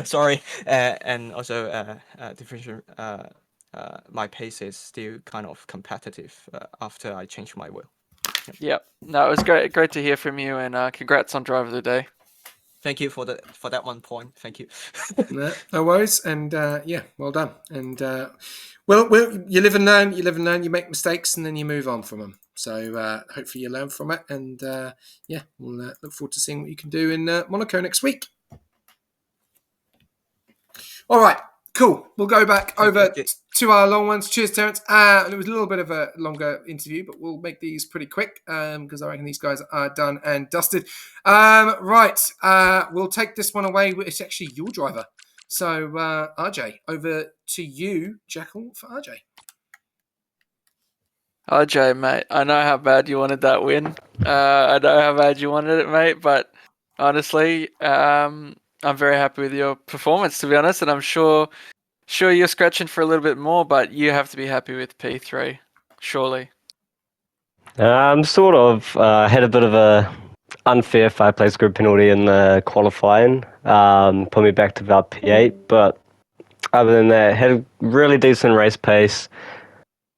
Sorry, and also Division. My pace is still kind of competitive after I changed my wheel. Yep. No, it was great to hear from you, and congrats on driver of the day. Thank you for that 1 point. Thank you. No worries, and yeah, well done. And well, you live and learn. You live and learn. You make mistakes, and then you move on from them. So hopefully you learn from it, and yeah, we'll look forward to seeing what you can do in Monaco next week. All right, cool. We'll go back over to our long ones. Cheers, Terence. It was a little bit of a longer interview, but we'll make these pretty quick because I reckon these guys are done and dusted. Right, we'll take this one away. It's actually your driver. So, RJ, over to you, Jackal, for RJ. RJ, mate, I know how bad you wanted that win. I know how bad you wanted it, mate, but honestly, I'm very happy with your performance, to be honest, and I'm sure you're scratching for a little bit more, but you have to be happy with P3, surely. Sort of had a bit of a unfair 5-place group penalty in the qualifying, put me back to about P8, but other than that, had a really decent race pace.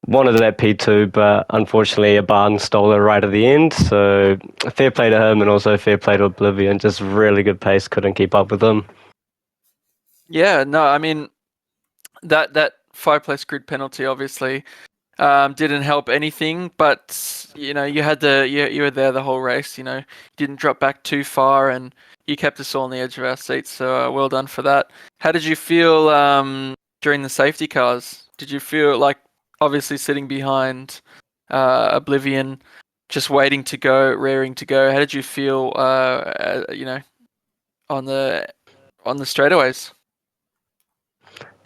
Wanted it at P2, but unfortunately a barn stole it right at the end, so fair play to him and also fair play to Oblivion. Just really good pace, couldn't keep up with him. Yeah, no, I mean, that 5-place grid penalty obviously didn't help anything, but you know, you were there the whole race. You know, didn't drop back too far, and you kept us all on the edge of our seats. So well done for that. How did you feel during the safety cars? Did you feel like obviously sitting behind Oblivion, just waiting to go, rearing to go? How did you feel? You know, on the straightaways.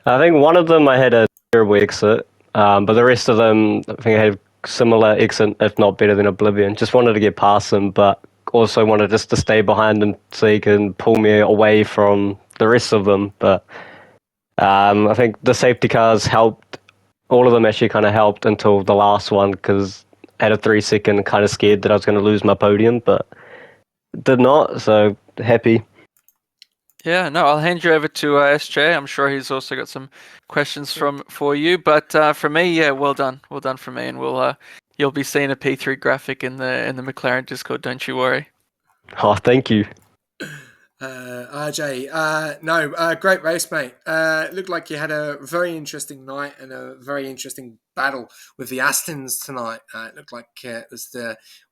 I think one of them I had a terrible exit, but the rest of them I think I had similar exit, if not better than Oblivion. Just wanted to get past them, but also wanted just to stay behind them so he can pull me away from the rest of them. But I think the safety cars helped. All of them actually kind of helped until the last one because I had a 3-second kind of scared that I was going to lose my podium, but did not. So happy. Yeah, no, I'll hand you over to SJ. I'm sure he's also got some questions for you. But for me, yeah, well done for me, and you'll be seeing a P3 graphic in the McLaren Discord. Don't you worry. Oh, thank you. RJ, no, great race, mate. Looked like you had a very interesting night and a very interesting battle with the Astons tonight. It looked like it was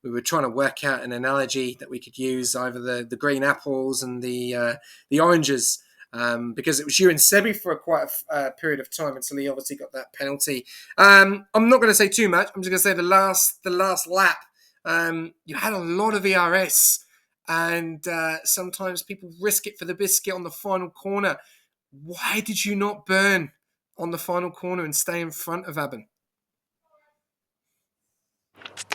we were trying to work out an analogy that we could use over the green apples and the oranges. Because it was you and Sebi for quite a period of time until he obviously got that penalty. I'm not going to say too much. I'm just going to say the last lap. You had a lot of ERS. And sometimes people risk it for the biscuit on the final corner. Why did you not burn on the final corner and stay in front of Aben?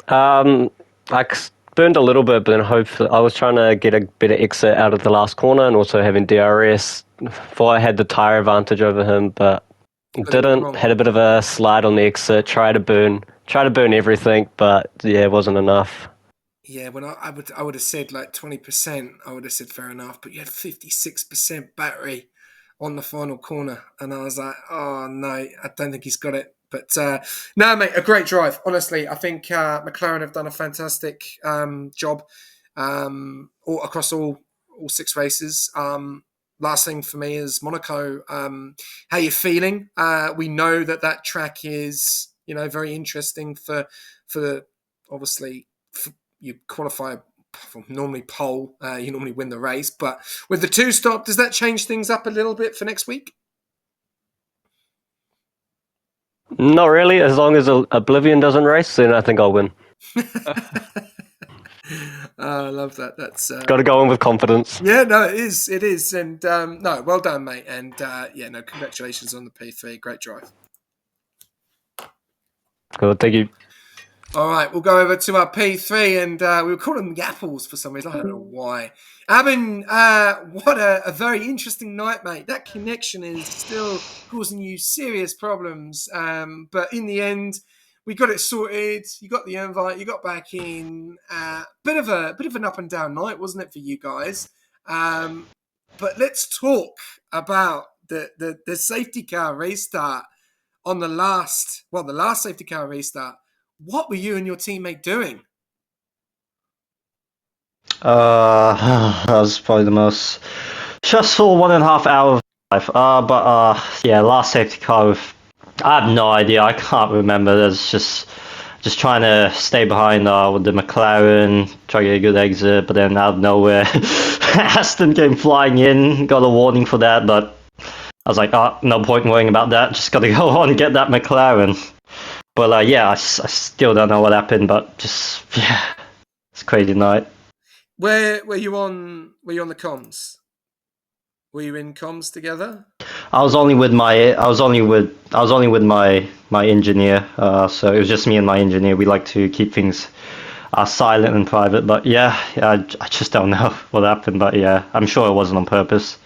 Burned a little bit, but then hopefully I was trying to get a better exit out of the last corner and also having DRS. Thought I had the tyre advantage over him, but didn't. Had a bit of a slide on the exit. Try to burn everything, but yeah, it wasn't enough. Yeah, when I would have said like 20%, I would have said fair enough, but you had 56% battery on the final corner, and I was like, oh no, I don't think he's got it. But no, mate, a great drive. Honestly, I think McLaren have done a fantastic job across all 6 races. Last thing for me is Monaco. How you feeling? We know that track is very interesting for obviously. You qualify from normally pole, you normally win the race. But with the 2-stop, does that change things up a little bit for next week? Not really. As long as Oblivion doesn't race, then I think I'll win. I love that. That's got to go in with confidence. Yeah, no, it is. And no, well done, mate. And congratulations on the P3. Great drive. Cool, thank you. All right, we'll go over to our P3, and we were calling them Yapples for some reason. I don't know why. Aben, what a very interesting night, mate. That connection is still causing you serious problems. But in the end, we got it sorted. You got the invite. You got back in. Bit of an up and down night, wasn't it, for you guys? But let's talk about the safety car restart on the last safety car restart. What were you and your teammate doing? That was probably the most stressful 1.5 hours of life. Last safety car. I have no idea. I can't remember. There's just trying to stay behind with the McLaren, try to get a good exit, but then out of nowhere, Aston came flying in. Got a warning for that, but I was like, no point worrying about that. Just got to go on and get that McLaren. But I still don't know what happened. But it's a crazy night. Where were you on? Were you on the comms? Were you in comms together? I was only with my engineer. So it was just me and my engineer. We like to keep things silent and private. But I just don't know what happened. But I'm sure it wasn't on purpose.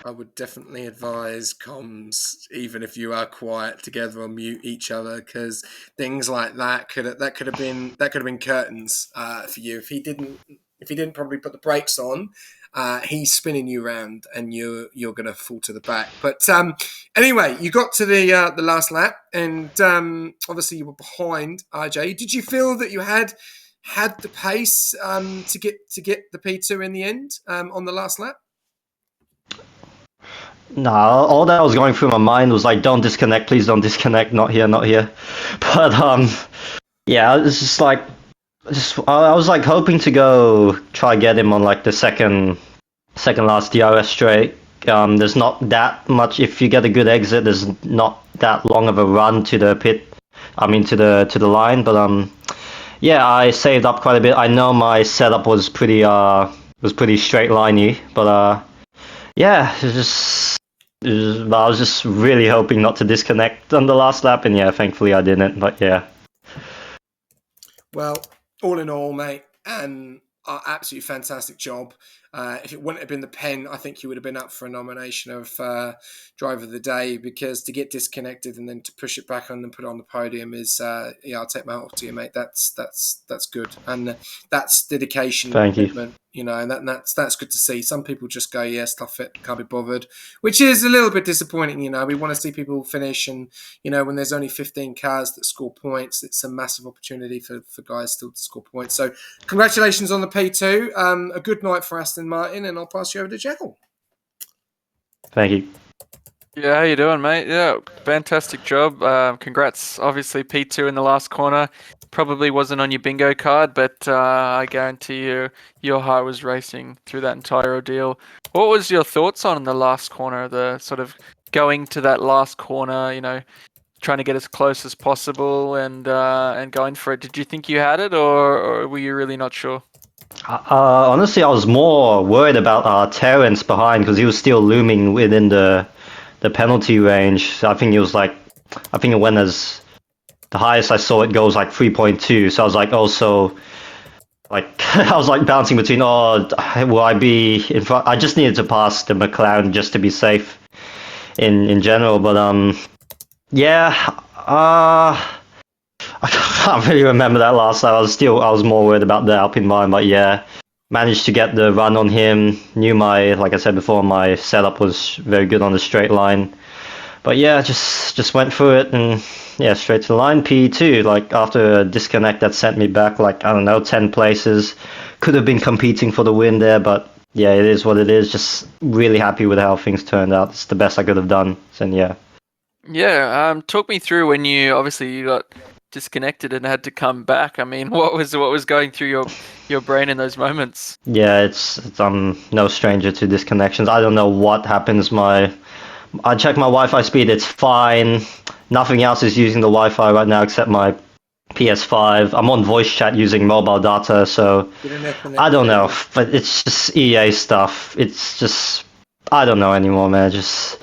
I would definitely advise comms, even if you are quiet together or mute each other, because things like that could have been curtains for you. If he didn't probably put the brakes on, he's spinning you around and you're going to fall to the back. But anyway, you got to the last lap, and obviously you were behind RJ. Did you feel that you had the pace to get the P2 in the end on the last lap? No, all that was going through my mind was like, don't disconnect, please don't disconnect, not here. But it's just like, I was like hoping to go try get him on like the second last DRS straight. There's not that much. If you get a good exit, there's not that long of a run to the pit. I mean to the line. But I saved up quite a bit. I know my setup was pretty straight liney, but I was just really hoping not to disconnect on the last lap, and thankfully I didn't. But Well, all in all, mate, absolutely fantastic job. If it wouldn't have been the pen, I think you would have been up for a nomination of Driver of the Day, because to get disconnected and then to push it back on and put it on the podium is, I'll take my hat off to you, mate. That's good, and that's dedication. Thank you. Commitment, and that's good to see. Some people just go, stuff it, can't be bothered, which is a little bit disappointing. We want to see people finish, and when there's only 15 cars that score points, it's a massive opportunity for guys still to score points. So congratulations on the P2. A good night for Aston Aston Martin, and I'll pass you over to Jekyll. Thank you. Yeah, how you doing, mate? Yeah, fantastic job. Congrats. Obviously, P2 in the last corner. Probably wasn't on your bingo card, but I guarantee you, your heart was racing through that entire ordeal. What was your thoughts on the last corner? The sort of going to that last corner, trying to get as close as possible and going for it. Did you think you had it, or were you really not sure? Honestly, I was more worried about Terrence behind because he was still looming within the penalty range. I think it went as the highest I saw it goes like 3.2. So I was like also like I was like bouncing between will I be in front? I just needed to pass the McLaren just to be safe in general. But yeah, I can't really remember that last time. I was more worried about the Alpine mine, but yeah, managed to get the run on him. Knew like I said before, my setup was very good on the straight line. But yeah, just went through it and yeah, straight to the line. P2, like after a disconnect that sent me back like, I don't know, 10 places. Could have been competing for the win there, but yeah, it is what it is. Just really happy with how things turned out. It's the best I could have done. So yeah. Yeah, talk me through when you got disconnected and had to come back. I mean, what was going through your brain in those moments? Yeah, it's no stranger to disconnections. I don't know what happens. I checked my Wi-Fi speed. It's fine. Nothing else is using the Wi-Fi right now except my PS5. I'm on voice chat using mobile data, so I don't know. But it's just EA stuff. It's just I don't know anymore, man. It's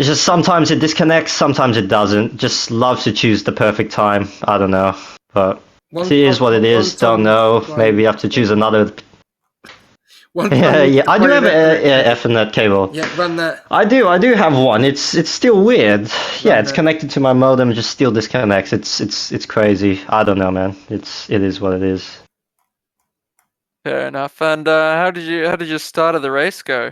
just sometimes it disconnects, sometimes it doesn't. Just loves to choose the perfect time. I don't know, but it is what it is. Don't know. Maybe have to choose another. Yeah. I do have a Ethernet cable. Yeah, run that. I do have one. It's still weird. Yeah, it's connected to my modem, just still disconnects. It's crazy. I don't know, man. It is what it is. Fair enough. And how did your start of the race go?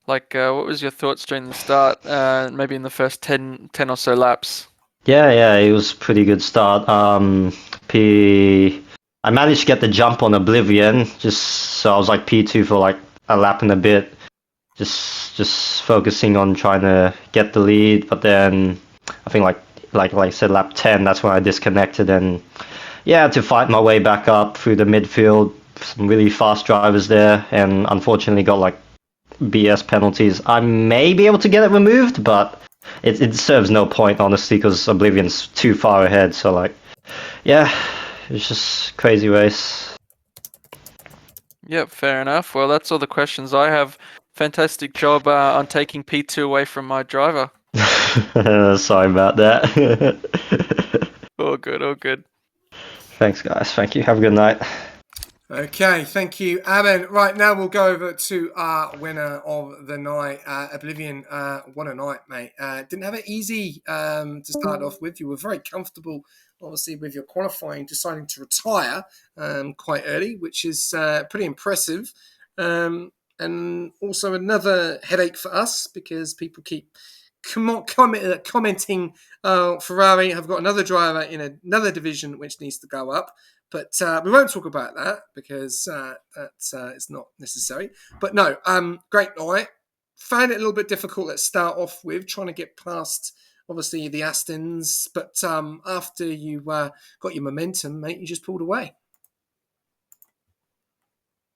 Like, what was your thoughts during the start? Maybe in the first 10 or so laps. Yeah, it was a pretty good start. I managed to get the jump on Oblivion, just so I was like P2 for like a lap and a bit, just focusing on trying to get the lead. But then I think like I said, lap 10, that's when I disconnected and yeah, to fight my way back up through the midfield. Some really fast drivers there, and unfortunately got like BS penalties. I may be able to get it removed, but it serves no point honestly because Oblivion's too far ahead. So like, yeah, it's just crazy race. Yep, fair enough. Well, that's all the questions I have. Fantastic job on taking P2 away from my driver. Sorry about that. All good, all good. Thanks, guys. Thank you. Have a good night. Okay, thank you, Aben. Right, now we'll go over to our winner of the night, Oblivion. What a night, mate. Didn't have it easy to start off with. You were very comfortable, obviously, with your qualifying, deciding to retire quite early, which is pretty impressive. And also another headache for us because people keep commenting Ferrari have got another driver in another division which needs to go up. But we won't talk about that because it's not necessary. But no, great night. Found it a little bit difficult at start off with, trying to get past, obviously, the Astons. But after you got your momentum, mate, you just pulled away.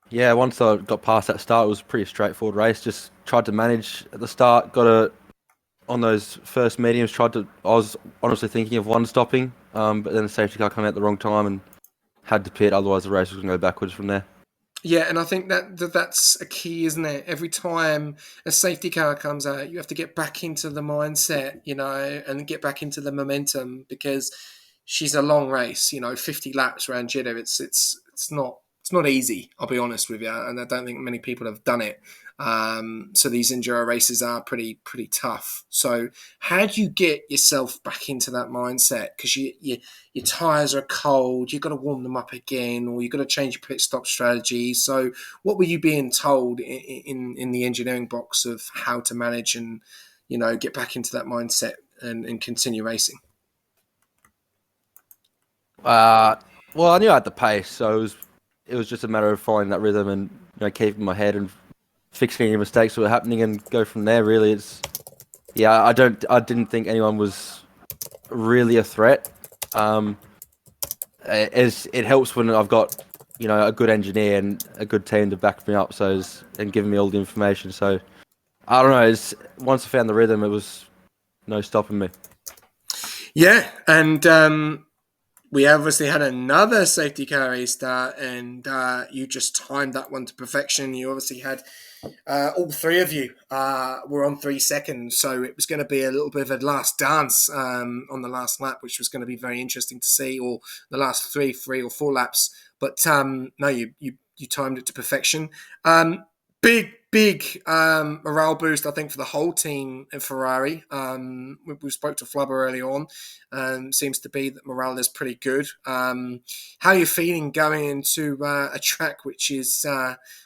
Yeah, once I got past that start, it was a pretty straightforward race. Just tried to manage at the start. On those first mediums, I was honestly thinking of one stopping, but then the safety car came out at the wrong time and had to pit, otherwise the race was going to go backwards from there. Yeah, and I think that's a key, isn't it? Every time a safety car comes out, you have to get back into the mindset, and get back into the momentum because she's a long race, 50 laps around Jeddah. It's not easy, I'll be honest with you, and I don't think many people have done it. So these enduro races are pretty tough. So how do you get yourself back into that mindset? Because your tyres are cold, you've got to warm them up again, or you've got to change your pit stop strategy. So what were you being told in the engineering box of how to manage and get back into that mindset and continue racing? Well, I knew I had the pace, so it was just a matter of following that rhythm and keep in my head and fix any mistakes that were happening and go from there. Really, I didn't think anyone was really a threat. As it helps when I've got a good engineer and a good team to back me up, and giving me all the information. So I don't know. Once I found the rhythm, it was no stopping me. Yeah, and we obviously had another safety car restart, and you just timed that one to perfection. You obviously had all three of you were on 3 seconds, so it was going to be a little bit of a last dance on the last lap, which was going to be very interesting to see, or the last three or four laps. But no, you timed it to perfection. Big morale boost, I think, for the whole team in Ferrari. We spoke to Flubber early on. Seems to be that morale is pretty good. How are you feeling going into a track which is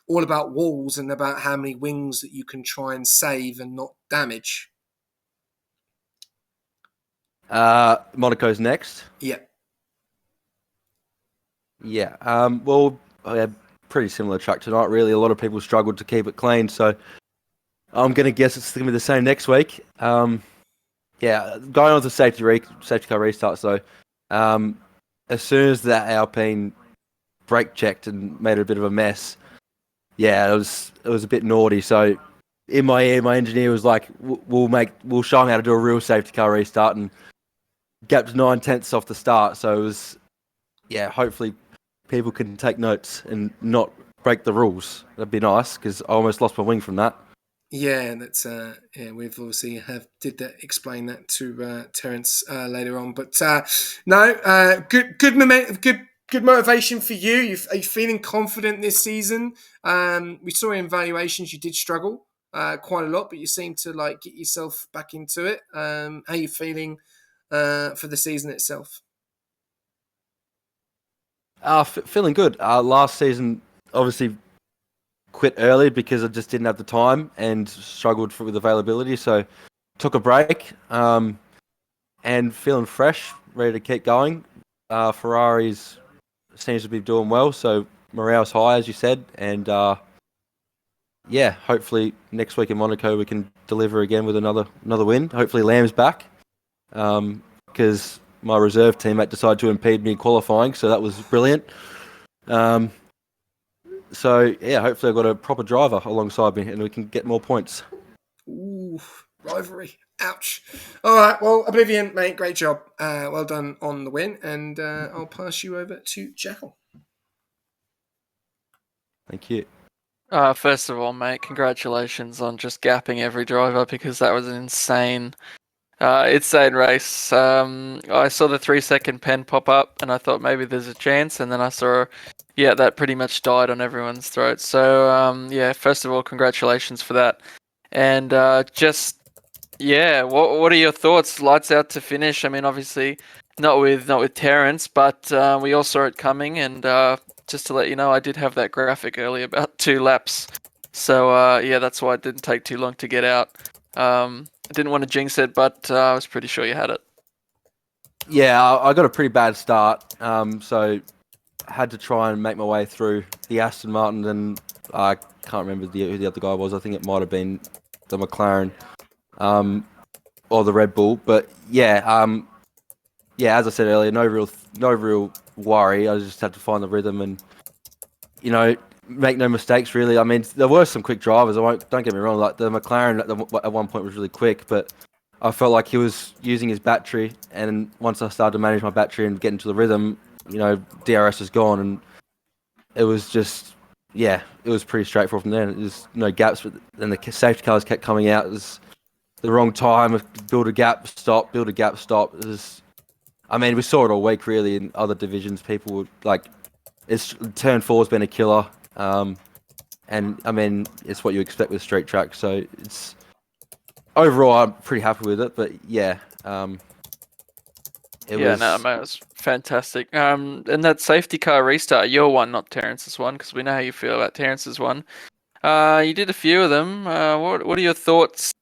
all about walls and about how many wings that you can try and save and not damage? Monaco's next. Yeah. Yeah. Well, I had pretty similar track tonight. Really, a lot of people struggled to keep it clean, so I'm going to guess it's going to be the same next week. Yeah, going on to safety car restarts though. As soon as that Alpine brake checked and made a bit of a mess, yeah, it was a bit naughty. So in my ear, my engineer was like, "We'll show him how to do a real safety car restart," and gapped 9/10 off the start. So it was, yeah, hopefully people can take notes and not break the rules. That'd be nice because I almost lost my wing from that. Yeah, that's we've obviously explain that to Terence later on, but no, good motivation for you. Are you feeling confident this season? We saw in valuations you did struggle quite a lot, but you seem to get yourself back into it. How are you feeling for the season itself? Feeling good. Last season, obviously, quit early because I just didn't have the time and struggled with availability. So took a break and feeling fresh, ready to keep going. Ferraris seems to be doing well, so morale's high, as you said. And yeah, hopefully next week in Monaco we can deliver again with another win. Hopefully Lamb's back because my reserve teammate decided to impede me in qualifying, so that was brilliant. So yeah, hopefully I've got a proper driver alongside me and we can get more points. Ooh, rivalry. Ouch. All right, well, Oblivion, mate, great job. Well done on the win, and I'll pass you over to Jekyll. Thank you. First of all, mate, congratulations on just gapping every driver because that was an insane race. I saw the 3-second pen pop up and I thought maybe there's a chance, and then I saw, that pretty much died on everyone's throat. So, first of all, congratulations for that. And what are your thoughts? Lights out to finish. I mean, obviously, not with Terence, but we all saw it coming. And just to let you know, I did have that graphic earlier about 2 laps. So that's why it didn't take too long to get out. I didn't want to jinx it, but I was pretty sure you had it. Yeah, I got a pretty bad start, so I had to try and make my way through the Aston Martin, and I can't remember who the other guy was. I think it might have been the McLaren or the Red Bull. But as I said earlier, no real worry. I just had to find the rhythm and make no mistakes. Really, I mean, there were some quick drivers. Don't get me wrong. Like the McLaren at one point was really quick, but I felt like he was using his battery, and once I started to manage my battery and get into the rhythm, DRS was gone, and it was just, it was pretty straightforward from there. There's no gaps, but then the safety cars kept coming out. It was the wrong time. Build a gap, stop. Build a gap, stop. We saw it all week, really, in other divisions. People would, turn 4's been a killer. And, I mean, it's what you expect with street track, so it's... Overall, I'm pretty happy with it, but it mate, it was fantastic. And that safety car restart, your one, not Terrence's one, because we know how you feel about Terrence's one. You did a few of them. What are your thoughts,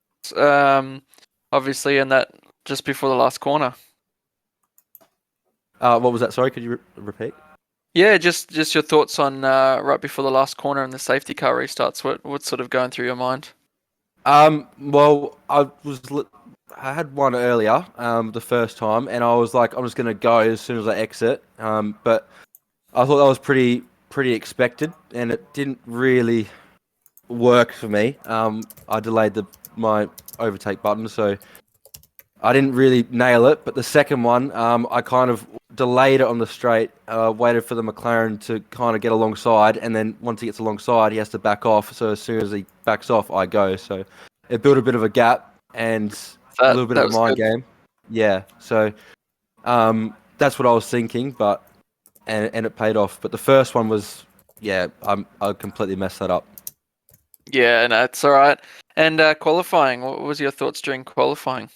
obviously, in that just before the last corner? What was that? Sorry, could you repeat? Yeah, just your thoughts on right before the last corner and the safety car restarts. What's sort of going through your mind? Well, I had one earlier, the first time, and I was like, I'm just gonna go as soon as I exit. But I thought that was pretty expected, and it didn't really work for me. I delayed my overtake button, so I didn't really nail it. But the second one, I kind of delayed it on the straight, waited for the McLaren to kind of get alongside, and then once he gets alongside, he has to back off. So as soon as he backs off, I go. So it built a bit of a gap and a little bit That of a was mind good. game. Yeah. So that's what I was thinking, but and it paid off. But the first one was, yeah, I completely messed that up. Yeah, no, it's all right. And qualifying, what was your thoughts during qualifying?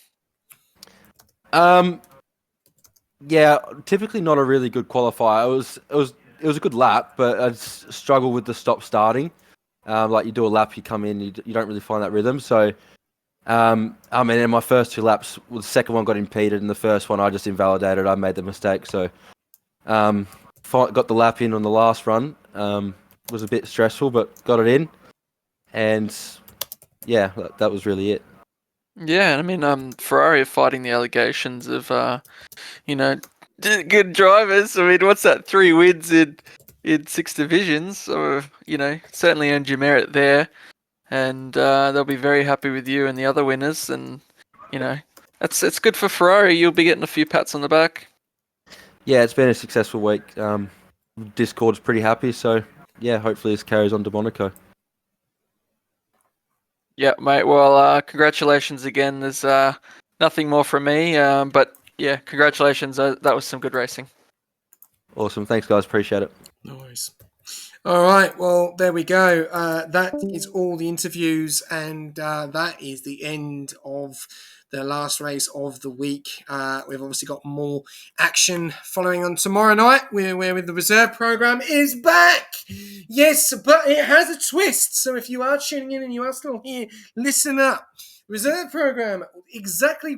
Yeah, typically not a really good qualifier. It was a good lap, but I struggle with the stop starting. Like you do a lap, you come in, you don't really find that rhythm. So, I mean, in my first two laps, well, the second one got impeded, and the first one I just invalidated. I made the mistake, so got the lap in on the last run. Was a bit stressful, but got it in, and yeah, that was really it. Yeah, I mean, Ferrari are fighting the allegations of, you know, good drivers. I mean, what's that? 3 wins in 6 divisions, so certainly earned your merit there, and they'll be very happy with you and the other winners, and you know, it's good for Ferrari. You'll be getting a few pats on the back. Yeah, it's been a successful week. Discord's pretty happy, so yeah, hopefully this carries on to Monaco. Yeah, mate. Well, congratulations again. There's nothing more from me, but yeah, congratulations. That was some good racing. Awesome, thanks guys, appreciate it. No worries. All right, well, there we go. That is all the interviews, and that is the end of the last race of the week. We've obviously got more action following on tomorrow night, where the reserve program is back. Yes, but it has a twist. So if you are tuning in and you are still here, listen up. Reserve program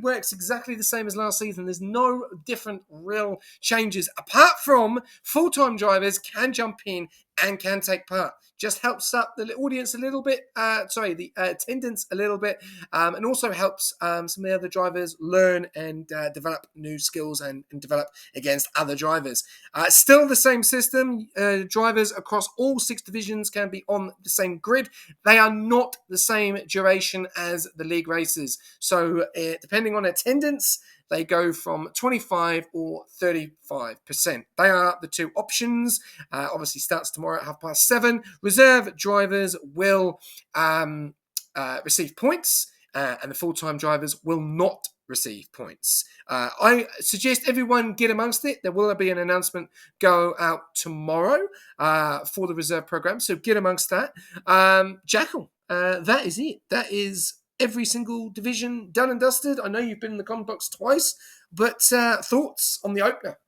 works exactly the same as last season. There's no different real changes apart from full-time drivers can jump in and can take part. Just helps up the audience a little bit, the attendance a little bit, and also helps some of the other drivers learn and develop new skills and develop against other drivers. Still the same system. Drivers across all 6 divisions can be on the same grid. They are not the same duration as the league races. So depending on attendance, they go from 25 or 35%. They are the 2 options. Obviously starts tomorrow at 7:30. Reserve drivers will receive points, and the full-time drivers will not receive points. I suggest everyone get amongst it. There will be an announcement go out tomorrow for the reserve program, so get amongst that. Jackal, that is it. That is every single division done and dusted. I know you've been in the comment box twice, but thoughts on the opener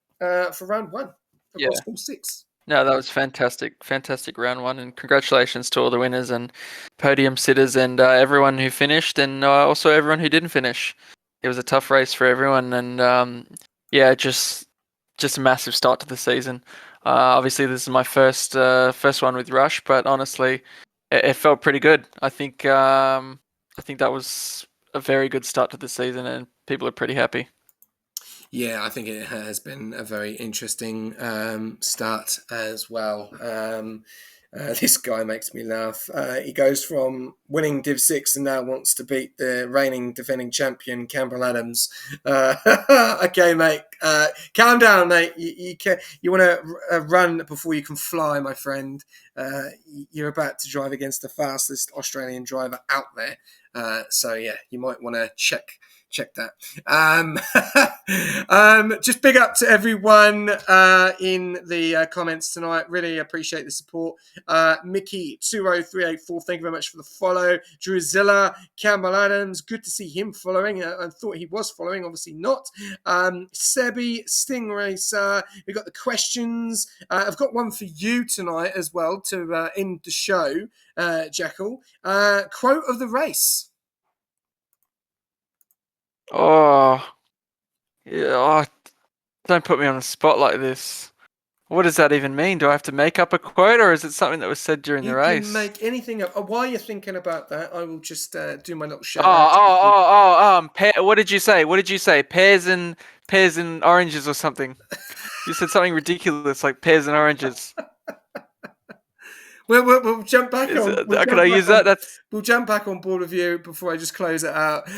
for round 1 across all 6? No, that was fantastic. Fantastic round 1, and congratulations to all the winners and podium sitters and everyone who finished, and also everyone who didn't finish. It was a tough race for everyone, and just a massive start to the season. Obviously, this is my first one with Rush, but honestly, it felt pretty good. I think that was a very good start to the season, and people are pretty happy. Yeah, I think it has been a very interesting start as well. This guy makes me laugh. He goes from winning Div 6 and now wants to beat the reigning defending champion, Campbell Adams. Okay, mate. Calm down, mate. You want to run before you can fly, my friend. You're about to drive against the fastest Australian driver out there. So, yeah, you might want to check that. Just big up to everyone in the comments tonight. Really appreciate the support. Mickey20384, thank you very much for the follow. Druzilla, Campbell Adams, good to see him following. I thought he was following, obviously not. Sebi, Stingracer, we got the questions. I've got one for you tonight as well to end the show, Jackal. Quote of the race. Oh, yeah. Oh, don't put me on the spot like this. What does that even mean? Do I have to make up a quote, or is it something that was said during the You race? can make anything up. While you're thinking about that, I will just do my little shout Oh, out. what did you say? What did you say? Pears and oranges or something? You said something ridiculous like pears and oranges. We'll jump back Is on. it, We'll could jump I back use on. that? That's We'll jump back on board with you before I just close it out.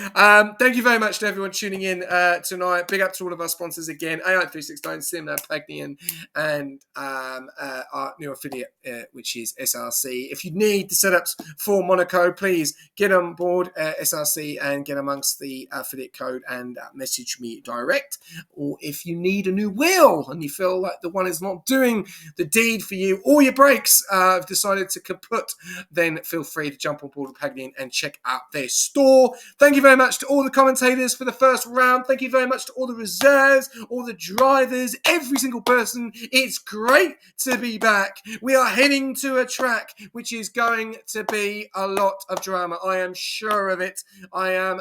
Thank you very much to everyone tuning in tonight. Big up to all of our sponsors again, AI369, Simlab, Pagnian, and our new affiliate, which is SRC. If you need the setups for Monaco, please get on board SRC and get amongst the affiliate code and message me direct. Or if you need a new wheel and you feel like the one is not doing the deed for you, or your brakes have decided to kaput, then feel free to jump on board with Pagnian and check out their store. Thank you very much to all the commentators for the first round. Thank you very much to all the reserves, all the drivers, every single person. It's great to be back. We are heading to a track which is going to be a lot of drama. I am sure of it. I am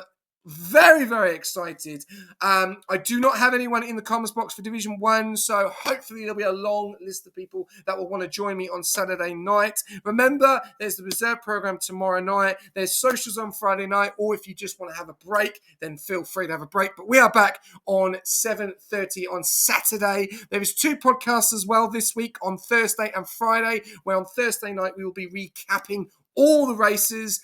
very, very excited. I do not have anyone in the comments box for Division 1, so hopefully there'll be a long list of people that will want to join me on Saturday night. Remember, there's the reserve program tomorrow night. There's socials on Friday night, or if you just want to have a break, then feel free to have a break. But we are back on 7:30 on Saturday. There is 2 podcasts as well this week on Thursday and Friday, where on Thursday night we will be recapping all the races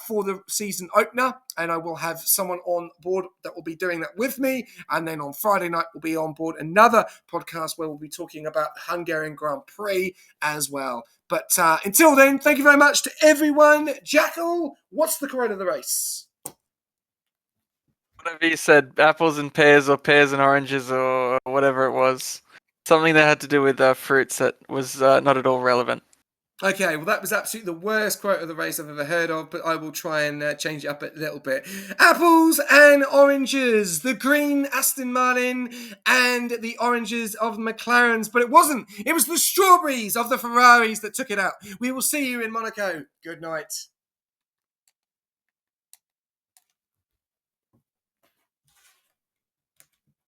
for the season opener, and I will have someone on board that will be doing that with me. And then on Friday night, we'll be on board another podcast where we'll be talking about the Hungarian Grand Prix as well. But until then, thank you very much to everyone. Jackal, what's the quote of the race? whatever you said, apples and pears, or pears and oranges, or whatever it was. Something that had to do with fruits that was not at all relevant. Okay, well, that was absolutely the worst quote of the race I've ever heard of, but I will try and change it up a little bit. Apples and oranges, the green Aston Martin and the oranges of the McLarens, but it wasn't. It was the strawberries of the Ferraris that took it out. We will see you in Monaco. Good night.